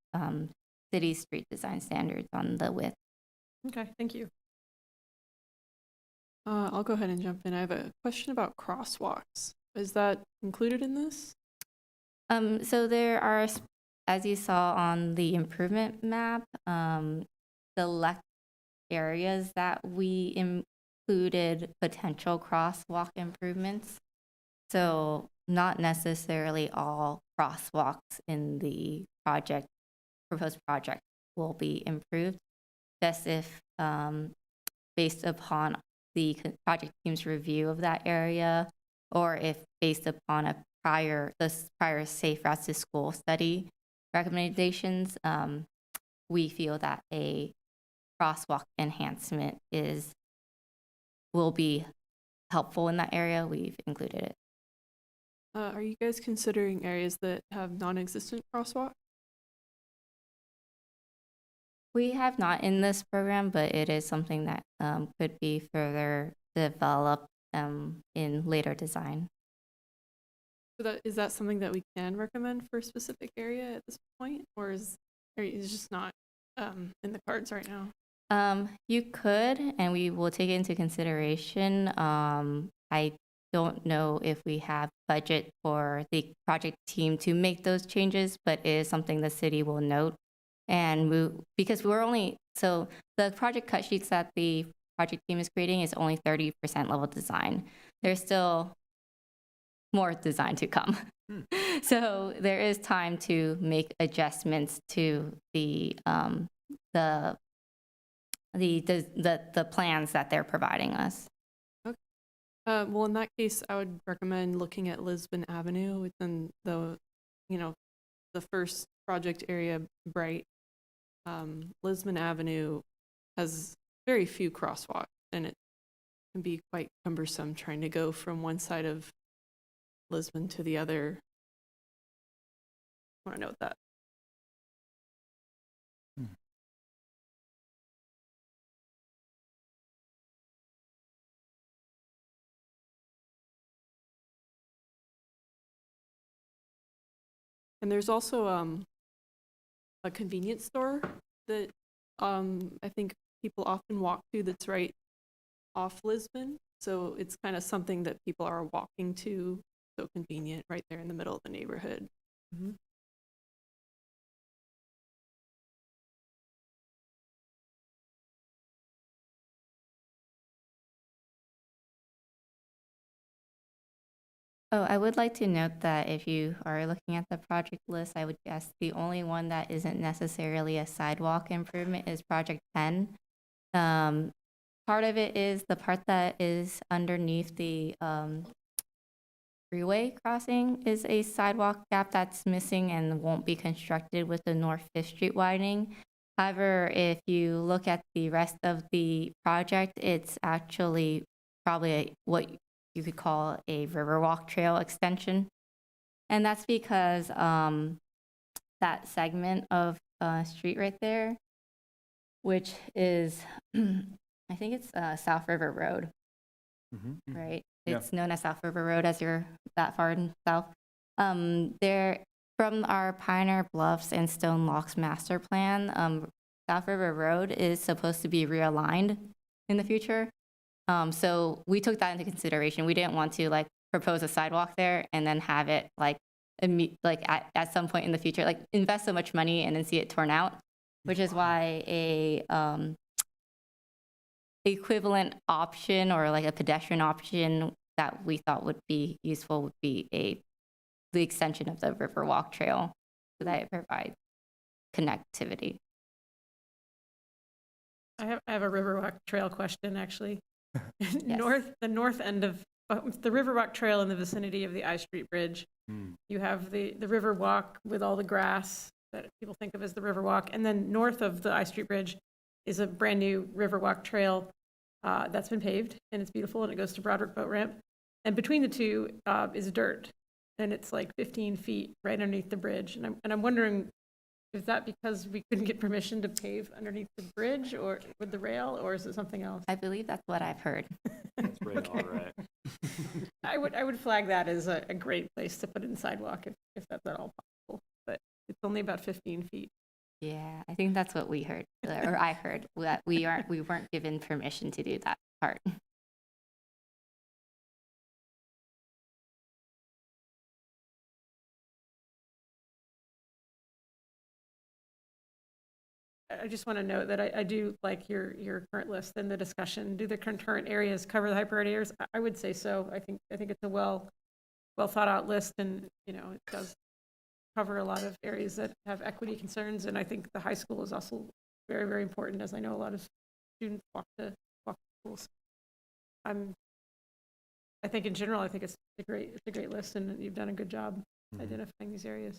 city street design standards on the width. Okay, thank you. I'll go ahead and jump in. I have a question about crosswalks. Is that included in this? So there are, as you saw on the improvement map, select areas that we included potential crosswalk improvements. So not necessarily all crosswalks in the proposed project will be improved, just if based upon the project team's review of that area, or if based upon the prior safe routes to school study recommendations, we feel that a crosswalk enhancement will be helpful in that area. We've included it. Are you guys considering areas that have non-existent crosswalk? We have not in this program, but it is something that could be further developed in later design. So is that something that we can recommend for a specific area at this point, or is it just not in the cards right now? You could, and we will take it into consideration. I don't know if we have budget for the project team to make those changes, but it is something the city will note. And because so the project cut sheets that the project team is creating is only 30% level design. There's still more design to come. So there is time to make adjustments to the plans that they're providing us. Well, in that case, I would recommend looking at Lisbon Avenue within the first project area, Bright. Lisbon Avenue has very few crosswalks, and it can be quite cumbersome trying to go from one side of Lisbon to the other. I want to note that. And there's also a convenience store that I think people often walk to that's right off Lisbon. So it's kind of something that people are walking to, so convenient right there in the middle of the neighborhood. Mm-hmm. Oh, I would like to note that if you are looking at the project list, I would guess the only one that isn't necessarily a sidewalk improvement is Project 10. Part of it is the part that is underneath the freeway crossing is a sidewalk gap that's missing and won't be constructed with the North 5th Street widening. However, if you look at the rest of the project, it's actually probably what you could call a Riverwalk Trail extension. And that's because that segment of street right there, which is, I think it's South River Road, right? Yeah. It's known as South River Road as you're that far south. There, from our Pioneer Bluffs and Stone Locks master plan, South River Road is supposed to be realigned in the future. So we took that into consideration. We didn't want to propose a sidewalk there and then have it at some point in the future, invest so much money and then see it torn out, which is why a equivalent option or a pedestrian option that we thought would be useful would be the extension of the Riverwalk Trail so that it provides connectivity. I have a Riverwalk Trail question, actually. Yes. The north end of the Riverwalk Trail in the vicinity of the I Street Bridge. You have the Riverwalk with all the grass that people think of as the Riverwalk. And then north of the I Street Bridge is a brand new Riverwalk Trail that's been paved, and it's beautiful, and it goes to Broderick Boat Ramp. And between the two is dirt, and it's 15 feet right underneath the bridge. And I'm wondering, is that because we couldn't get permission to pave underneath the bridge or with the rail, or is it something else? I believe that's what I've heard. That's right, all right. I would flag that as a great place to put in sidewalk if that's at all possible, but it's only about 15 feet. Yeah, I think that's what we heard, or I heard, that we weren't given permission to do that part. I just want to note that I do like your current list and the discussion. Do the concurrent areas cover the hyper areas? I would say so. I think it's a well thought out list, and it does cover a lot of areas that have equity concerns. And I think the high school is also very, very important, as I know a lot of students walk to schools. I think in general, I think it's a great list, and you've done a good job identifying these areas.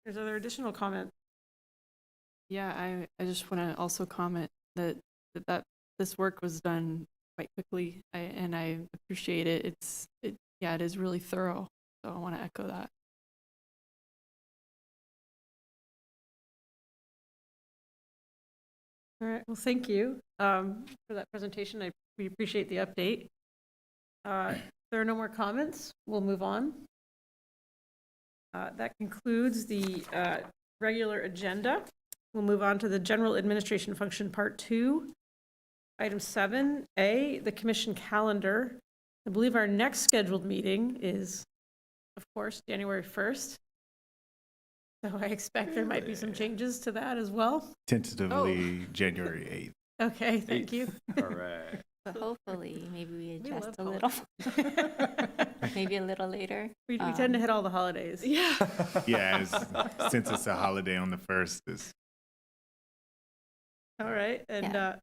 There's other additional comments. Yeah, I just want to also comment that this work was done quite quickly, and I appreciate it. It is really thorough. So I want to echo that. All right, well, thank you for that presentation. We appreciate the update. If there are no more comments, we'll move on. That concludes the regular agenda. We'll move on to the General Administration Function Part 2. Item 7A, the commission calendar. I believe our next scheduled meeting is, of course, January 1st. So I expect there might be some changes to that as well. Tentatively January 8th. Okay, thank you. All right. So hopefully, maybe we We adjust love a little, holidays. maybe a little later. We tend to hit all the holidays. Yeah. Yeah, since it's a holiday on the 1st, All right, and Yeah.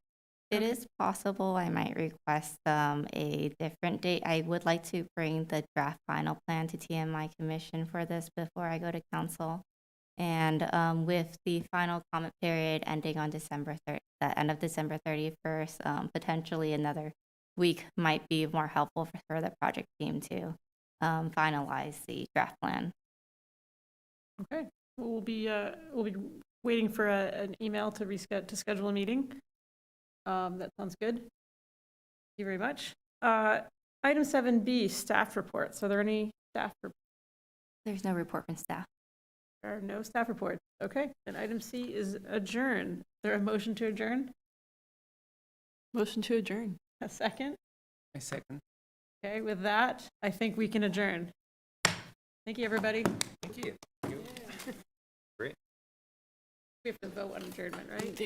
It okay. is possible I might request a different date. I would like to bring the draft final plan to TMI Commission for this before I go to council. And with the final comment period ending on the end of December 31st, potentially another week might be more helpful for the project team to finalize the draft plan. Okay, we'll be waiting for an email to schedule a meeting. That sounds good. Thank you very much. Item 7B, staff reports. Are there any staff reports? There's no report from staff. There are no staff reports. Okay, and item C is adjourn. Is there a motion to adjourn? Motion to adjourn. A second? I second. Okay, with that, I think we can adjourn. Thank you, everybody. Thank you. Great. We have to vote on adjournment, right?